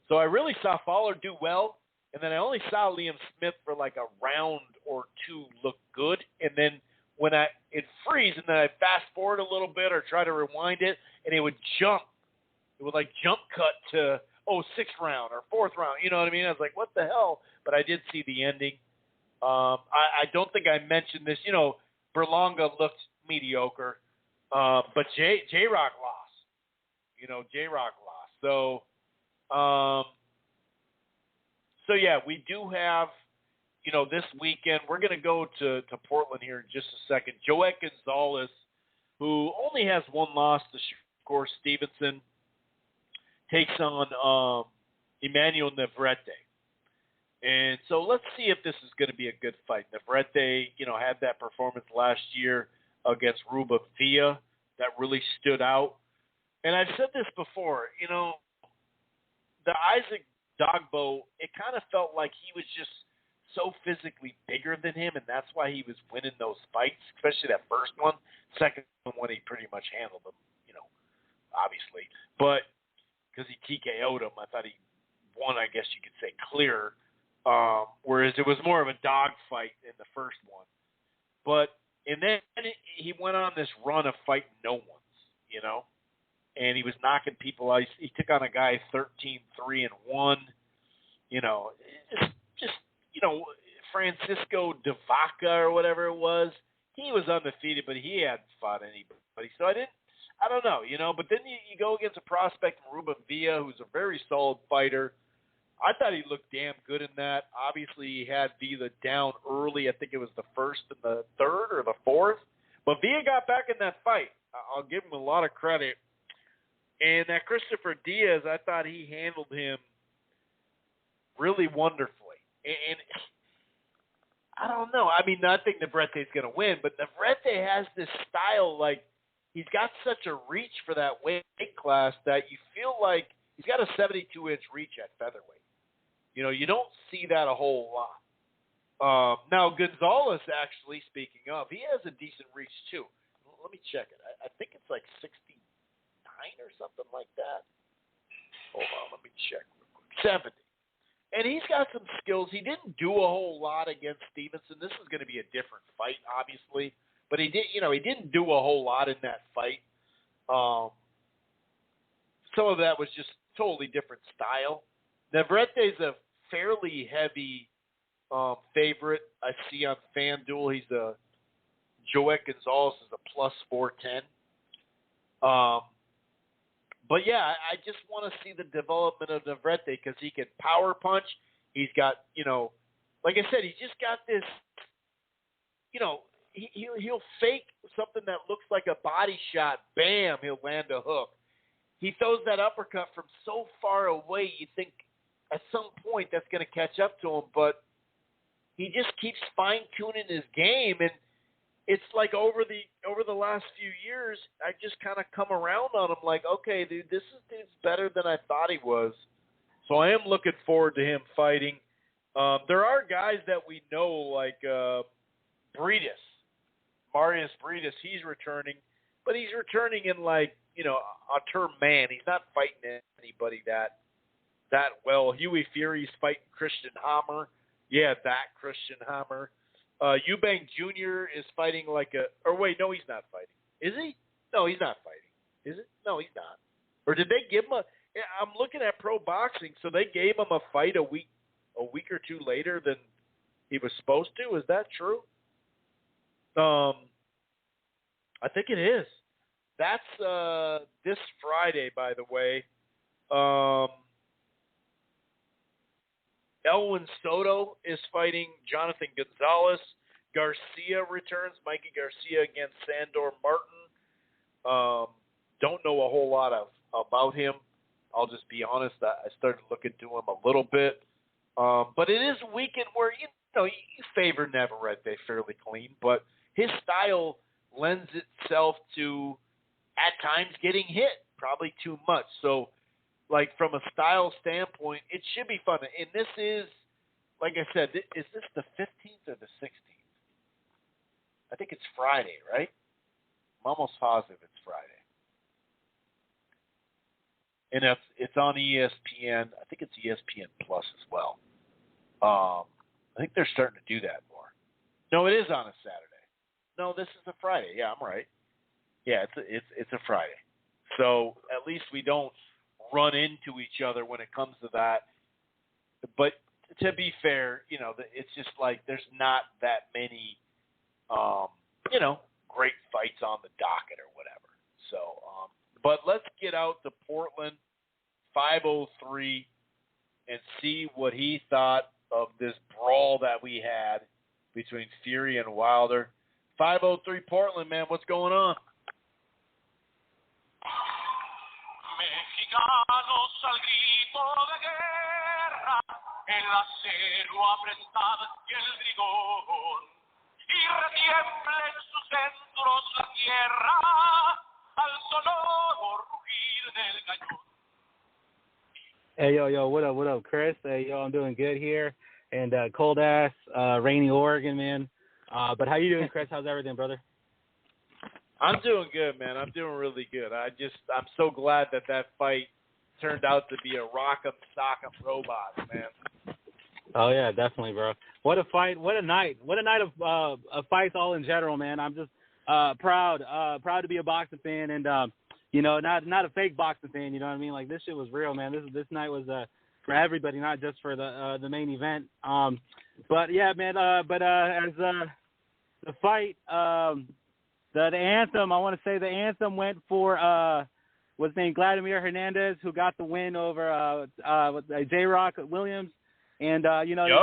So I really saw Fowler do well, and then I only saw Liam Smith for like a round or 2 look good, and then when it freeze, and then I fast forward a little bit or try to rewind it, and it would jump. It would like jump cut to, 6th round or 4th round. You know what I mean? I was like, what the hell? But I did see the ending. I don't think I mentioned this. Berlanga looked mediocre, but J-Rock lost. J-Rock lost. So yeah, we do have, this weekend, we're going to go to Portland here in just a second. Joet Gonzalez, who only has 1 loss to Shakur Stevenson, takes on Emmanuel Navarrete. And so let's see if this is going to be a good fight. Navarrete, had that performance last year against Ruba Fia that really stood out. And I've said this before, the Isaac Dogbo, it kind of felt like he was just so physically bigger than him, and that's why he was winning those fights, especially that first one. Second one, he pretty much handled him, obviously. But because he TKO'd him, I thought he won, I guess you could say, clear, whereas it was more of a dog fight in the first one. And then he went on this run of fighting no ones, and he was knocking people out. He took on a guy 13-3-1. just Francisco de Vaca or whatever it was. He was undefeated, but he hadn't fought anybody. So I don't know, But then you go against a prospect, Ruben Villa, who's a very solid fighter. I thought he looked damn good in that. Obviously, he had Villa down early. I think it was the first and the third or the fourth. But Villa got back in that fight. I'll give him a lot of credit. And that Christopher Diaz, I thought he handled him really wonderfully. And I don't know. I mean, I think Navarrete's going to win, but Navarrete has this style, like he's got such a reach for that weight class that you feel like he's got a 72-inch reach at featherweight. You don't see that a whole lot. Now, Gonzalez, actually, speaking of, he has a decent reach, too. Let me check it. I think it's like 69 or something like that. Hold on, let me check real quick. 70. And he's got some skills. He didn't do a whole lot against Stevenson. This is going to be a different fight, obviously. But he didn't do a whole lot in that fight. Some of that was just totally different style. Navarrete's a fairly heavy favorite. I see on FanDuel. He's Joet Gonzalez is a plus 410. But yeah, I just want to see the development of Navarrete because he can power punch. He's got, like I said, he's just got this, he'll fake something that looks like a body shot. Bam, he'll land a hook. He throws that uppercut from so far away, you think at some point that's going to catch up to him, but he just keeps fine-tuning his game, and it's like over the last few years, I just kind of come around on him like, okay, dude, this dude's better than I thought he was. So I am looking forward to him fighting. There are guys that we know like Briedis, Marius Briedis. He's returning, but he's returning in like a term man. He's not fighting anybody that well. Huey Fury's fighting Christian Hammer. Yeah, that Christian Hammer. Eubank Jr. is fighting no, he's not fighting. Is he? No, he's not fighting. Is it? No, he's not. Or did they give him I'm looking at Pro Boxing, so they gave him a fight a week or two later than he was supposed to. Is that true? I think it is. That's this Friday, by the way. Elwin Soto is fighting Jonathan Gonzalez. Garcia returns. Mikey Garcia against Sandor Martin. Don't know a whole lot about him. I'll just be honest. I started looking to him a little bit. But it is a weekend where, you favor Navarrete fairly clean. But his style lends itself to, at times, getting hit. Probably too much. So, like, from a style standpoint, it should be fun. And this is, like I said, is this the 15th or the 16th? I think it's Friday, right? I'm almost positive it's Friday. And it's on ESPN. I think it's ESPN Plus as well. I think they're starting to do that more. No, it is on a Saturday. No, this is a Friday. Yeah, I'm right. Yeah, it's a Friday. So at least we don't run into each other when it comes to that. But to be fair, it's just like there's not that many, great fights on the docket or whatever. So, but let's get out to Portland, 503, and see what he thought of this brawl that we had between Fury and Wilder. 503 Portland, man, what's going on? Mexicanos al grito de guerra, el acero apretado y el rigor, y retiemble en sus centros la tierra al sonoro rugir del cañón. Hey, yo, what up, Chris? Hey, yo, I'm doing good here, and cold-ass, rainy Oregon, man. But how you doing, Chris? How's everything, brother? I'm doing good, man. I'm doing really good. I'm so glad that fight turned out to be a rock'em sock'em robot, man. Oh yeah, definitely, bro. What a fight! What a night! What a night of fights all in general, man. I'm just proud to be a boxing fan, and not a fake boxing fan. You know what I mean? Like this shit was real, man. This night was everybody, not just for the main event. But yeah, man. As the fight, the anthem, I want to say the anthem went for was named Vladimir Hernandez, who got the win over J-Rock Williams. And,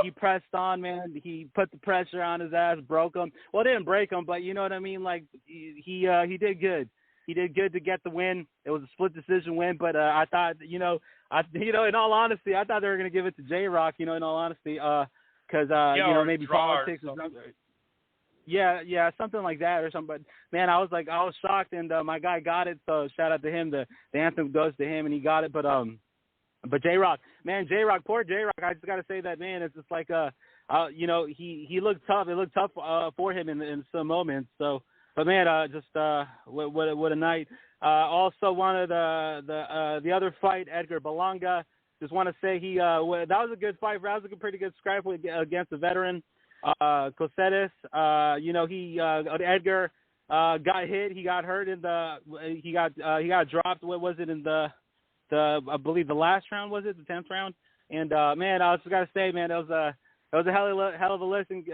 he pressed on, man. He put the pressure on his ass, broke him. Well, it didn't break him, but you know what I mean? Like, he did good. He did good to get the win. It was a split decision win, but I thought, in all honesty, I thought they were going to give it to J-Rock, in all honesty, because, maybe politics or something. Yeah, something like that or something. But, man, I was shocked, and my guy got it, so shout out to him. The anthem goes to him, and he got it. But J-Rock, poor J-Rock, I just got to say that, man, it's just like, he looked tough. It looked tough for him in some moments. So, but, man, what a night. Also wanted the other fight, Edgar Berlanga. Just want to say that was a good fight. That was a pretty good scrap against a veteran. Cosetes, Edgar got hit. He got hurt he got dropped. What was it in I believe the last round, was it the 10th round? And man, I just gotta say, man, it was a hell of a learning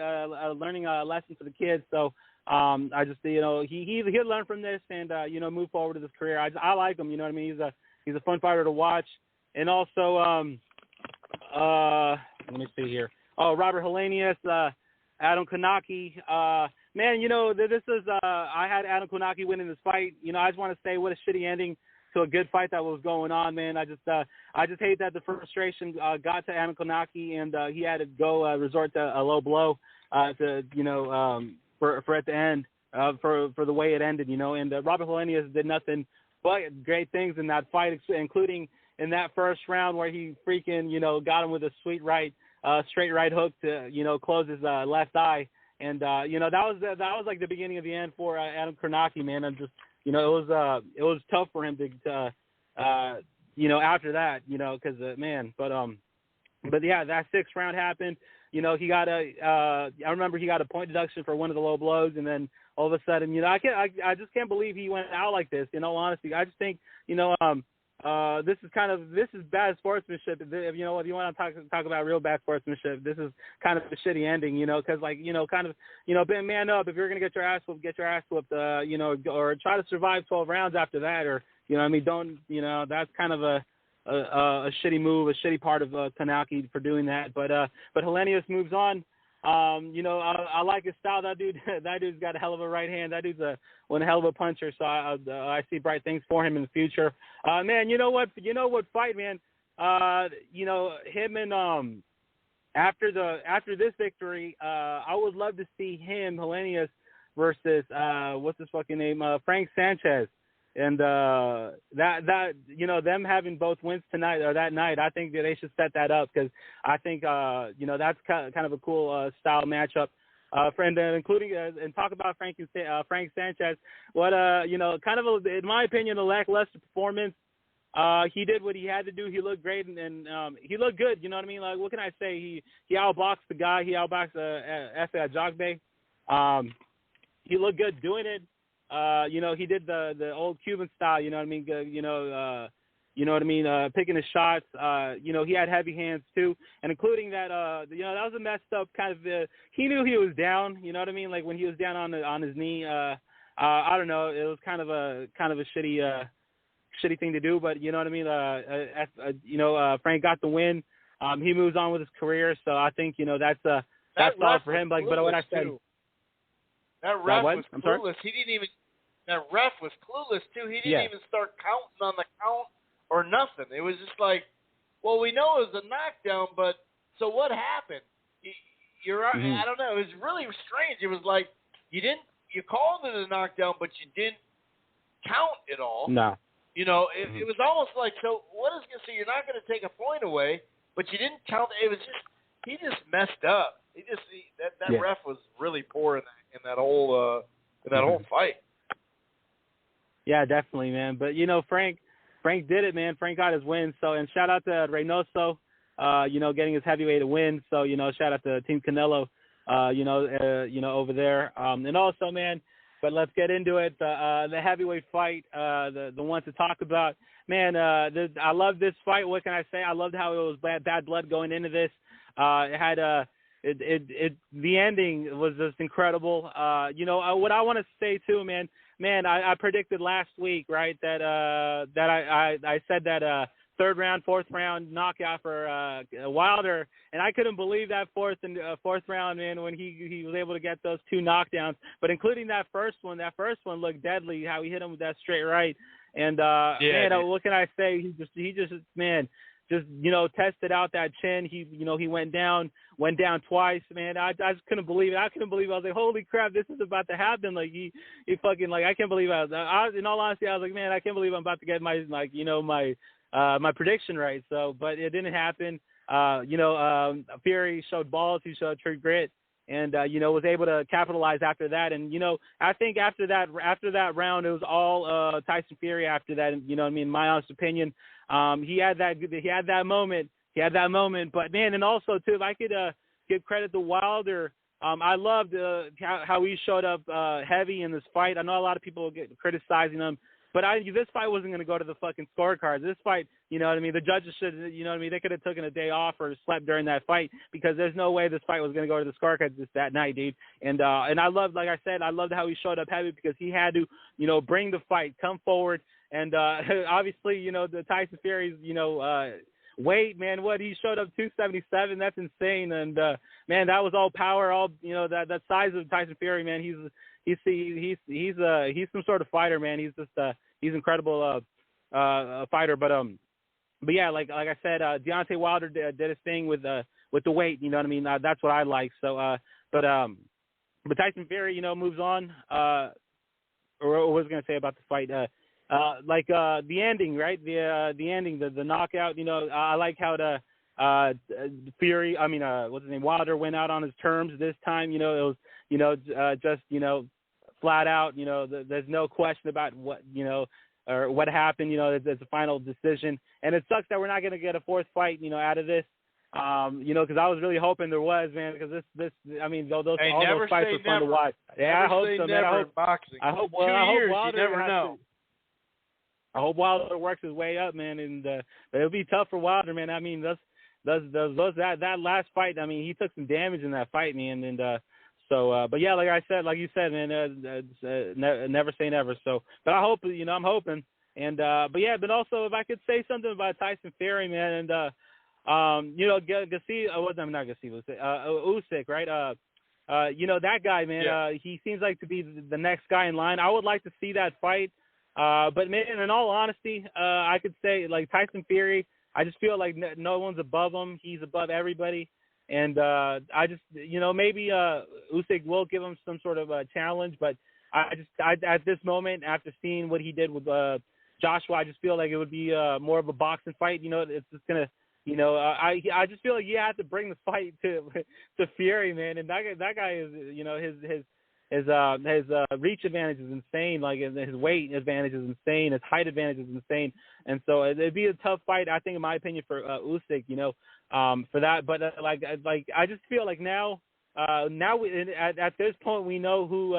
lesson for the kid. So I just he'll learn from this and move forward with his career. I like him. You know what I mean? He's a fun fighter to watch. And also let me see here. Oh, Robert Helenius, Adam Konaki. Man, this is I had Adam Konaki winning this fight. I just want to say what a shitty ending to a good fight that was going on, man. I just hate that the frustration got to Adam Konaki and he had to go resort to a low blow for at the end for the way it ended, And Robert Helenius did nothing but great things in that fight, including in that first round where he freaking got him with a straight right hook to close his left eye, and that was like the beginning of the end for Adam Konaki, man. And just it was tough for him to after that, because man, but yeah, that 6th round happened. He got I remember he got a point deduction for one of the low blows, and then all of a sudden, I just can't believe he went out like this. In all honesty, I just think this is bad sportsmanship. If you want to talk about real bad sportsmanship, this is kind of a shitty ending, because man up. If you're gonna get your ass whooped, or try to survive 12 rounds after that, or don't, that's kind of a shitty move, a shitty part of Konaki for doing that. But Helenius moves on. I like his style. That dude's got a hell of a right hand. That dude's one hell of a puncher. So I see bright things for him in the future. Man, you know what fight, man. Him and after this victory, I would love to see him, Helenius, versus what's his fucking name, Frank Sanchez. And them having both wins tonight or that night, I think that they should set that up, because I think that's kind of a cool style matchup. Including and talk about Frank Sanchez. What kind of in my opinion, a lackluster performance. He did what he had to do. He looked great and he looked good. You know what I mean? Like, what can I say? He outboxed the guy. He outboxed Efe Ajagbe. He looked good doing it. He did the old Cuban style, you know what I mean? Picking his shots. He had heavy hands too, and including that, that was a messed up kind of. He knew he was down, you know what I mean? Like when he was down on his knee. I don't know. It was kind of a shitty thing to do, but you know what I mean? Frank got the win. He moves on with his career, so I think that's all for him. Like, but what I said. Too. That ref was clueless. That ref was clueless too. He didn't even start counting on the count or nothing. It was just like, well, we know it was a knockdown, but so what happened? I don't know. It was really strange. It was like you called it a knockdown, but you didn't count it all. No. It was almost like, so what is going to say? You're not going to take a point away, but you didn't count. It was just, he just messed up. That ref was really poor in that whole fight. Yeah, definitely, man. But Frank did it, man. Frank got his win. So, and shout out to Reynoso, getting his heavyweight win. So, shout out to Team Canelo, over there. And also, man. But let's get into it. The heavyweight fight, the one to talk about. man, I love this fight. What can I say? I loved how it was bad blood going into this. It had the ending was just incredible. What I want to say too, man, I predicted last week, right, that I said that third round, fourth round knockout for Wilder, and I couldn't believe that fourth round, man, when he was able to get those 2 knockdowns, but including that first one looked deadly, how he hit him with that straight right, and what can I say? He just tested out that chin. He went down twice, man. I just couldn't believe it. I was like, holy crap, this is about to happen. Like he fucking, like, I can't believe in all honesty, I was like, man, I can't believe I'm about to get my my prediction right. So, but it didn't happen. Fury showed balls. He showed true grit, and was able to capitalize after that. And I think after that round, it was all Tyson Fury after that. And in my honest opinion, he had that moment. But man, and also too, if I could give credit to Wilder, I loved how he showed up heavy in this fight. I know a lot of people get criticizing him, but this fight wasn't going to go to the fucking scorecards. This fight, the judges should, they could have taken a day off or slept during that fight, because there's no way this fight was going to go to the scorecards that night, dude. And I loved, like I said, I loved how he showed up heavy, because he had to, bring the fight, come forward. And obviously, the Tyson Fury's, weight, man, what he showed up 277, that's insane. And man, that was all power, all that size of Tyson Fury, man. He's some sort of fighter, man. He's just he's incredible fighter. But yeah, like I said, Deontay Wilder did his thing with the weight. You know what I mean? That's what I like. So but Tyson Fury, moves on. Or what was I gonna say about the fight? The ending, right? The ending, the knockout. I like how the Fury. What's his name? Wilder went out on his terms this time. It was just flat out. There's no question about what or what happened. There's a final decision, and it sucks that we're not going to get a fourth fight. Out of this. Because I was really hoping there was, man. Because those fights were fun to watch. Yeah, I hope so, man. I hope Wilder, you never know. I hope Wilder works his way up, man, and but it'll be tough for Wilder, man. I mean, that last fight, I mean, he took some damage in that fight, man, and but yeah, like you said, man, never say never. So, but I hope, I'm hoping, and but yeah, but also if I could say something about Tyson Fury, man, and Usyk, right? That guy, man, he seems like to be the next guy in line. I would like to see that fight. But man, in all honesty, I could say, like, Tyson Fury, I just feel like no one's above him. He's above everybody. And I just, maybe Usyk will give him some sort of a challenge. But I at this moment, after seeing what he did with Joshua, I just feel like it would be more of a boxing fight. It's just going to, I just feel like you have to bring the fight to Fury, man. And that guy is, his reach advantage is insane. Like, his weight advantage is insane. His height advantage is insane. And so it'd be a tough fight, I think, in my opinion, for Usyk, for that. But I just feel like now at this point we know who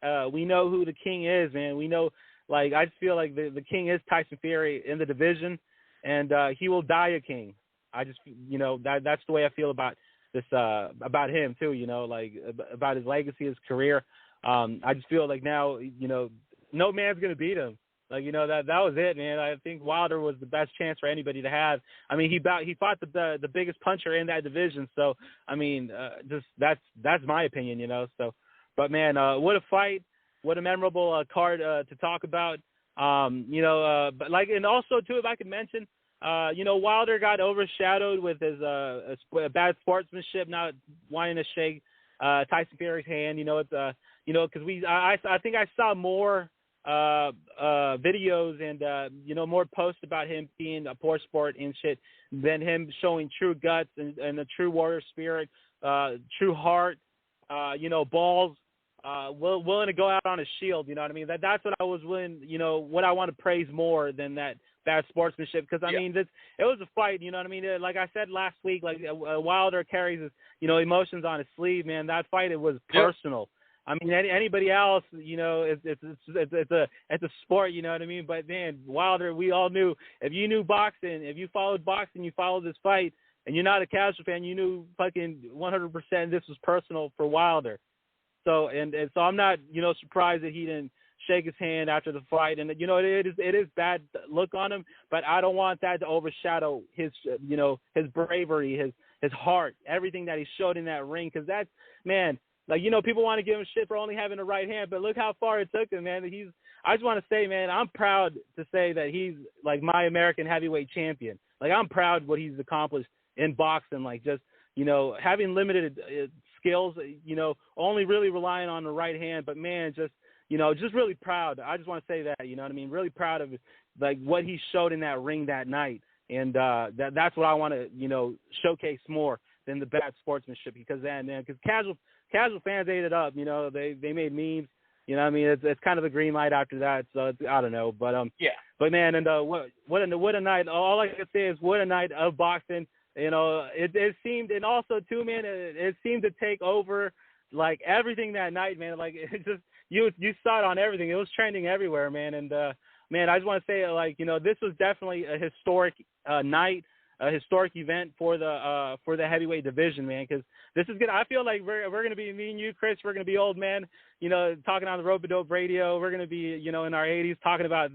the king is, man. We know, like, I just feel like the king is Tyson Fury in the division, and he will die a king. I just, that's the way I feel about this, about him too, like about his legacy, his career. I just feel like now, no man's gonna beat him. Like, that was it, man. I think Wilder was the best chance for anybody to have. I mean, he fought the biggest puncher in that division. So, I mean, just that's my opinion, So, but man, what a fight, what a memorable card to talk about. But like, and also too, if I could mention. Wilder got overshadowed with his bad sportsmanship, not wanting to shake Tyson Fury's hand. Because I think I saw more videos and more posts about him being a poor sport and shit than him showing true guts and a true warrior spirit, true heart, balls. Willing to go out on a shield, you know what I mean? That's what I was willing, what I want to praise more than that bad sportsmanship. Because, I mean, it was a fight, you know what I mean? Like I said last week, like Wilder carries his, emotions on his sleeve, man. That fight, it was personal. I mean, anybody else, you know, it's a sport, you know what I mean? But man, Wilder, we all knew, if you knew boxing, if you followed boxing, you followed this fight, and you're not a casual fan, you knew fucking 100% this was personal for Wilder. So and so I'm not, you know, surprised that he didn't shake his hand after the fight, and you know it is bad look on him, but I don't want that to overshadow his, you know, his bravery, his heart, everything that he showed in that ring, because that's, man, like, you know, people want to give him shit for only having the right hand, but look how far it took him, man. I just want to say, man, I'm proud to say that he's like my American heavyweight champion. Like, I'm proud what he's accomplished in boxing, like just, you know, having limited skills, you know, only really relying on the right hand, but man, just, you know, just really proud. I just want to say that, you know what I mean? Really proud of, like, what he showed in that ring that night. And that's what I want to, you know, showcase more than the bad sportsmanship, because casual fans ate it up. You know, they made memes. You know what I mean? It's kind of a green light after that. So I don't know. But yeah. But man, and what a night. All I can say is what a night of boxing. You know, it seemed, and also too, man, it seemed to take over like everything that night, man. Like, it just, you saw it on everything. It was trending everywhere, man. And man, I just want to say, like, you know, this was definitely a historic night, a historic event for the heavyweight division, man. Because this is good. I feel like we're gonna be, me and you, Chris, we're gonna be old men, you know, talking on the Rope-A-Dope radio. We're gonna be, you know, in our 80s talking about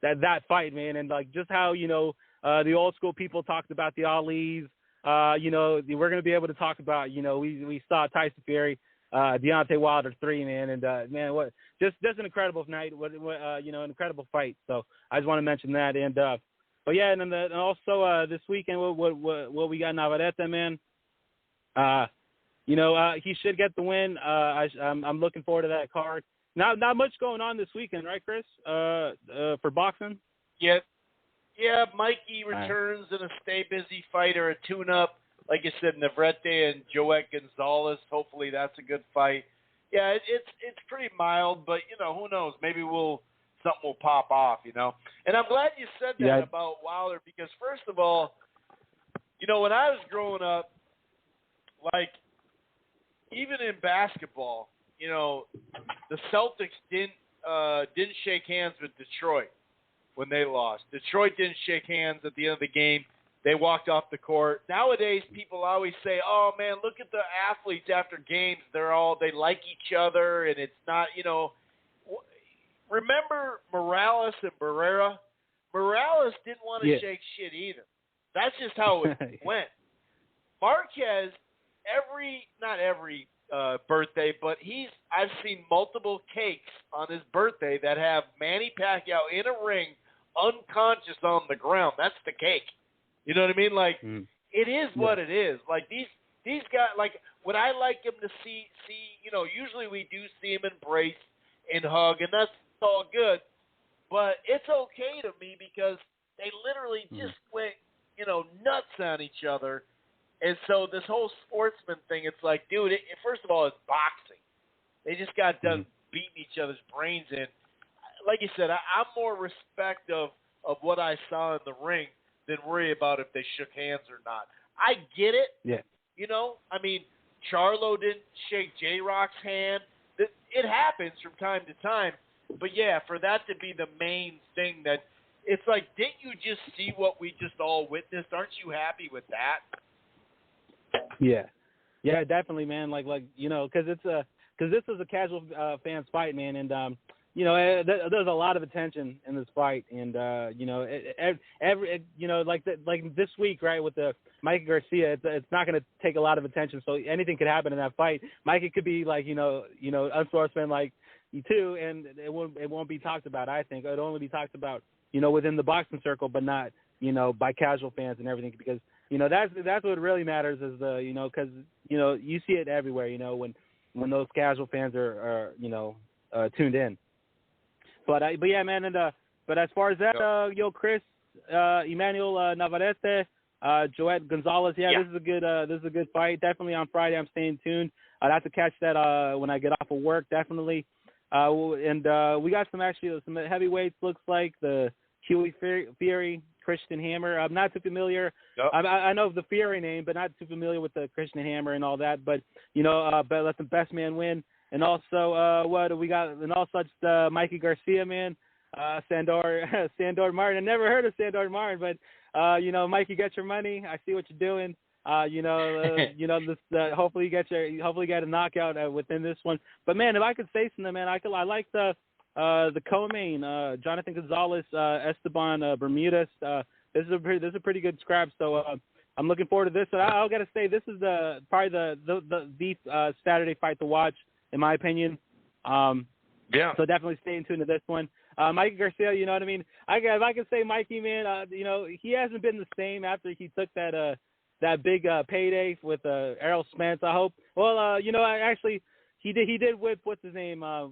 that fight, man, and like just how, you know, the old school people talked about the Ali's. You know, we're gonna be able to talk about, you know, we saw Tyson Fury, Deontay Wilder 3, man, and man, what just an incredible night, what you know, an incredible fight. So I just want to mention that, and but yeah, and also this weekend, what we got Navarrete, man. You know, he should get the win. I'm looking forward to that card. Not much going on this weekend, right, Chris? For boxing. Yeah, Mikey returns in a stay busy fight or a tune-up. Like you said, Navarrete and Joet Gonzalez. Hopefully that's a good fight. Yeah, it's pretty mild, but, you know, who knows? Maybe something will pop off, you know. And I'm glad you said that about Wilder, because first of all, you know, when I was growing up, like, even in basketball, you know, the Celtics didn't shake hands with Detroit when they lost. Detroit didn't shake hands at the end of the game. They walked off the court. Nowadays, people always say, "Oh man, look at the athletes after games. They like each other, and it's not, you know." Remember Morales and Barrera? Morales didn't want to shake shit either. That's just how it went. Marquez, not every birthday, but I've seen multiple cakes on his birthday that have Manny Pacquiao in a ring, unconscious on the ground. That's the cake. You know what I mean? Like, it is what it is. Like, these guys, like, would I like him to see, you know, usually we do see him embrace and hug, and that's all good. But it's okay to me because they literally just went, you know, nuts on each other. And so this whole sportsman thing, it's like, dude, first of all, it's boxing. They just got done beating each other's brains in. Like you said, I'm more respect of what I saw in the ring than worry about if they shook hands or not. I get it. Yeah. You know, I mean, Charlo didn't shake J-Rock's hand. It happens from time to time. But, yeah, for that to be the main thing, that it's like, didn't you just see what we just all witnessed? Aren't you happy with that? Yeah, definitely, man. Like you know, because this is a casual fans fight, man, and you know, there's a lot of attention in this fight, and you know, you know, like this week, right, with the Mikey Garcia, it's not going to take a lot of attention, so anything could happen in that fight. Mikey could be like, you know, unsportsman like you too, and it won't be talked about. I think it'll only be talked about, you know, within the boxing circle, but not, you know, by casual fans and everything, because, you know, that's what really matters is you know, because, you know, you see it everywhere, you know, when those casual fans are you know, tuned in. But yeah, man, and but as far as that, Chris, Emmanuel Navarrete, Joet Gonzalez, this is a good fight. Definitely on Friday, I'm staying tuned. I'd have to catch that when I get off of work, definitely. And we got some heavyweights. Looks like the Huey Fury, Christian Hammer. I'm not too familiar. Yep. I know the Fury name, but not too familiar with the Christian Hammer and all that. But you know, but let the best man win. And also, what do we got? And also, just Mikey Garcia, man. Sandor Martin. I never heard of Sandor Martin, but you know, Mikey, get your money. I see what you're doing. This, hopefully you get a knockout within this one. But man, if I could say something, man, I like the co-main, Jonathan Gonzalez, Esteban Bermudez. This is a pretty good scrap. So I'm looking forward to this. And I gotta say, this is probably the Saturday fight to watch, in my opinion. Yeah. So definitely stay tuned to this one. Mikey Garcia, you know what I mean? If I could say Mikey, man, you know, he hasn't been the same after he took that big payday with Errol Spence, I hope. Well, you know, he did whip, what's his name? I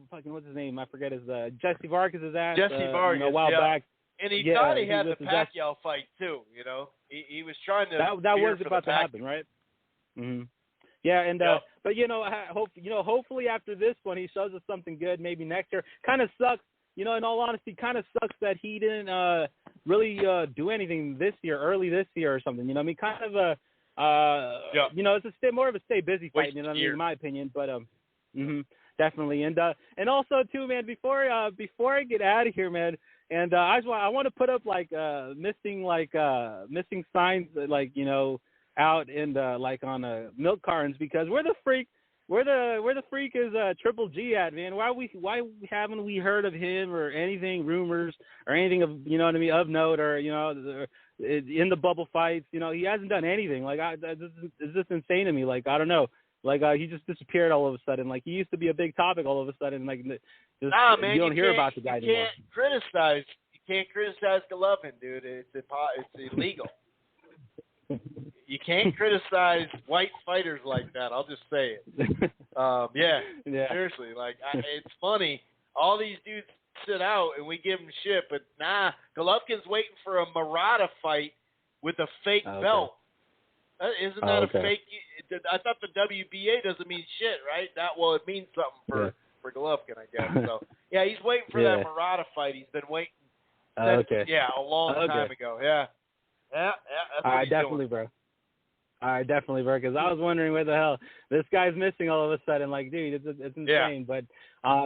forget his Jesse Vargas' ass. Jesse Vargas, you know, a while back. And he thought he had the Pacquiao fight too, you know. He was trying to that was about to happen, right? Mm-hmm. Yeah, and but you know, hopefully after this one he shows us something good. Maybe next year. Kind of sucks, you know. In all honesty, kind of sucks that he didn't really do anything early this year or something. You know, I mean, kind of you know, it's more of a stay busy fight. You know what I mean, in my opinion. But definitely, and also too, man. Before I get out of here, man. And I want to put up like missing signs, like, you know, out in like on milk cartons, because where the freak is Triple G at, man? Why haven't we heard of him or anything, rumors or anything of, you know what I mean, of note, or, you know, in the bubble fights? You know, he hasn't done anything. Like, it's just insane to me. Like, I don't know. Like, he just disappeared all of a sudden. Like, he used to be a big topic all of a sudden. Like, just, man, you don't hear about the guy anymore. You can't criticize Golovkin, dude. It's illegal. You can't criticize white fighters like that. I'll just say it. Yeah. Seriously. Like, it's funny. All these dudes sit out and we give them shit, but nah, Golovkin's waiting for a Murata fight with a fake belt. Isn't that a fake? I thought the WBA doesn't mean shit, right? It means something for Golovkin, I guess. So yeah, he's waiting for that Murata fight. He's been waiting. A long time ago. Yeah. That's what he's definitely, doing. bro. All right, definitely, bro. Because I was wondering where the hell this guy's missing all of a sudden. Like, dude, it's insane. Yeah. But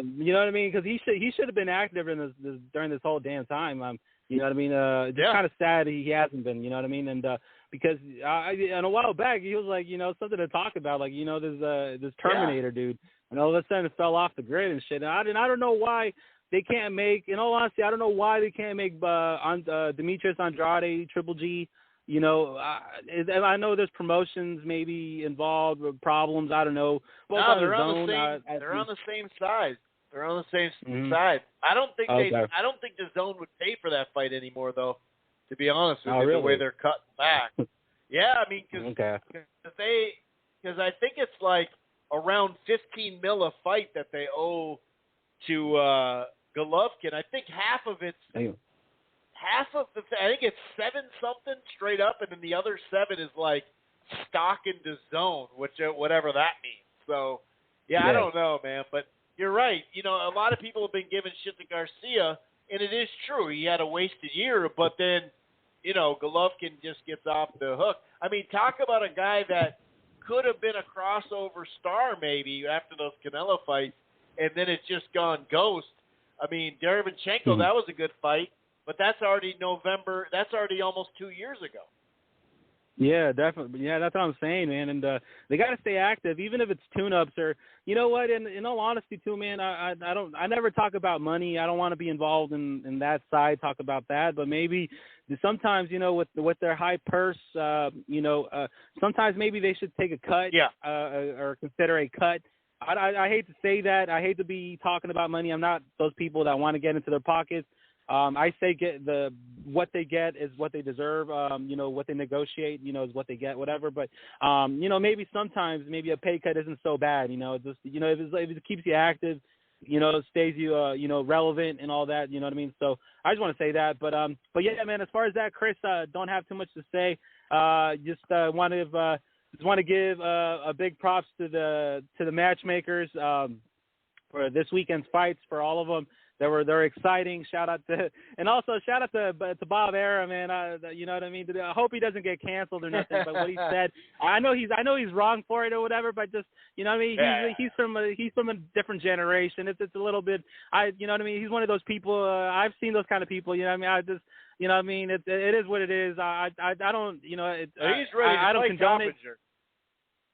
you know what I mean? Because he should have been active during this whole damn time. You know what I mean? Just kind of sad he hasn't been. You know what I mean? And because and a while back he was like, you know, something to talk about. Like, you know, this Terminator dude, and all of a sudden it fell off the grid and shit. And I don't know why they can't make. In all honesty, I don't know why they can't make Demetrius Andrade, Triple G. You know, I know there's promotions maybe involved with problems. I don't know. They're on the same side. They're on the same side. I don't think I don't think the Zone would pay for that fight anymore, though. To be honest with you, really? The way they're cutting back. Yeah, I mean, because I think it's like around $15 million a fight that they owe to Golovkin. I think half of it's. Damn. I think it's 7 something straight up, and then the other 7 is like stock into Zone, whatever that means. So, I don't know, man, but you're right. You know, a lot of people have been giving shit to Garcia, and it is true. He had a wasted year, but then, you know, Golovkin just gets off the hook. I mean, talk about a guy that could have been a crossover star maybe after those Canelo fights, and then it's just gone ghost. I mean, Derevyanchenko, that was a good fight. But that's already November. That's already almost 2 years ago. Yeah, definitely. Yeah, that's what I'm saying, man. And they got to stay active, even if it's tune-ups or, you know what? In all honesty, too, man, I never talk about money. I don't want to be involved in that side. Talk about that, but maybe sometimes, you know, with their high purse, you know, sometimes maybe they should take a cut. Or consider a cut. I hate to say that. I hate to be talking about money. I'm not those people that want to get into their pockets. I say what they get is what they deserve. You know, what they negotiate, you know, is what they get, whatever. But you know, maybe sometimes a pay cut isn't so bad. You know, just, you know, if it keeps you active, you know, it stays you you know, relevant and all that. You know what I mean? So I just want to say that. But yeah, man. As far as that, Chris, don't have too much to say. Just want to give a big props to the matchmakers for this weekend's fights, for all of them They're exciting. Shout out to Bob Era, man. You know what I mean? I hope he doesn't get canceled or nothing. But what he said, I know he's wrong for it or whatever. But just, you know what I mean? He's from a different generation. It's a little bit. You know what I mean? He's one of those people. I've seen those kind of people. You know what I mean? You know what I mean? It is what it is. I don't. You know. He's ready to don't fight condone it.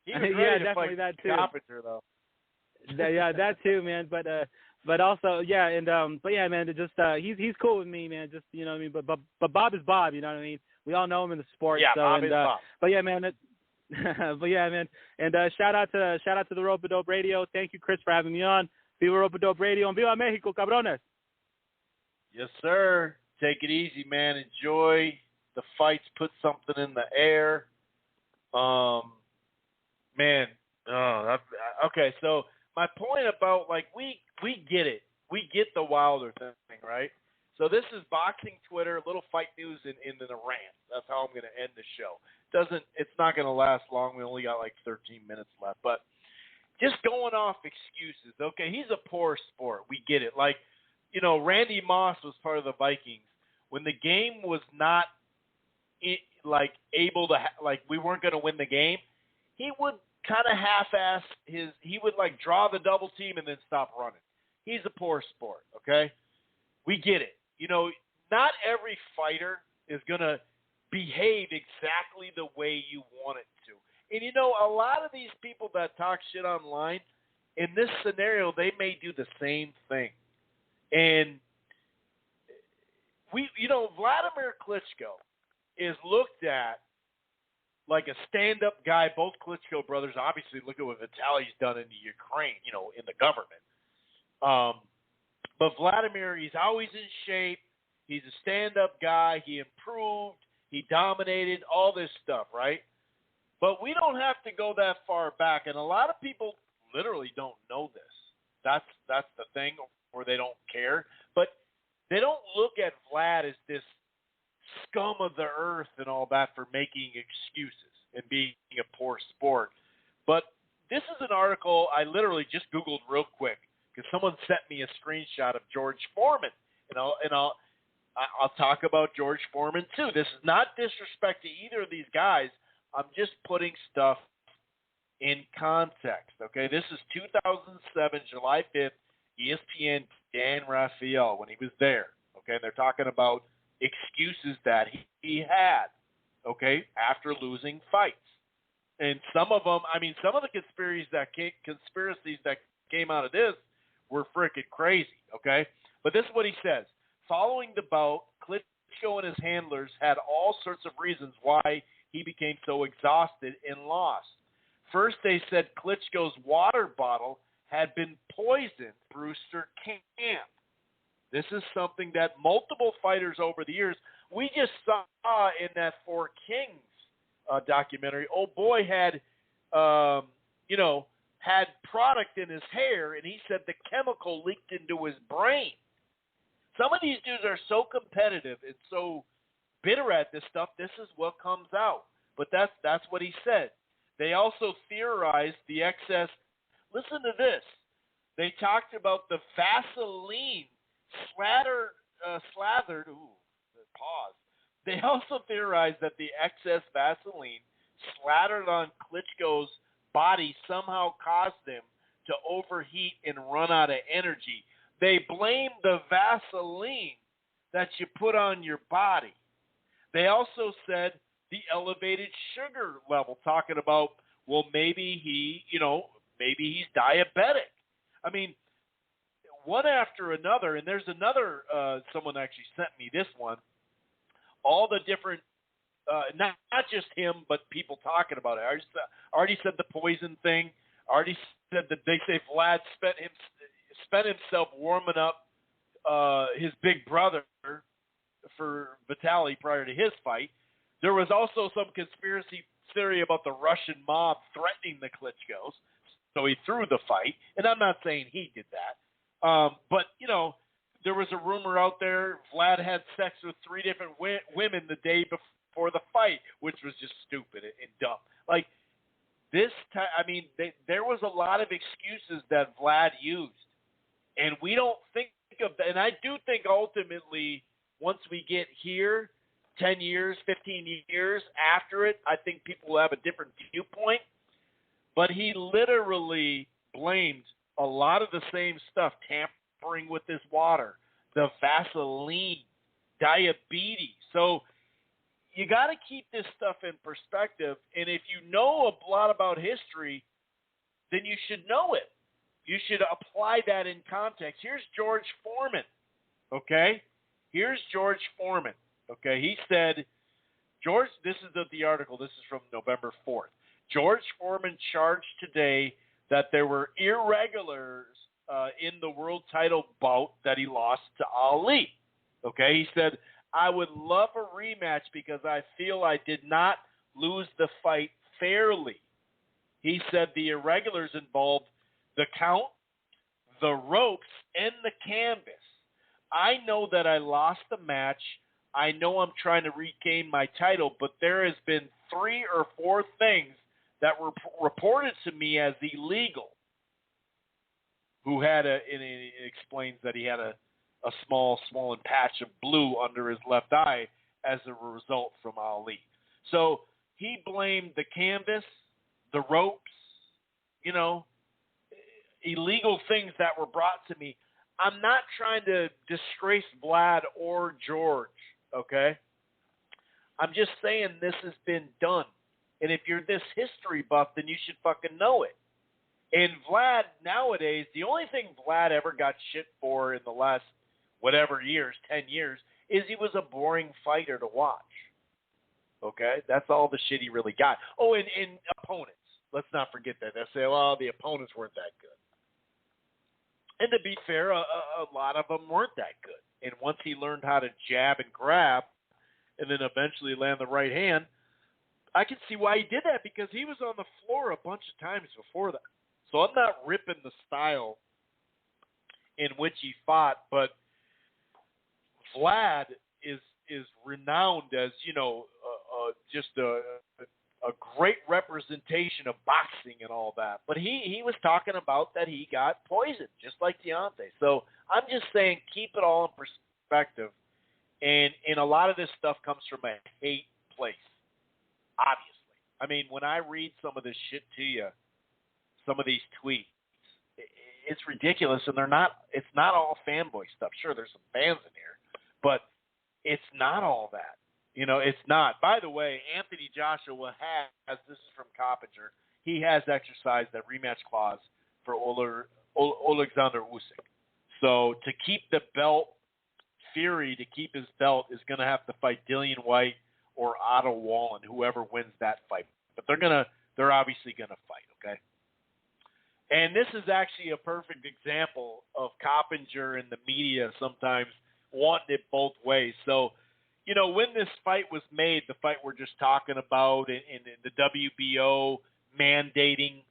He was ready to definitely fight that too. Coppinger, though. Yeah, that too, man. But also, yeah, and but yeah, man, just he's cool with me, man. Just, you know what I mean. But Bob is Bob, you know what I mean. We all know him in the sport. Yeah, so, Bob is Bob. But yeah, man. But yeah, man. And shout out to the Rope a Dope Radio. Thank you, Chris, for having me on. Viva Rope a Dope Radio and Viva Mexico, cabrones. Yes, sir. Take it easy, man. Enjoy the fights. Put something in the air. Man. Okay, so my point about, like, we get it. We get the Wilder thing, right? So this is boxing Twitter, a little fight news in the rant. That's how I'm going to end the show. It's not going to last long. We only got like 13 minutes left. But just going off excuses. Okay, he's a poor sport. We get it. Like, you know, Randy Moss was part of the Vikings. When the game was not able to, we weren't going to win the game, he would kind of half-ass he would like draw the double team and then stop running. He's a poor sport, okay? We get it. You know, not every fighter is going to behave exactly the way you want it to. And, you know, a lot of these people that talk shit online, in this scenario, they may do the same thing. And, Vladimir Klitschko is looked at like a stand-up guy. Both Klitschko brothers, obviously, look at what Vitaly's done in the Ukraine, you know, in the government. But Vladimir, he's always in shape. He's a stand-up guy. He improved. He dominated, all this stuff, right? But we don't have to go that far back, and a lot of people literally don't know this. That's the thing, or they don't care. But they don't look at Vlad as this scum of the earth and all that for making excuses and being a poor sport. But this is an article I literally just Googled real quick because someone sent me a screenshot of George Foreman, and I'll talk about George Foreman too. This is not disrespect to either of these guys. I'm just putting stuff in context. Okay, this is 2007, July 5th, ESPN, Dan Rafael when he was there. Okay, and they're talking about excuses that he had, okay, after losing fights. And some of them, some of the conspiracies that came out of this were freaking crazy, okay? But this is what he says. Following the bout, Klitschko and his handlers had all sorts of reasons why he became so exhausted and lost. First, they said Klitschko's water bottle had been poisoned, Brewster Camp. This is something that multiple fighters over the years, we just saw in that Four Kings documentary. Old boy had, had product in his hair, and he said the chemical leaked into his brain. Some of these dudes are so competitive and so bitter at this stuff, this is what comes out. But that's what he said. They also theorized the excess. Listen to this. They talked about the Vaseline slathered. Pause. They also theorized that the excess Vaseline slathered on Klitschko's body somehow caused him to overheat and run out of energy. They blame the Vaseline that you put on your body. They also said the elevated sugar level, talking about, well, maybe he's diabetic. One after another, and there's another, someone actually sent me this one, all the different, not just him, but people talking about it. I already said the poison thing. I already said that they say Vlad spent himself warming up his big brother for Vitaly prior to his fight. There was also some conspiracy theory about the Russian mob threatening the Klitschkos, so he threw the fight. And I'm not saying he did that. But, there was a rumor out there Vlad had sex with 3 different women the day before the fight, which was just stupid and dumb. Like, this time, there was a lot of excuses that Vlad used. And we don't think of that. And I do think ultimately, once we get here, 10 years, 15 years after it, I think people will have a different viewpoint. But he literally blamed a lot of the same stuff, tampering with his water, the Vaseline, diabetes. So you got to keep this stuff in perspective. And if you know a lot about history, then you should know it. You should apply that in context. Here's George Foreman, okay? Here's George Foreman, okay? He said, this is the article. This is from November 4th. George Foreman charged today that there were irregulars in the world title bout that he lost to Ali, okay? He said, I would love a rematch because I feel I did not lose the fight fairly. He said the irregulars involved the count, the ropes, and the canvas. I know that I lost the match. I know I'm trying to regain my title, but there has been 3 or 4 things that were reported to me as illegal. And it explains that he had a small swollen patch of blue under his left eye as a result from Ali. So he blamed the canvas, the ropes, illegal things that were brought to me. I'm not trying to disgrace Vlad or George, okay? I'm just saying this has been done. And if you're this history buff, then you should fucking know it. And Vlad, nowadays, the only thing Vlad ever got shit for in the last whatever years, 10 years, is he was a boring fighter to watch. Okay? That's all the shit he really got. Oh, and opponents. Let's not forget that. They say, well, the opponents weren't that good. And to be fair, a lot of them weren't that good. And once he learned how to jab and grab and then eventually land the right hand, I can see why he did that, because he was on the floor a bunch of times before that. So I'm not ripping the style in which he fought, but Vlad is renowned as, just a great representation of boxing and all that. But he was talking about that he got poisoned, just like Deontay. So I'm just saying, keep it all in perspective. And a lot of this stuff comes from a hate place, obviously. I mean, when I read some of this shit to you, some of these tweets, it's ridiculous, and it's not all fanboy stuff. Sure, there's some fans in here, but it's not all that. It's not. By the way, Anthony Joshua has, this is from Coppinger, he has exercised that rematch clause for Alexander Usyk. So to keep the belt, Fury, to keep his belt, is going to have to fight Dillian White or Otto Wallen, whoever wins that fight. But they're obviously going to fight, okay? And this is actually a perfect example of Coppinger and the media sometimes wanting it both ways. So, when this fight was made, the fight we're just talking about, and the WBO mandating,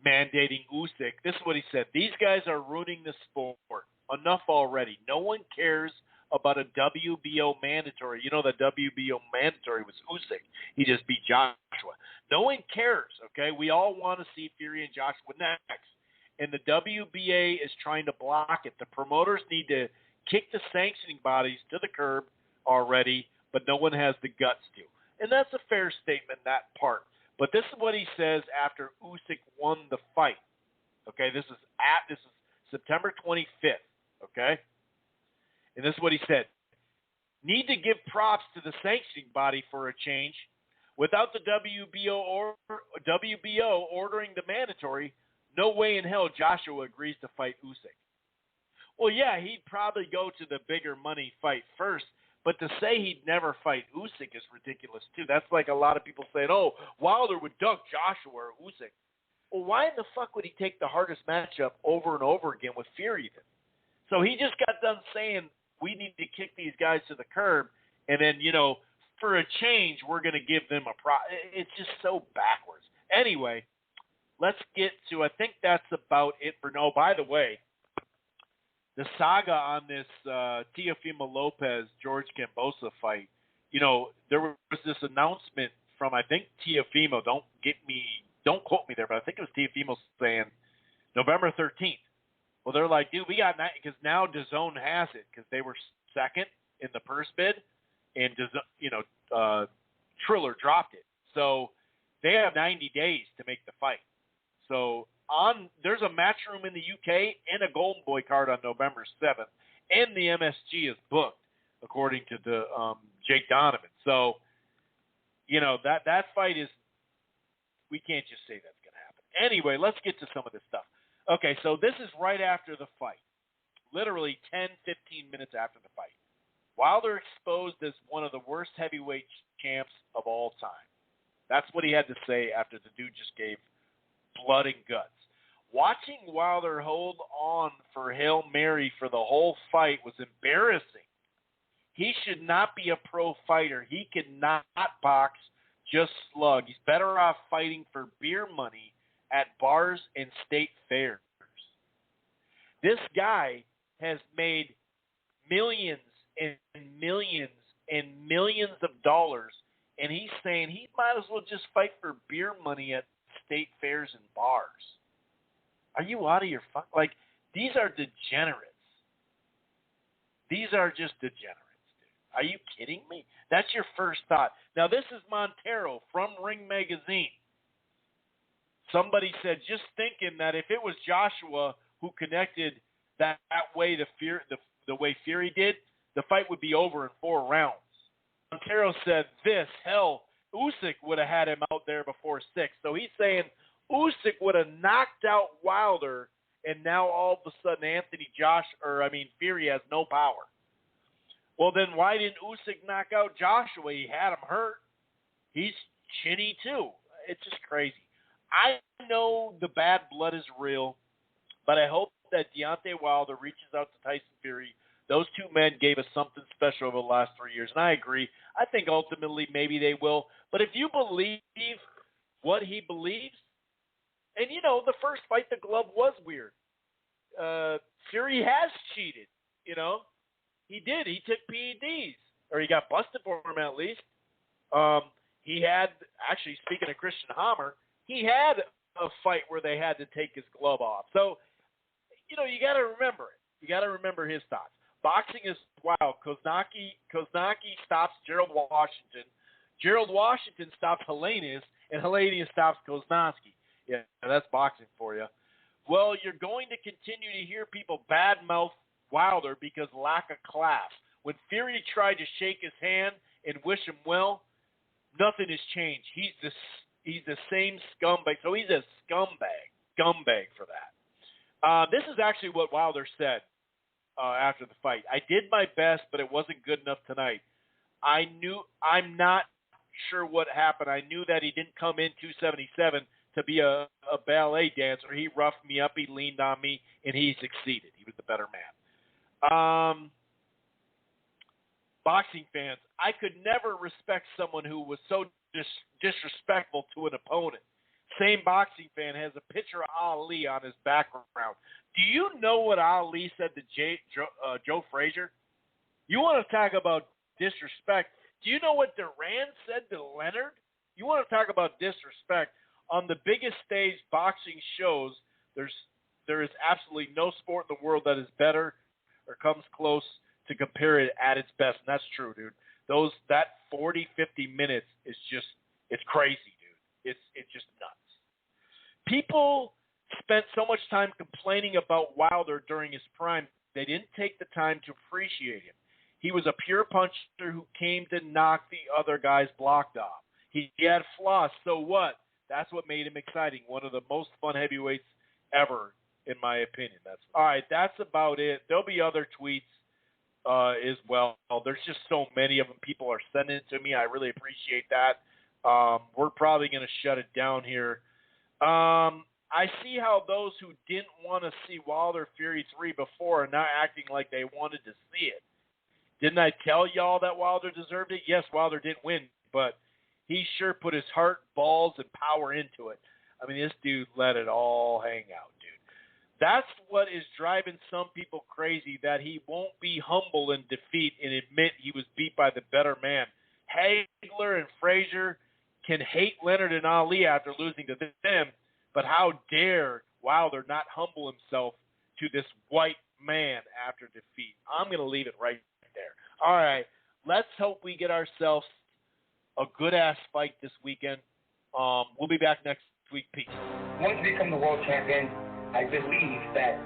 mandating Usyk, this is what he said. These guys are ruining the sport. Enough already. No one cares about a WBO mandatory. The WBO mandatory was Usyk. He just beat Joshua. No one cares, okay? We all want to see Fury and Joshua next. And the WBA is trying to block it. The promoters need to kick the sanctioning bodies to the curb already, but no one has the guts to. And that's a fair statement, that part. But this is what he says after Usyk won the fight. Okay, this is September 25th, okay? And this is what he said. Need to give props to the sanctioning body for a change. Without the WBO ordering the mandatory, no way in hell Joshua agrees to fight Usyk. Well, yeah, he'd probably go to the bigger money fight first, but to say he'd never fight Usyk is ridiculous, too. That's like a lot of people saying, oh, Wilder would dunk Joshua or Usyk. Well, why in the fuck would he take the hardest matchup over and over again with Fury then? So he just got done saying, we need to kick these guys to the curb, and then, for a change, we're going to give them a pro. It's just so backwards. Anyway, let's get to, I think that's about it for no. By the way, the saga on this Teofimo Lopez George Kambosos fight, there was this announcement from, I think, Teofimo. Don't quote me there, but I think it was Teofimo saying November 13th. Well, they're like, dude, we got because now DAZN has it because they were second in the purse bid, and Triller dropped it, so they have 90 days to make the fight. So there's a Matchroom in the UK and a Golden Boy card on November 7th, and the MSG is booked according to the Jake Donovan. So that fight is, we can't just say that's going to happen. Anyway, let's get to some of this stuff. Okay, so this is right after the fight, literally 10, 15 minutes after the fight. Wilder exposed as one of the worst heavyweight champs of all time. That's what he had to say after the dude just gave blood and guts. Watching Wilder hold on for Hail Mary for the whole fight was embarrassing. He should not be a pro fighter. He cannot box, just slug. He's better off fighting for beer money at bars and state fairs. This guy has made millions and millions and millions of dollars, and he's saying he might as well just fight for beer money at state fairs and bars. Are you out of your fuck? Like, these are degenerates. These are just degenerates, dude. Are you kidding me? That's your first thought. Now, this is Montero from Ring Magazine. Somebody said, just thinking that if it was Joshua who connected that way the way Fury did, the fight would be over in 4 rounds. Montero said hell, Usyk would have had him out there before 6. So he's saying Usyk would have knocked out Wilder, and now all of a sudden Fury has no power. Well, then why didn't Usyk knock out Joshua? He had him hurt. He's chinny too. It's just crazy. I know the bad blood is real, but I hope that Deontay Wilder reaches out to Tyson Fury. Those two men gave us something special over the last 3 years, and I agree. I think ultimately maybe they will. But if you believe what he believes, and, the first fight, the glove was weird. Fury has cheated, He did. He took PEDs, or he got busted for them at least. He had, actually, speaking of Christian Hammer, he had a fight where they had to take his glove off. So, you got to remember it. You got to remember his thoughts. Boxing is wild. Koznaki stops Gerald Washington. Gerald Washington stops Helenius, and Helenius stops Koznaki. Yeah, that's boxing for you. Well, you're going to continue to hear people badmouth Wilder because lack of class. When Fury tried to shake his hand and wish him well, nothing has changed. He's the same scumbag. So he's a scumbag for that. This is actually what Wilder said after the fight. I did my best, but it wasn't good enough tonight. I'm not sure what happened. I knew that he didn't come in 277 to be a ballet dancer. He roughed me up. He leaned on me, and he succeeded. He was the better man. Boxing fans, I could never respect someone who was so disrespectful to an opponent. Same boxing fan has a picture of Ali on his background. Do you know what Ali said to Joe Frazier? You want to talk about disrespect? Do you know what Duran said to Leonard? You want to talk about disrespect? On the biggest stage boxing shows, there is absolutely no sport in the world that is better or comes close to compare it at its best. And that's true, dude. That 40, 50 minutes is it's crazy, dude. It's just nuts. People spent so much time complaining about Wilder during his prime, they didn't take the time to appreciate him. He was a pure puncher who came to knock the other guys blocked off. He had flaws, so what? That's what made him exciting. One of the most fun heavyweights ever, in my opinion. All right, that's about it. There'll be other tweets as well. There's just so many of them. People are sending it to me. I really appreciate that. We're probably going to shut it down here. I see how those who didn't want to see Wilder Fury 3 before are now acting like they wanted to see it. Didn't I tell y'all that Wilder deserved it? Yes, Wilder didn't win, but he sure put his heart, balls, and power into it. I mean, this dude let it all hang out, dude. That's what is driving some people crazy, that he won't be humble in defeat and admit he was beat by the better man. Hagler and Frazier can hate Leonard and Ali after losing to them, but how dare Wilder not humble himself to this white man after defeat. I'm going to leave it right there. All right, let's hope we get ourselves a good-ass fight this weekend. We'll be back next week. Peace. Once we become the world champion, I believe that